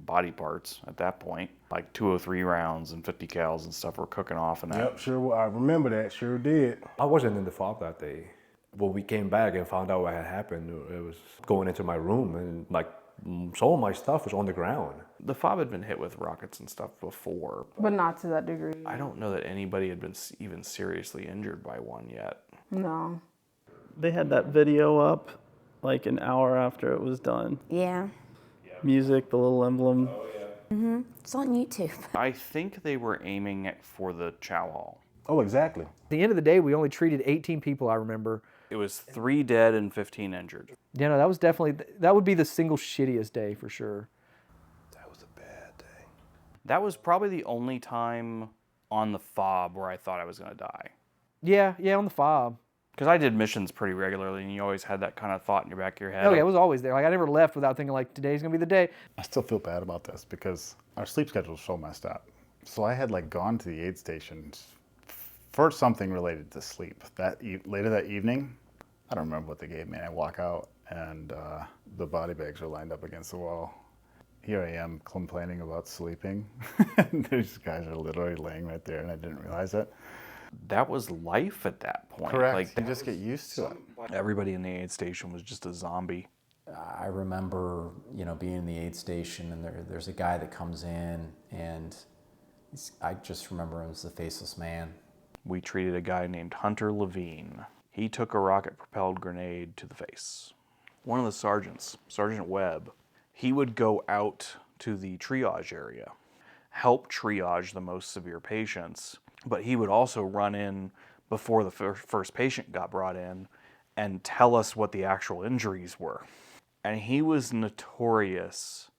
[SPEAKER 6] body parts at that point. Like 203 rounds and 50 cals and stuff were cooking off in that.
[SPEAKER 9] Yep, sure. I remember that. Sure did.
[SPEAKER 10] I wasn't in the FOB that day. When we came back and found out what had happened, it was going into my room and some of my stuff was on the ground.
[SPEAKER 6] The FOB had been hit with rockets and stuff before.
[SPEAKER 11] But not to that degree.
[SPEAKER 6] I don't know that anybody had been even seriously injured by one yet.
[SPEAKER 11] No.
[SPEAKER 8] They had that video up like an hour after it was done.
[SPEAKER 19] Yeah.
[SPEAKER 8] Music, the little emblem.
[SPEAKER 19] Oh, yeah. Mm-hmm. It's on YouTube.
[SPEAKER 6] I think they were aiming for the chow hall.
[SPEAKER 9] Oh, exactly.
[SPEAKER 4] At the end of the day, we only treated 18 people, I remember.
[SPEAKER 6] It was 3 dead and 15 injured.
[SPEAKER 4] Yeah, no, that was definitely, that would be the single shittiest day for sure.
[SPEAKER 18] That was a bad day.
[SPEAKER 6] That was probably the only time on the FOB where I thought I was going to die.
[SPEAKER 4] Yeah, on the FOB.
[SPEAKER 6] Because I did missions pretty regularly, and you always had that kind of thought in your back of your head.
[SPEAKER 4] Oh yeah, it was always there. Like I never left without thinking like today's gonna be the day.
[SPEAKER 2] I still feel bad about this because our sleep schedule is so messed up. So I had gone to the aid station for something related to sleep. Later that evening, I don't remember what they gave me. I walk out and the body bags are lined up against the wall. Here I am complaining about sleeping. These guys are literally laying right there, and I didn't realize it.
[SPEAKER 6] That was life at that point.
[SPEAKER 2] Correct. You just get used to it.
[SPEAKER 6] Everybody in the aid station was just a zombie.
[SPEAKER 17] I remember, being in the aid station, and there's a guy that comes in, and I just remember him as the faceless man.
[SPEAKER 6] We treated a guy named Hunter Levine. He took a rocket-propelled grenade to the face. One of the sergeants, Sergeant Webb, he would go out to the triage area, help triage the most severe patients, but he would also run in before the first patient got brought in and tell us what the actual injuries were. And he was notorious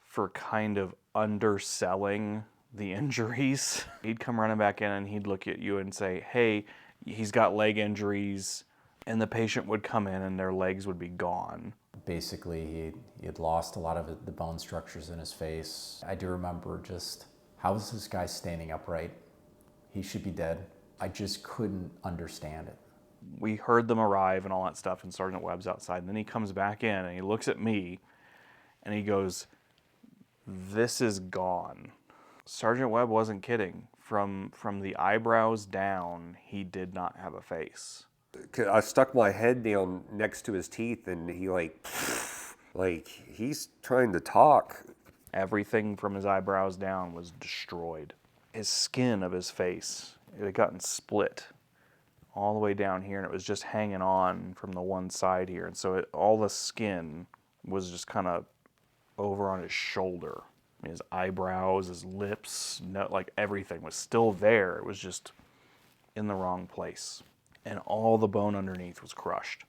[SPEAKER 6] for kind of underselling the injuries. He'd come running back in and he'd look at you and say, hey, he's got leg injuries, and the patient would come in and their legs would be gone.
[SPEAKER 17] Basically, he had lost a lot of the bone structures in his face. I do remember just, how is this guy standing upright? He should be dead. I just couldn't understand it.
[SPEAKER 6] We heard them arrive and all that stuff, and Sergeant Webb's outside. And then he comes back in and he looks at me and he goes, "This is gone." Sergeant Webb wasn't kidding. From the eyebrows down, he did not have a face.
[SPEAKER 3] I stuck my head down next to his teeth, and he like he's trying to talk.
[SPEAKER 6] Everything from his eyebrows down was destroyed. His skin of his face, it had gotten split all the way down here, and it was just hanging on from the one side here. And so all the skin was just kind of over on his shoulder. I mean, his eyebrows, his lips, like everything was still there. It was just in the wrong place. And all the bone underneath was crushed.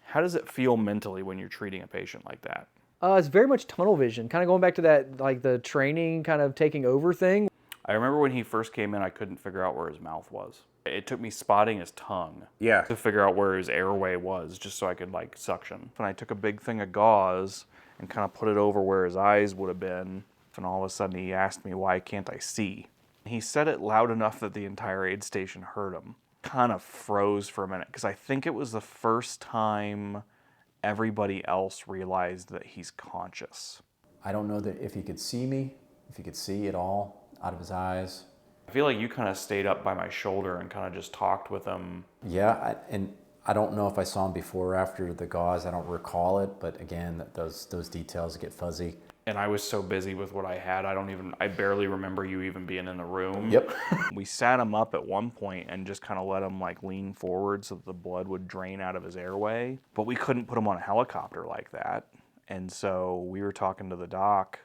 [SPEAKER 6] How does it feel mentally when you're treating a patient like that?
[SPEAKER 4] It's very much tunnel vision, kind of going back to that, like the training kind of taking over thing.
[SPEAKER 6] I remember when he first came in, I couldn't figure out where his mouth was. It took me spotting his tongue to figure out where his airway was, just so I could like suction. And I took a big thing of gauze and kind of put it over where his eyes would have been. And all of a sudden he asked me, "Why can't I see?" He said it loud enough that the entire aid station heard him. Kind of froze for a minute, because I think it was the first time everybody else realized that he's conscious.
[SPEAKER 17] I don't know that if he could see me, if he could see at all out of his eyes.
[SPEAKER 6] I feel like you kind of stayed up by my shoulder and kind of just talked with him.
[SPEAKER 17] Yeah, and I don't know if I saw him before or after the gauze. I don't recall it, but again, those details get fuzzy.
[SPEAKER 6] And I was so busy with what I had, I barely remember you even being in the room.
[SPEAKER 17] Yep.
[SPEAKER 6] We sat him up at one point and just kind of let him like lean forward so that the blood would drain out of his airway. But we couldn't put him on a helicopter like that. And so we were talking to the doc,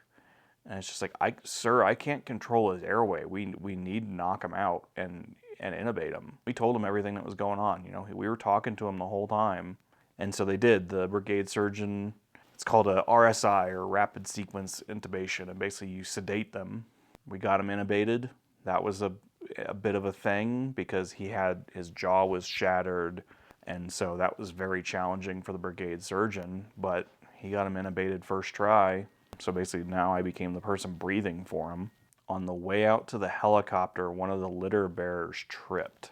[SPEAKER 6] and it's just like, "Sir, I can't control his airway. We need to knock him out and intubate him." We told him everything that was going on. You know, we were talking to him the whole time. And so they did. The brigade surgeon, it's called a RSI, or rapid sequence intubation, and basically you sedate them. We got him intubated. That was a bit of a thing because his jaw was shattered, and so that was very challenging for the brigade surgeon, but he got him intubated first try. So basically now I became the person breathing for him. On the way out to the helicopter, one of the litter bearers tripped,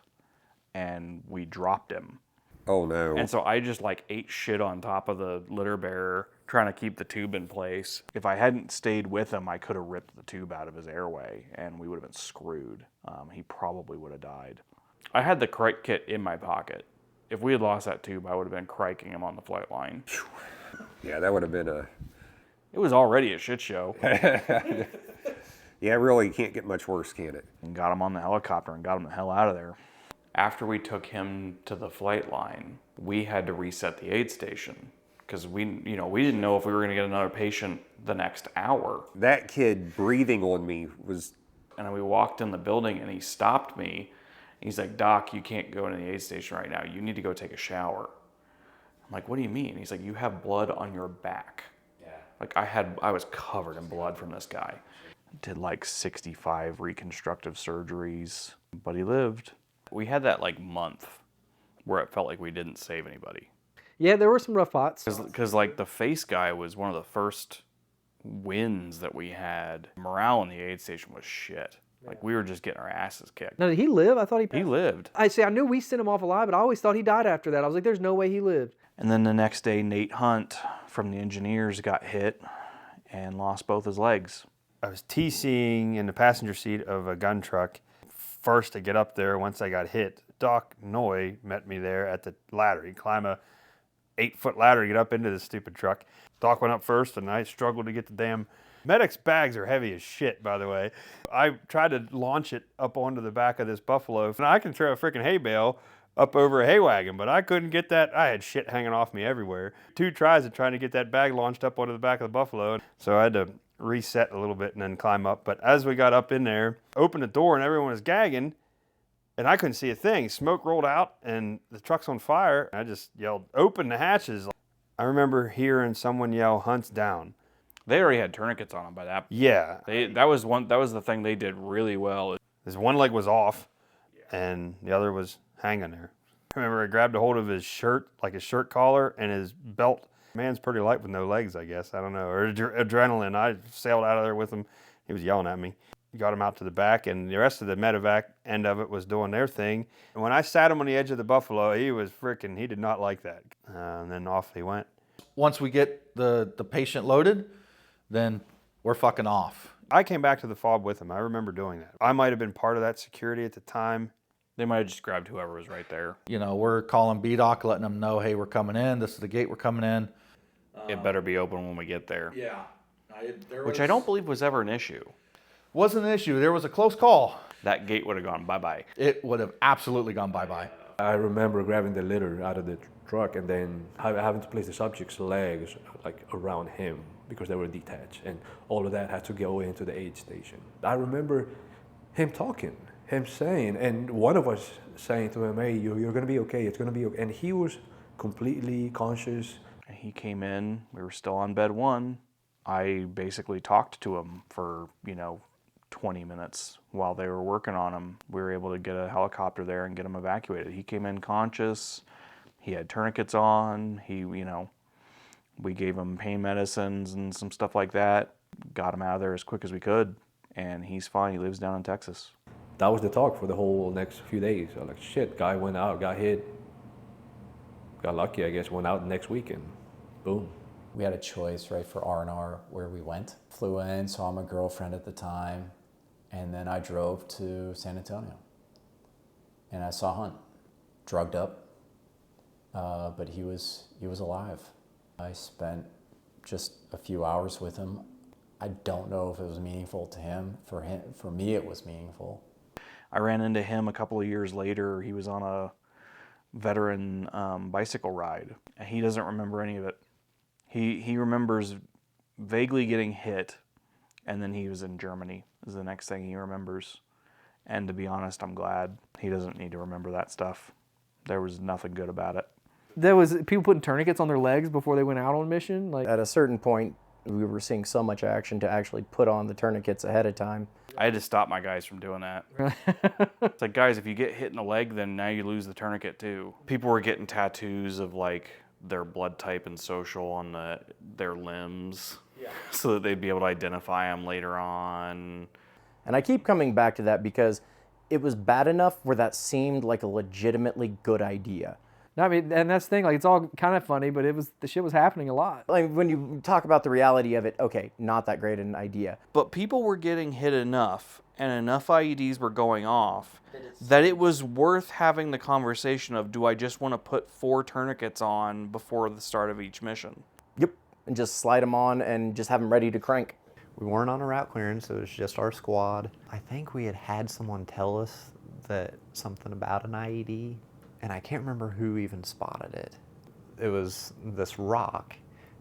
[SPEAKER 6] and we dropped him.
[SPEAKER 3] Oh no.
[SPEAKER 6] And so I just like ate shit on top of the litter bearer, trying to keep the tube in place. If I hadn't stayed with him, I could have ripped the tube out of his airway and we would have been screwed. He probably would have died. I had the crike kit in my pocket. If we had lost that tube, I would have been criking him on the flight line.
[SPEAKER 3] Yeah, that would have been a...
[SPEAKER 6] It was already a shit show.
[SPEAKER 3] Yeah, really can't get much worse, can it?
[SPEAKER 6] And got him on the helicopter and got him the hell out of there. After we took him to the flight line, we had to reset the aid station because we didn't know if we were going to get another patient the next hour.
[SPEAKER 3] That kid breathing on me was...
[SPEAKER 6] And we walked in the building and he stopped me. He's like, "Doc, you can't go into the aid station right now. You need to go take a shower." I'm like, "What do you mean?" He's like, "You have blood on your back." Yeah. Like I was covered in blood from this guy. Did like 65 reconstructive surgeries, but he lived. We had that like month where it felt like we didn't save anybody.
[SPEAKER 4] Yeah, there were some rough spots.
[SPEAKER 6] Because like the face guy was one of the first wins that we had. Morale in the aid station was shit. Like we were just getting our asses kicked.
[SPEAKER 4] Now, did he live? I thought he
[SPEAKER 6] lived.
[SPEAKER 4] I knew we sent him off alive, but I always thought he died after that. I was like, there's no way he lived.
[SPEAKER 6] And then the next day, Nate Hunt from the engineers got hit and lost both his legs.
[SPEAKER 14] I was TCing in the passenger seat of a gun truck. First to get up there once I got hit. Doc Noy met me there at the ladder. He'd climb a 8-foot ladder to get up into this stupid truck. Doc went up first and I struggled to get the damn... Medic's bags are heavy as shit, by the way. I tried to launch it up onto the back of this Buffalo. And I can throw a freaking hay bale up over a hay wagon, but I couldn't get that. I had shit hanging off me everywhere. 2 tries of trying to get that bag launched up onto the back of the Buffalo. So I had to reset a little bit and then climb up. But as we got up in there, opened the door and everyone was gagging, and I couldn't see a thing. Smoke rolled out and the truck's on fire. I just yelled, "Open the hatches." I remember hearing someone yell, "Hunt's down."
[SPEAKER 6] They already had tourniquets on them by that point.
[SPEAKER 14] Yeah.
[SPEAKER 6] That was the thing they did really well.
[SPEAKER 14] His one leg was off and the other was hanging there. I remember I grabbed a hold of his shirt, like his shirt collar and his belt. Man's pretty light with no legs, I guess. I don't know. Or adrenaline. I sailed out of there with him. He was yelling at me. got him out to the back, and the rest of the medevac end of it was doing their thing. And when I sat him on the edge of the Buffalo, he did not like that. And then off he went.
[SPEAKER 5] Once we get the patient loaded, then we're fucking off.
[SPEAKER 14] I came back to the FOB with him. I remember doing that. I might have been part of that security at the time.
[SPEAKER 6] They might have just grabbed whoever was right there.
[SPEAKER 5] You know, we're calling BDOC, letting them know, hey, we're coming in. This is the gate we're coming in.
[SPEAKER 6] It better be open when we get there.
[SPEAKER 5] Yeah.
[SPEAKER 6] Which I don't believe was ever an issue.
[SPEAKER 5] Wasn't an issue. There was a close call.
[SPEAKER 6] That gate would have gone bye-bye.
[SPEAKER 5] It would have absolutely gone bye-bye.
[SPEAKER 10] I remember grabbing the litter out of the truck and then having to place the subject's legs like around him because they were detached, and all of that had to go into the aid station. I remember him talking, him saying, and one of us saying to him, hey, you're gonna be okay, it's gonna be okay. And he was completely conscious.
[SPEAKER 6] He came in, we were still on bed 1. I basically talked to him for, 20 minutes while they were working on him. We were able to get a helicopter there and get him evacuated. He came in conscious, he had tourniquets on, we gave him pain medicines and some stuff like that, got him out of there as quick as we could, and he's fine. He lives down in Texas.
[SPEAKER 10] That was the talk for the whole next few days. I was like, shit, guy went out, got hit, got lucky, I guess, went out the next week, and boom.
[SPEAKER 17] We had a choice, right, for R&R where we went. Flew in, saw my girlfriend at the time, and then I drove to San Antonio. And I saw Hunt, drugged up, but he was alive. I spent just a few hours with him. I don't know if it was meaningful to him. For me, it was meaningful.
[SPEAKER 6] I ran into him a couple of years later. He was on a veteran bicycle ride, and he doesn't remember any of it. He remembers vaguely getting hit, and then he was in Germany is the next thing he remembers. And to be honest, I'm glad. He doesn't need to remember that stuff. There was nothing good about it.
[SPEAKER 4] There was people putting tourniquets on their legs before they went out on mission. Like
[SPEAKER 15] at a certain point, we were seeing so much action to actually put on the tourniquets ahead of time.
[SPEAKER 6] I had to stop my guys from doing that. It's like, guys, if you get hit in the leg, then now you lose the tourniquet too. People were getting tattoos of like their blood type and social on their limbs, so that they'd be able to identify them later on.
[SPEAKER 15] And I keep coming back to that because it was bad enough where that seemed like a legitimately good idea.
[SPEAKER 4] No, I mean, and that's the thing, like, it's all kind of funny, but the shit was happening a lot.
[SPEAKER 15] Like, when you talk about the reality of it, okay, not that great an idea.
[SPEAKER 6] But people were getting hit enough, and enough IEDs were going off, that it was worth having the conversation of, do I just want to put 4 tourniquets on before the start of each mission?
[SPEAKER 15] Yep, and just slide them on and just have them ready to crank.
[SPEAKER 12] We weren't on a route clearance, it was just our squad. I think we had someone tell us that something about an IED, and I can't remember who even spotted it. It was this rock,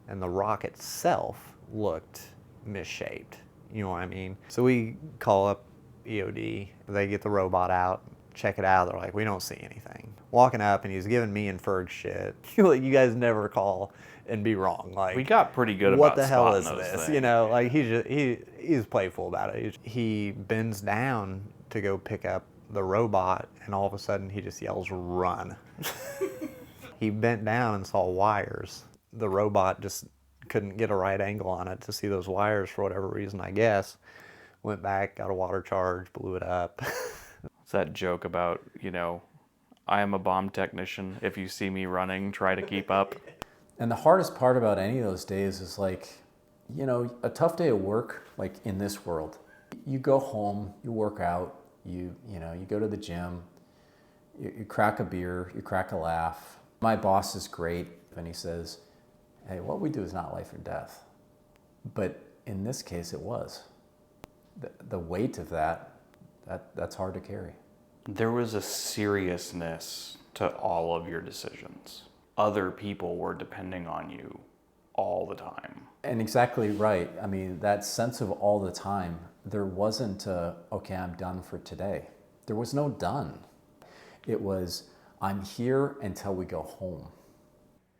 [SPEAKER 12] and the rock itself looked misshaped. You know what I mean? So we call up EOD, they get the robot out, check it out, they're like, we don't see anything. Walking up, and he's giving me and Ferg shit. You guys never call and be wrong. Like,
[SPEAKER 6] we got pretty good
[SPEAKER 12] what
[SPEAKER 6] about
[SPEAKER 12] the hell is
[SPEAKER 6] spotting those
[SPEAKER 12] this?
[SPEAKER 6] things.
[SPEAKER 12] You know, like he's playful about it. He bends down to go pick up the robot, and all of a sudden he just yells, run. He bent down and saw wires. The robot just couldn't get a right angle on it to see those wires for whatever reason, I guess. Went back, got a water charge, blew it up.
[SPEAKER 6] It's that joke about, I am a bomb technician. If you see me running, try to keep up.
[SPEAKER 17] And the hardest part about any of those days is like, a tough day of work, like in this world. You go home, you work out, you go to the gym, you crack a beer, you crack a laugh. My boss is great, and he says, hey, what we do is not life or death. But in this case, it was. The weight of that's hard to carry.
[SPEAKER 6] There was a seriousness to all of your decisions. Other people were depending on you all the time.
[SPEAKER 17] And exactly right. I mean, that sense of all the time, there wasn't okay, I'm done for today. There was no done. It was, I'm here until we go home.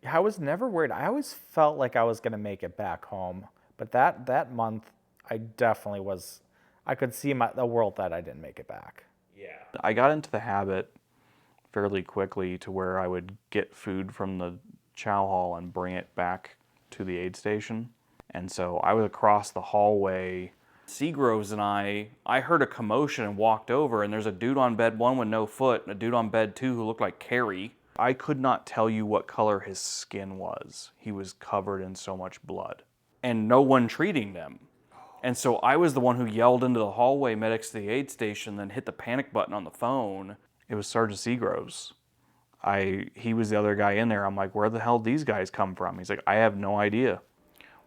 [SPEAKER 13] I was never worried. I always felt like I was going to make it back home. But that month, I definitely was, I could see the world that I didn't make it back.
[SPEAKER 6] Yeah. I got into the habit fairly quickly to where I would get food from the chow hall and bring it back to the aid station. And so I was across the hallway Seagroves and I heard a commotion and walked over, and there's a dude on bed 1 with no foot and a dude on bed 2 who looked like Carrie. I could not tell you what color his skin was. He was covered in so much blood and no one treating them. And so I was the one who yelled into the hallway, medics to the aid station, then hit the panic button on the phone. It was Sergeant Seagroves. He was the other guy in there. I'm like, where the hell did these guys come from? He's like, I have no idea.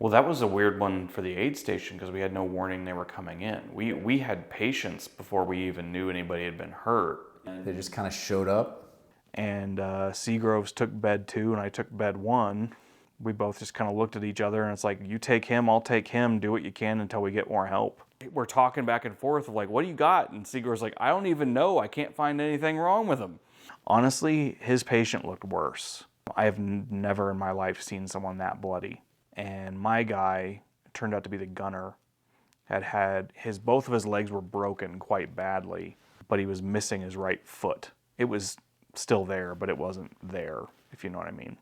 [SPEAKER 6] Well, that was a weird one for the aid station because we had no warning they were coming in. We had patients before we even knew anybody had been hurt.
[SPEAKER 17] They just kind of showed up.
[SPEAKER 6] And Seagroves took bed 2 and I took bed 1. We both just kind of looked at each other and it's like, you take him, I'll take him, do what you can until we get more help. We're talking back and forth of like, what do you got? And Seagroves like, I don't even know. I can't find anything wrong with him. Honestly, his patient looked worse. I have never in my life seen someone that bloody. And my guy, turned out to be the gunner, had both of his legs were broken quite badly, but he was missing his right foot. It was still there, but it wasn't there, if you know what I mean.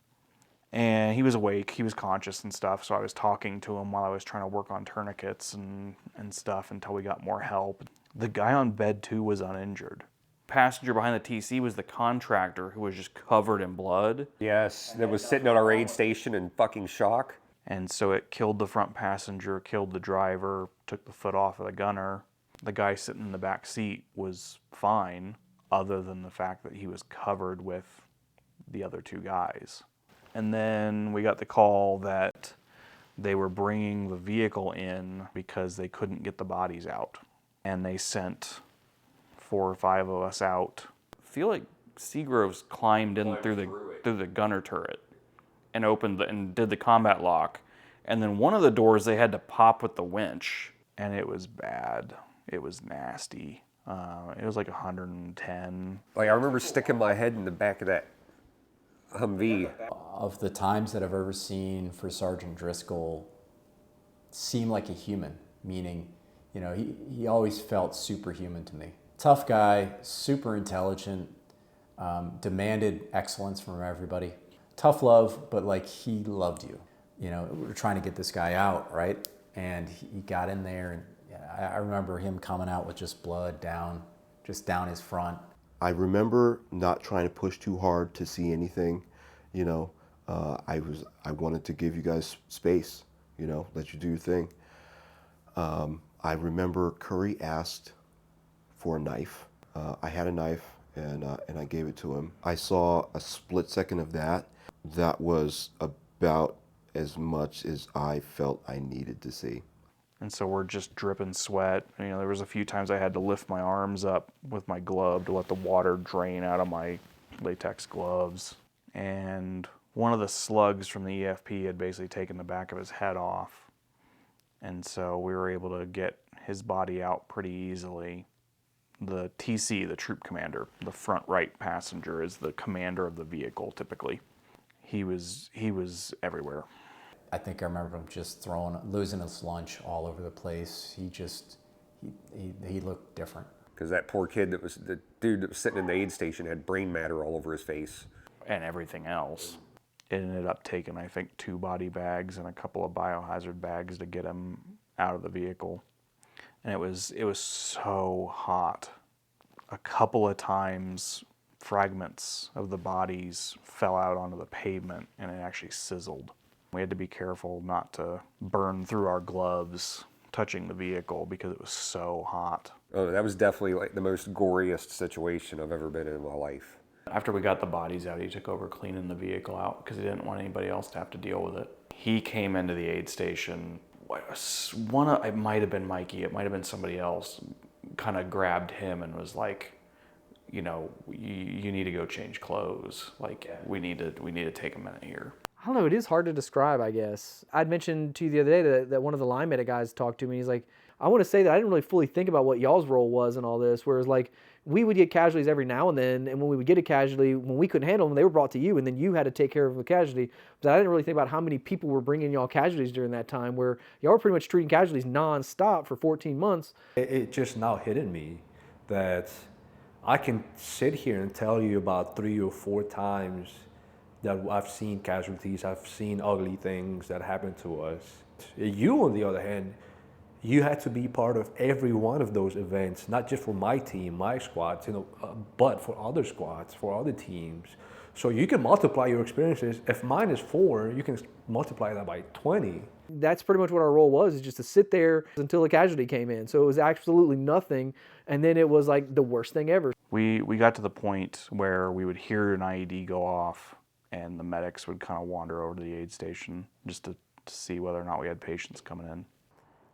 [SPEAKER 6] And he was awake, he was conscious and stuff, so I was talking to him while I was trying to work on tourniquets and stuff until we got more help. The guy on bed 2 was uninjured. Passenger behind the TC was the contractor who was just covered in blood.
[SPEAKER 3] Yes, that was sitting on our aid station in fucking shock.
[SPEAKER 6] And so it killed the front passenger, killed the driver, took the foot off of the gunner. The guy sitting in the back seat was fine, other than the fact that he was covered with the other 2 guys. And then we got the call that they were bringing the vehicle in because they couldn't get the bodies out. And they sent 4 or 5 of us out. I feel like Seagroves climbed in through the gunner turret and opened and did the combat lock. And then one of the doors they had to pop with the winch, and it was bad. It was nasty. It was like 110.
[SPEAKER 3] Like I remember sticking my head in the back of that Humvee.
[SPEAKER 17] Of the times that I've ever seen for Sergeant Driscoll seem like a human, meaning, you know, he always felt superhuman to me. Tough guy, super intelligent, demanded excellence from everybody. Tough love, but like he loved you. You know, we were trying to get this guy out, right? And he got in there, and I remember him coming out with just blood down his front.
[SPEAKER 18] I remember not trying to push too hard to see anything, you know. I wanted to give you guys space, you know, let you do your thing. I remember Curry asked for a knife. I had a knife and I gave it to him. I saw a split second of that. That was about as much as I felt I needed to see.
[SPEAKER 6] And so we're just dripping sweat. You know, there was a few times I had to lift my arms up with my glove to let the water drain out of my latex gloves. And one of the slugs from the EFP had basically taken the back of his head off. And so we were able to get his body out pretty easily. The TC, the troop commander, the front right passenger, is the commander of the vehicle typically. He was everywhere.
[SPEAKER 17] I think I remember him just losing his lunch all over the place. He looked different.
[SPEAKER 3] Because that poor kid the dude that was sitting in the aid station had brain matter all over his face.
[SPEAKER 6] And everything else. It ended up taking, I think, 2 body bags and a couple of biohazard bags to get him out of the vehicle. And it was so hot. A couple of times, fragments of the bodies fell out onto the pavement and it actually sizzled. We had to be careful not to burn through our gloves touching the vehicle because it was so hot.
[SPEAKER 3] Oh, that was definitely like the most goriest situation I've ever been in my life.
[SPEAKER 6] After we got the bodies out, he took over cleaning the vehicle out because he didn't want anybody else to have to deal with it. He came into the aid station. It might have been Mikey, it might have been somebody else, kind of grabbed him and was like, you know, you need to go change clothes. Like, we need to take a minute here.
[SPEAKER 4] I don't know, it is hard to describe, I guess. I'd mentioned to you the other day that one of the line medic guys talked to me. He's like, I want to say that I didn't really fully think about what y'all's role was in all this, whereas like we would get casualties every now and then, and when we would get a casualty, when we couldn't handle them, they were brought to you, and then you had to take care of the casualty. But I didn't really think about how many people were bringing y'all casualties during that time, where y'all were pretty much treating casualties non-stop for 14 months.
[SPEAKER 10] It just now hit in me that I can sit here and tell you about 3 or 4 times that I've seen casualties, I've seen ugly things that happen to us. You, on the other hand, You had to be part of every one of those events, not just for my team, my squads, but for other squads, for other teams. So you can multiply your experiences. If mine is 4, you can multiply that by 20.
[SPEAKER 4] That's pretty much what our role was, is just to sit there until a casualty came in. So it was absolutely nothing, and then it was like the worst thing ever.
[SPEAKER 6] We got to the point where we would hear an IED go off, and the medics would kind of wander over to the aid station just to see whether or not we had patients coming in.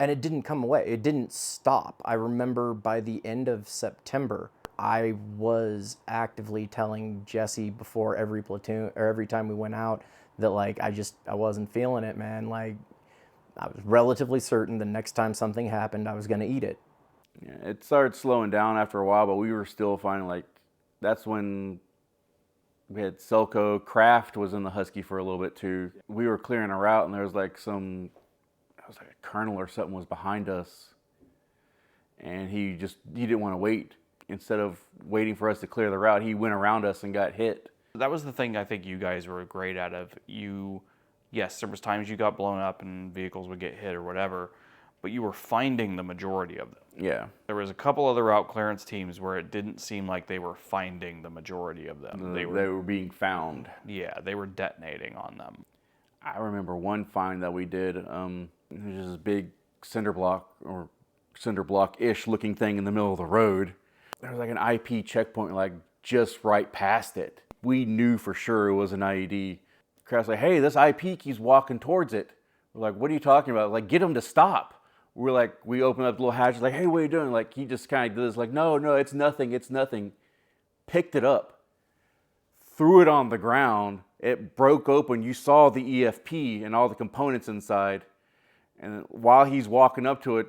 [SPEAKER 15] And it didn't come away. It didn't stop. I remember by the end of September, I was actively telling Jesse before every platoon or every time we went out that like I wasn't feeling it, man. Like I was relatively certain the next time something happened, I was going to eat it.
[SPEAKER 7] Yeah, it started slowing down after a while, but we were still finding like that's when we had Selco. Kraft was in the Husky for a little bit too. We were clearing a route, and there was like a colonel or something was behind us, and he didn't want to wait. Instead of waiting for us to clear the route, he went around us and got hit.
[SPEAKER 6] That was the thing I think you guys were great at. Yes, there was times you got blown up and vehicles would get hit or whatever, but you were finding the majority of them.
[SPEAKER 7] Yeah.
[SPEAKER 6] There was a couple other route clearance teams where it didn't seem like they were finding the majority of them.
[SPEAKER 7] They were being found.
[SPEAKER 6] Yeah, they were detonating on them.
[SPEAKER 7] I remember one find that we did. It was this big cinder block-ish looking thing in the middle of the road. There was like an IP checkpoint like just right past it. We knew for sure it was an IED. Kraft's like, hey, this IP keeps walking towards it. We're like, what are you talking about? Like, get him to stop. We're like, we open up the little hatch, like, hey, what are you doing? Like, he just kind of did this, like, no, it's nothing, it's nothing. Picked it up, threw it on the ground. It broke open. You saw the EFP and all the components inside. And while he's walking up to it,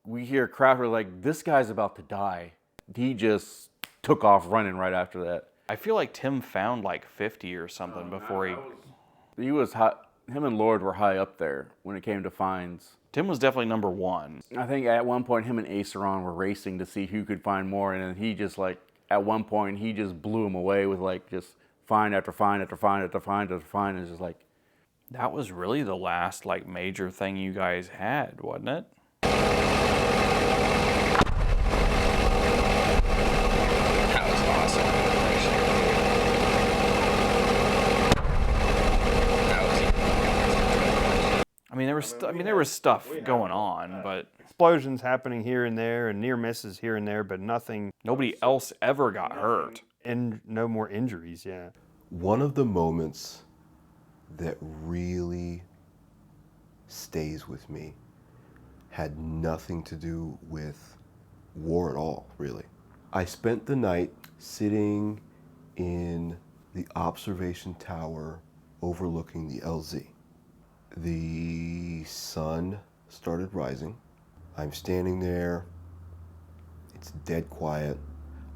[SPEAKER 7] we hear Kraft, we're like, this guy's about to die. He just took off running right after that.
[SPEAKER 6] I feel like Tim found like 50 or something before
[SPEAKER 7] he was high. Him and Lord were high up there when it came to finds.
[SPEAKER 6] Tim was definitely number 1.
[SPEAKER 7] I think at one point him and Aceron were racing to see who could find more, and then he just like at one point he just blew him away with like just find after find after find after find after find. It's just like
[SPEAKER 6] that was really the last like major thing you guys had, wasn't it?
[SPEAKER 1] That was awesome.
[SPEAKER 6] There was stuff going on, but
[SPEAKER 14] explosions happening here and there and near misses here and there, but nothing.
[SPEAKER 6] Nobody else ever got hurt.
[SPEAKER 14] And no more injuries, yeah.
[SPEAKER 18] One of the moments that really stays with me had nothing to do with war at all, really. I spent the night sitting in the observation tower overlooking the LZ. The sun started rising. I'm standing there. It's dead quiet.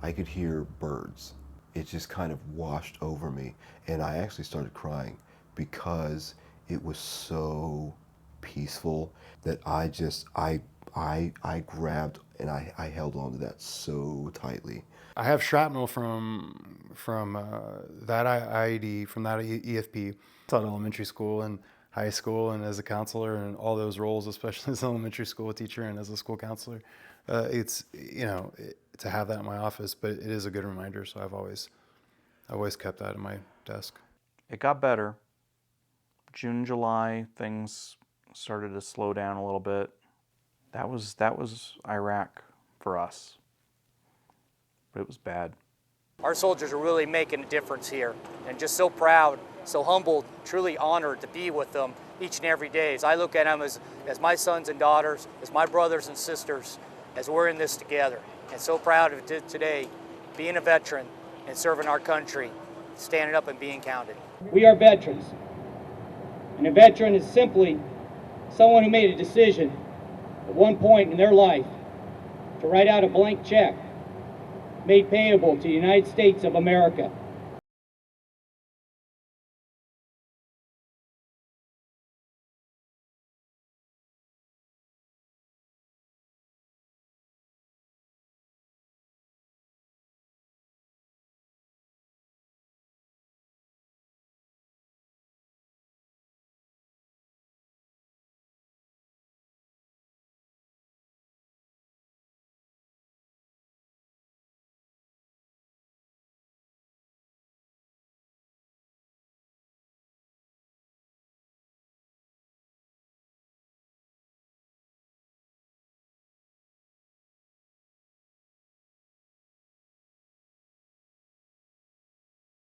[SPEAKER 18] I could hear birds. It just kind of washed over me. And I actually started crying because it was so peaceful that I grabbed and I held on to that so tightly.
[SPEAKER 2] I have shrapnel from that IED, from that EFP. Taught elementary school and high school and as a counselor and all those roles, especially as an elementary school teacher and as a school counselor. It's, to have that in my office, but it is a good reminder. So I've always kept that in my desk.
[SPEAKER 6] It got better. June, July, things started to slow down a little bit. That was Iraq for us, but it was bad.
[SPEAKER 21] Our soldiers are really making a difference here, and just so proud, so humbled, truly honored to be with them each and every day. As I look at them as my sons and daughters, as my brothers and sisters, as we're in this together. And so proud of today, being a veteran and serving our country, standing up and being counted.
[SPEAKER 23] We are veterans, and a veteran is simply someone who made a decision at one point in their life to write out a blank check made payable to the United States of America